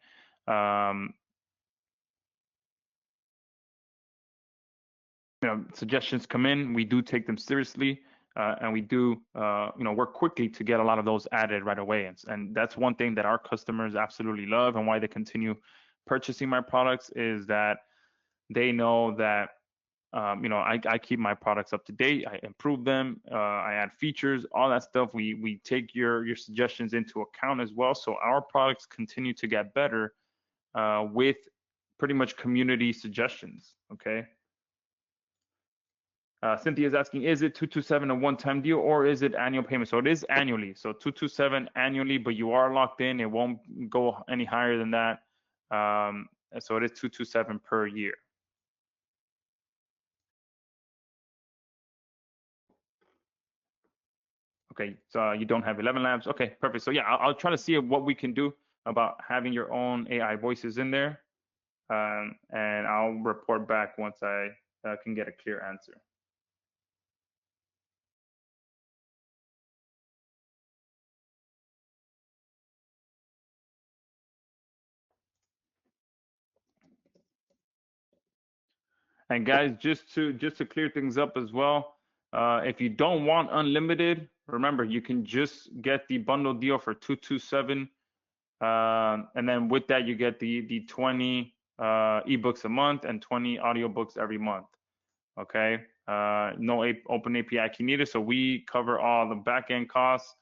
suggestions come in, we do take them seriously, and we do work quickly to get a lot of those added right away. And that's one thing that our customers absolutely love, and why they continue purchasing my products is that they know that I keep my products up to date. I improve them. I add features, all that stuff. We take your suggestions into account as well. So our products continue to get better with pretty much community suggestions. Okay. Cynthia is asking, is it 227 a one-time deal or is it annual payment? So it is annually. So 227 annually, but you are locked in. It won't go any higher than that. So it is 227 per year. Okay, so you don't have 11 Labs. Okay, perfect. So yeah, I'll try to see what we can do about having your own AI voices in there, and I'll report back once I can get a clear answer. And guys, just to clear things up as well, if you don't want unlimited, remember you can just get the bundle deal for 227, and then with that you get the 20 ebooks a month and 20 audiobooks every month. Okay, no open API key needed, so we cover all the back-end costs,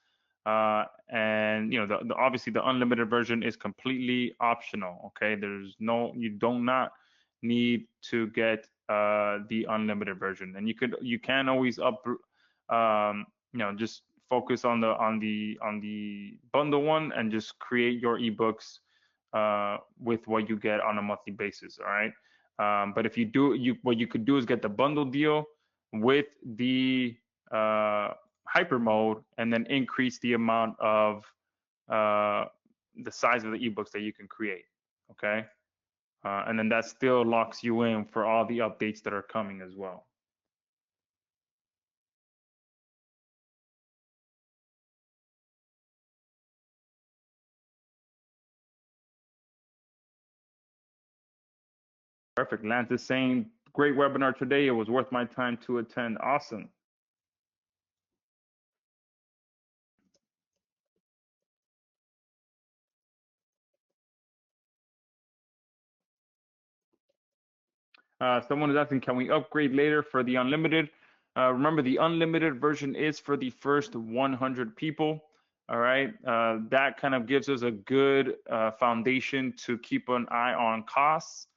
and obviously the unlimited version is completely optional. Okay, you do not need to get the unlimited version, and you can always just focus on the bundle one and just create your ebooks with what you get on a monthly basis. All right. But if you do, what you could do is get the bundle deal with the hyper mode, and then increase the amount of the size of the ebooks that you can create. Okay, and then that still locks you in for all the updates that are coming as well. Perfect. Lance is saying, great webinar today. It was worth my time to attend. Awesome. Someone is asking, can we upgrade later for the unlimited? Remember, the unlimited version is for the first 100 people. All right. That kind of gives us a good foundation to keep an eye on costs.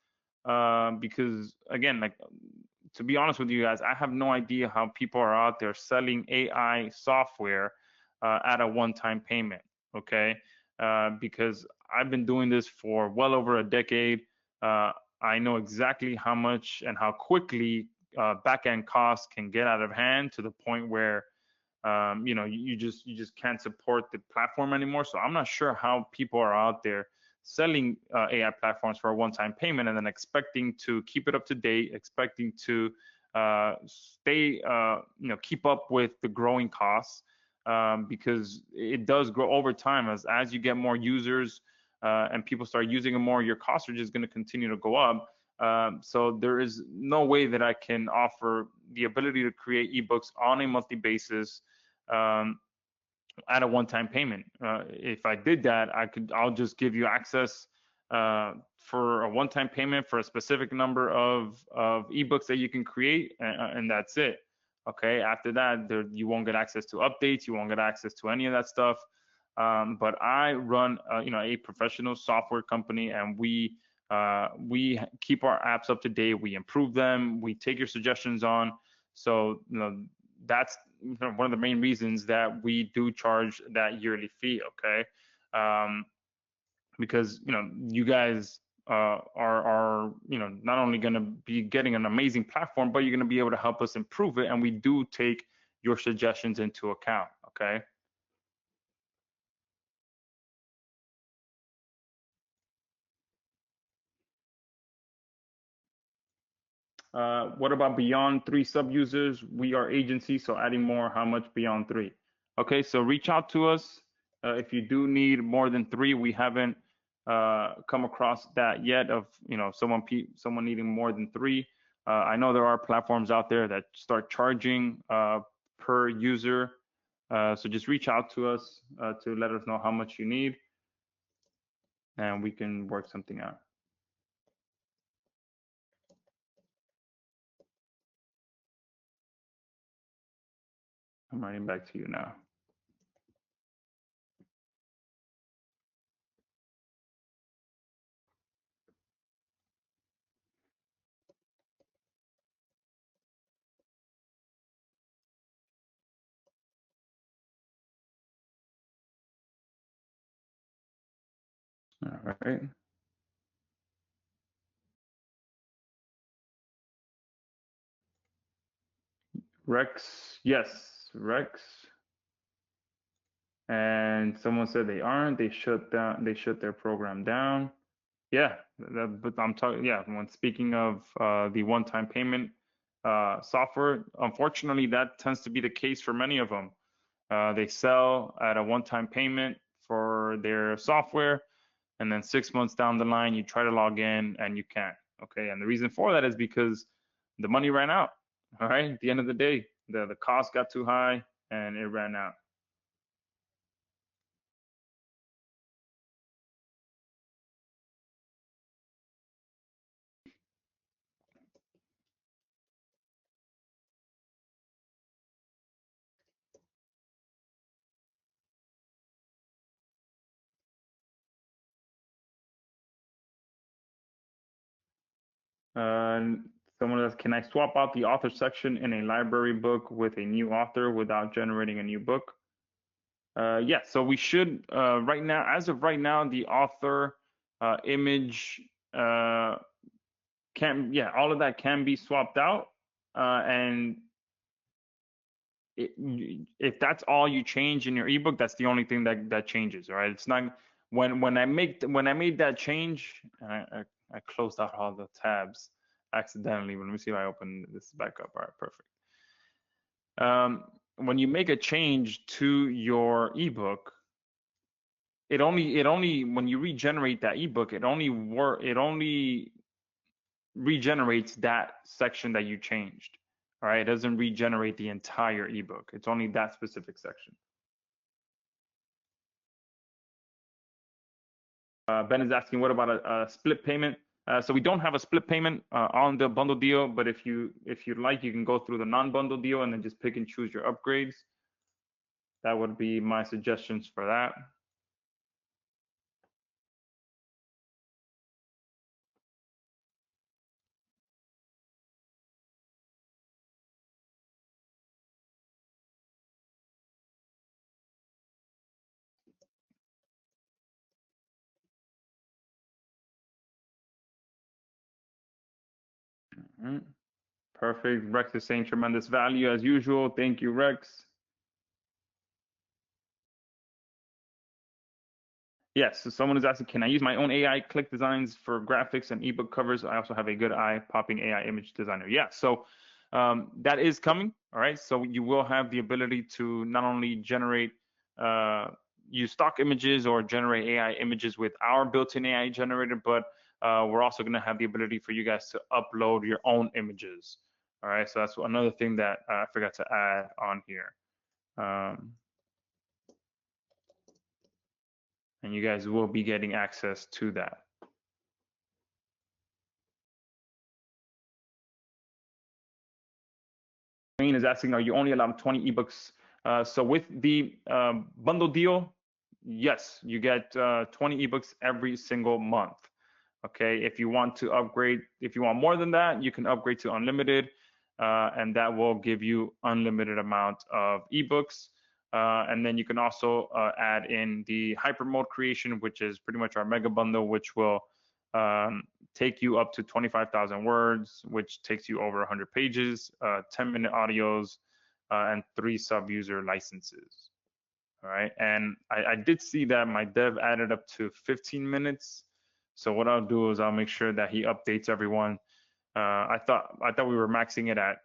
Because again, like, to be honest with you guys, I have no idea how people are out there selling AI software at a one-time payment. Okay. Because I've been doing this for well over a decade. I know exactly how much and how quickly back-end costs can get out of hand, to the point where you just can't support the platform anymore. So I'm not sure how people are out there selling AI platforms for a one-time payment and then expecting to keep it up to date, expecting to stay keep up with the growing costs, because it does grow over time. As you get more users and people start using it more, your costs are just going to continue to go up. So there is no way that I can offer the ability to create ebooks on a monthly basis at a one-time payment. If I did that, I'll just give you access for a one-time payment for a specific number of ebooks that you can create, and that's it. Okay. After that, you won't get access to updates. You won't get access to any of that stuff. But I run, a professional software company, and we keep our apps up to date. We improve them. We take your suggestions on. So that's one of the main reasons that we do charge that yearly fee. Okay. because you guys are not only going to be getting an amazing platform, but you're going to be able to help us improve it, and we do take your suggestions into account. Okay. What about beyond 3 sub users? We are agency, so adding more, how much beyond 3? Okay, so reach out to us if you do need more than 3. We haven't come across that yet of someone needing more than 3. I know there are platforms out there that start charging per user, so just reach out to us to let us know how much you need, and we can work something out. I'm writing back to you now. All right. Rex, yes, Rex. And someone said they aren't. They shut their program down. Yeah, but I'm talking. Yeah, when speaking of the one-time payment software, unfortunately, that tends to be the case for many of them. They sell at a one-time payment for their software, and then 6 months down the line, you try to log in and you can't. Okay, and the reason for that is because the money ran out. All right, at the end of the day, the cost got too high and it ran out. Uh, Someone else, can I swap out the author section in a library book with a new author without generating a new book? Yeah, so we should, right now, as of right now, the author image all of that can be swapped out. And if that's all you change in your ebook, that's the only thing that changes. All right, it's not when I made that change, I closed out all the tabs accidentally. Let me see if I open this back up. All right, perfect. When you make a change to your ebook, it only when you regenerate that ebook, it only regenerates that section that you changed. All right, it doesn't regenerate the entire ebook. It's only that specific section. Ben is asking, what about a split payment? So we don't have a split payment on the bundle deal, but if you'd like, you can go through the non-bundle deal and then just pick and choose your upgrades. That would be my suggestions for that. Perfect. Rex is saying tremendous value as usual. Thank you, Rex. Yes, so someone is asking, can I use my own AI click designs for graphics and ebook covers? I also have a good eye-popping AI image designer. Yeah, so that is coming. All right, so you will have the ability to not only generate use stock images or generate AI images with our built-in AI generator, but we're also going to have the ability for you guys to upload your own images. All right, so that's another thing that I forgot to add on here. And you guys will be getting access to that. Is asking, are you only allowed 20 ebooks? So with the bundle deal, yes, you get 20 ebooks every single month. Okay, if you want to upgrade, if you want more than that, you can upgrade to unlimited, and that will give you unlimited amount of ebooks. And then you can also add in the hyper mode creation, which is pretty much our mega bundle, which will take you up to 25,000 words, which takes you over 100 pages, 10-minute audios, and 3 sub-user licenses. All right, and I did see that my dev added up to 15 minutes. So what I'll do is I'll make sure that he updates everyone. I thought we were maxing it at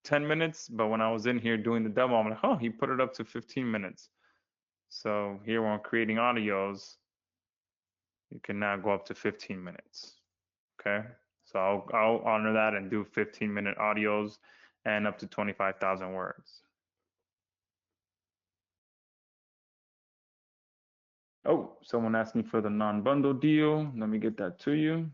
10 minutes, but when I was in here doing the demo, I'm like, oh, he put it up to 15 minutes. So here when I'm creating audios, you can now go up to 15 minutes. Okay, so I'll honor that and do 15-minute audios and up to 25,000 words. Oh, someone asked me for the non-bundle deal. Let me get that to you.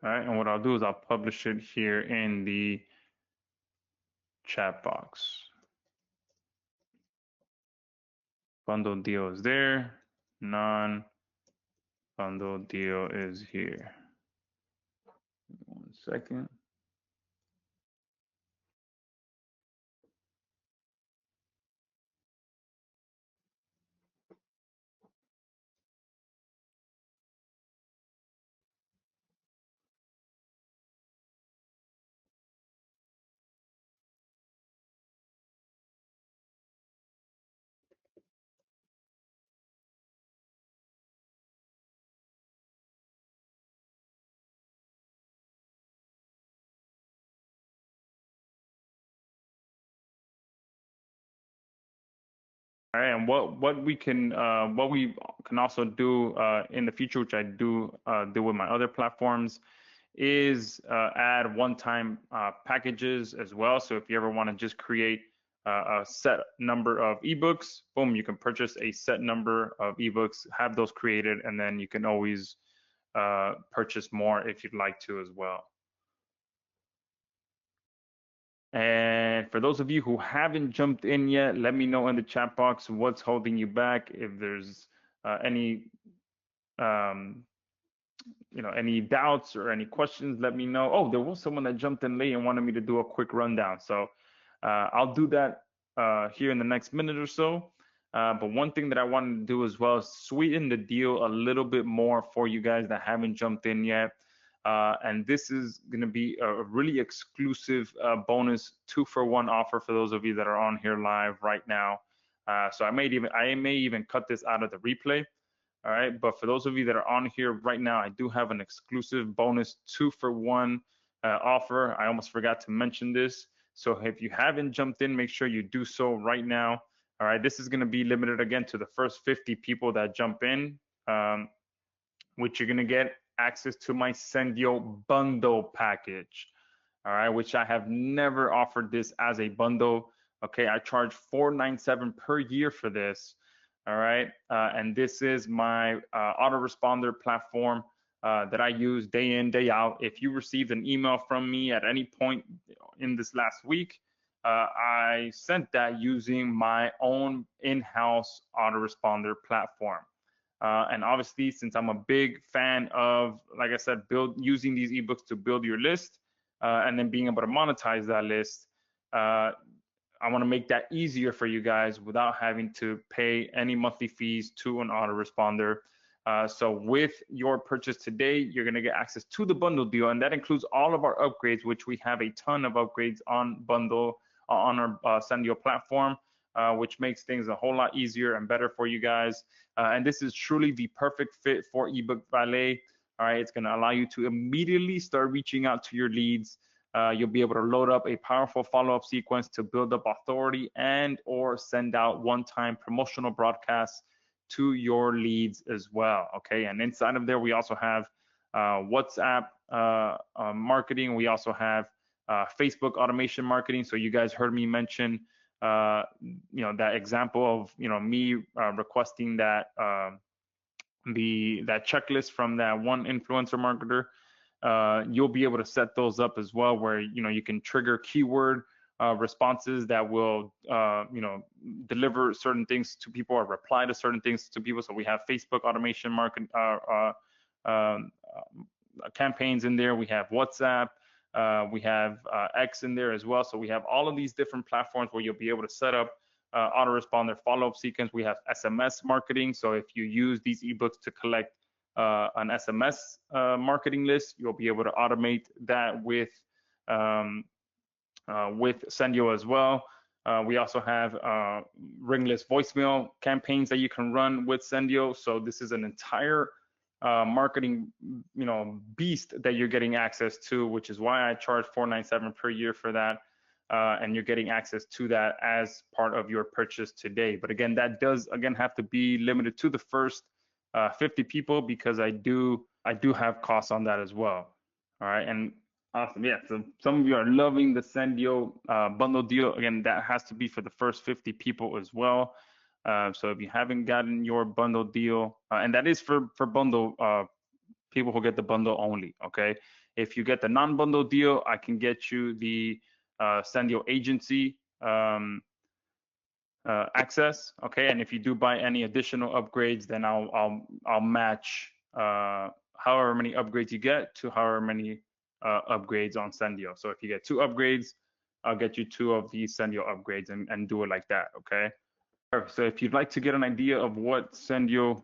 All right, and what I'll do is I'll publish it here in the chat box. Bundle deal is there. Non-bundle deal is here. 1 second. All right, and what we can also do in the future, which I do with my other platforms, is add one-time packages as well. So if you ever want to just create a set number of ebooks, boom, you can purchase a set number of ebooks, have those created, and then you can always purchase more if you'd like to as well. And for those of you who haven't jumped in yet, let me know in the chat box what's holding you back. If there's any any doubts or any questions, let me know. Oh, there was someone that jumped in late and wanted me to do a quick rundown. So I'll do that here in the next minute or so. But one thing that I wanted to do as well is sweeten the deal a little bit more for you guys that haven't jumped in yet. And this is going to be a really exclusive bonus 2-for-1 offer for those of you that are on here live right now. So I may even cut this out of the replay. All right, but for those of you that are on here right now, I do have an exclusive bonus 2-for-1 offer. I almost forgot to mention this. So if you haven't jumped in, make sure you do so right now. All right, this is going to be limited again to the first 50 people that jump in, which you're going to get access to my Sendio bundle package. All right, which I have never offered this as a bundle. Okay, I charge $497 per year for this. All right, and this is my autoresponder platform that I use day in, day out. If you received an email from me at any point in this last week, I sent that using my own in-house autoresponder platform. And obviously, since I'm a big fan of, like I said, using these ebooks to build your list and then being able to monetize that list, I want to make that easier for you guys without having to pay any monthly fees to an autoresponder. So with your purchase today, you're going to get access to the bundle deal, and that includes all of our upgrades, which we have a ton of upgrades on bundle on our Sendio platform, which makes things a whole lot easier and better for you guys. And this is truly the perfect fit for eBook Valet. All right, it's going to allow you to immediately start reaching out to your leads. You'll be able to load up a powerful follow-up sequence to build up authority and or send out one-time promotional broadcasts to your leads as well. Okay, and inside of there, we also have WhatsApp marketing. We also have Facebook automation marketing. So you guys heard me mention, that example of, me requesting that that checklist from that one influencer marketer. You'll be able to set those up as well, where you can trigger keyword responses that will deliver certain things to people or reply to certain things to people. So we have Facebook automation campaigns in there. We have WhatsApp. We have X in there as well. So we have all of these different platforms where you'll be able to set up autoresponder follow-up sequence. We have SMS marketing. So if you use these eBooks to collect an SMS marketing list, you'll be able to automate that with Sendeo as well. We also have ringless voicemail campaigns that you can run with Sendeo. So this is an entire marketing, beast that you're getting access to, which is why I charge $497 per year for that. And you're getting access to that as part of your purchase today. But again, that does have to be limited to the first 50 people, because I do have costs on that as well. All right, and awesome. Yeah, so some of you are loving the Sendeo bundle deal. Again, that has to be for the first 50 people as well. So if you haven't gotten your bundle deal, and that is for bundle people who get the bundle only, okay? If you get the non-bundle deal, I can get you the Sendeo agency access, okay? And if you do buy any additional upgrades, then I'll match however many upgrades you get to however many upgrades on Sendeo. So if you get 2 upgrades, I'll get you 2 of these Sendeo upgrades and do it like that, okay? So if you'd like to get an idea of what Sendeo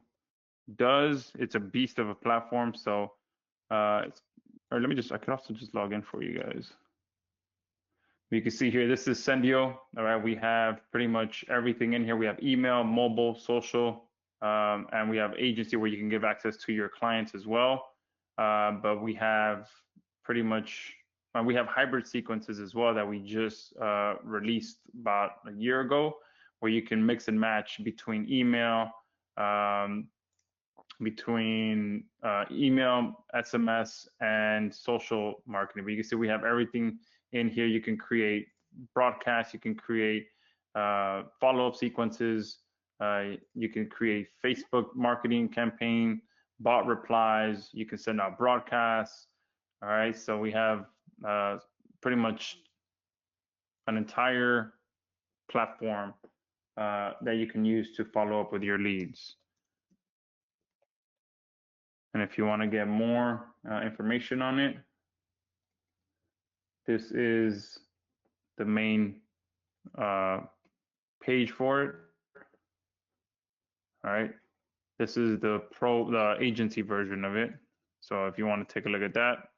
does, it's a beast of a platform. So or I could also just log in for you guys. You can see here, this is Sendeo. All right, we have pretty much everything in here. We have email, mobile, social, and we have agency where you can give access to your clients as well. But we have pretty much, we have hybrid sequences as well that we just released about a year ago, where you can mix and match between email, SMS, and social marketing. But you can see we have everything in here. You can create broadcasts, you can create follow-up sequences, you can create Facebook marketing campaign, bot replies, you can send out broadcasts. All right, so we have pretty much an entire platform that you can use to follow up with your leads. And if you want to get more information on it, this is the main page for it. All right, this is the agency version of it. So if you want to take a look at that,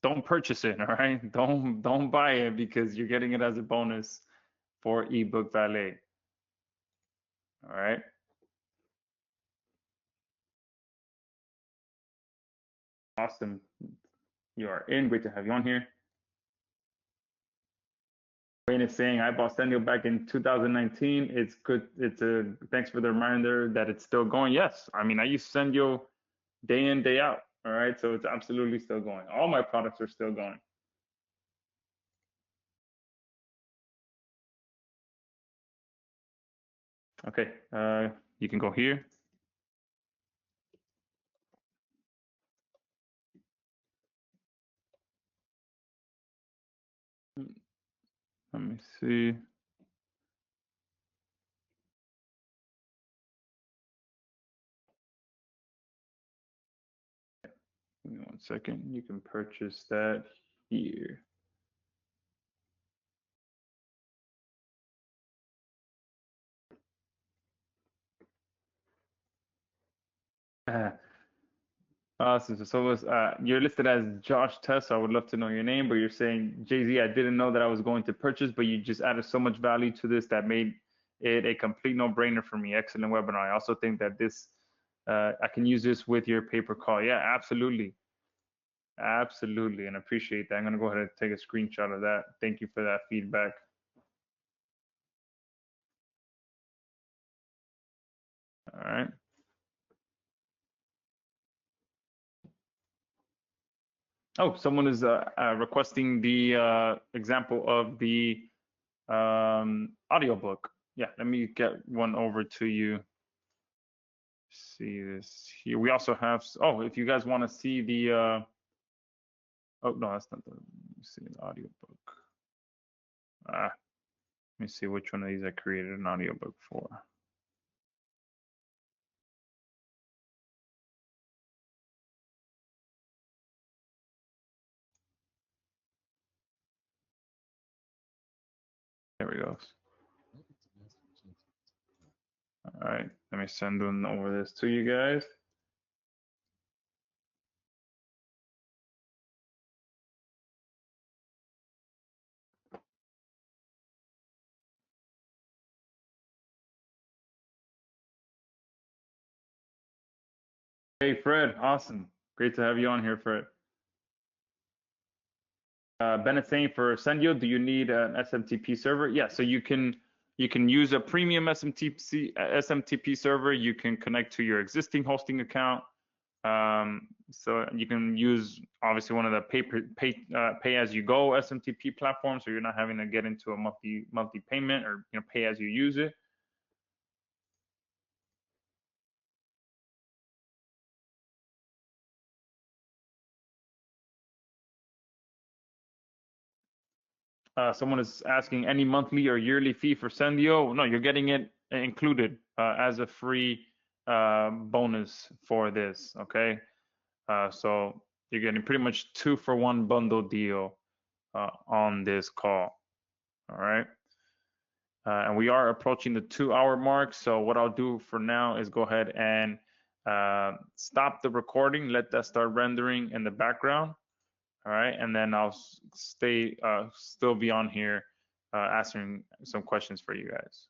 don't purchase it. All right, don't buy it, because you're getting it as a bonus for eBook Valet. All right. Awesome. You are in. Great to have you on here. Wayne is saying, I bought Sendeo back in 2019. It's good. Thanks for the reminder that it's still going. Yes. I mean, I use Sendeo day in, day out. All right. So it's absolutely still going. All my products are still going. Okay. You can go here. Let me see. Give me 1 second. You can purchase that here. Awesome. So you're listed as Josh Tess. I would love to know your name, but you're saying, Jay-Z, I didn't know that I was going to purchase, but you just added so much value to this that made it a complete no-brainer for me. Excellent webinar. I also think that this, I can use this with your pay per call. Yeah, absolutely. Absolutely, and appreciate that. I'm gonna go ahead and take a screenshot of that. Thank you for that feedback. All right. Oh, someone is requesting the example of the audiobook. Yeah, let me get one over to you. See this here. We also have, oh, if you guys want to see the, oh, no, that's not the, let me see the audiobook. Let me see which one of these I created an audiobook for. There we go. All right, let me send them over this to you guys. Hey, Fred, awesome. Great to have you on here, Fred. Bennett saying for Sendio, do you need an SMTP server? Yeah, so you can use a premium SMTP server. You can connect to your existing hosting account. So you can use obviously one of the pay as you go SMTP platforms, so you're not having to get into a monthly payment or pay as you use it. Someone is asking any monthly or yearly fee for Sendio. No, you're getting it included as a free bonus for this. Okay, so you're getting pretty much 2-for-1 bundle deal on this call. All right. And we are approaching the 2-hour mark. So what I'll do for now is go ahead and stop the recording, let that start rendering in the background. All right, and then I'll still be on here answering some questions for you guys.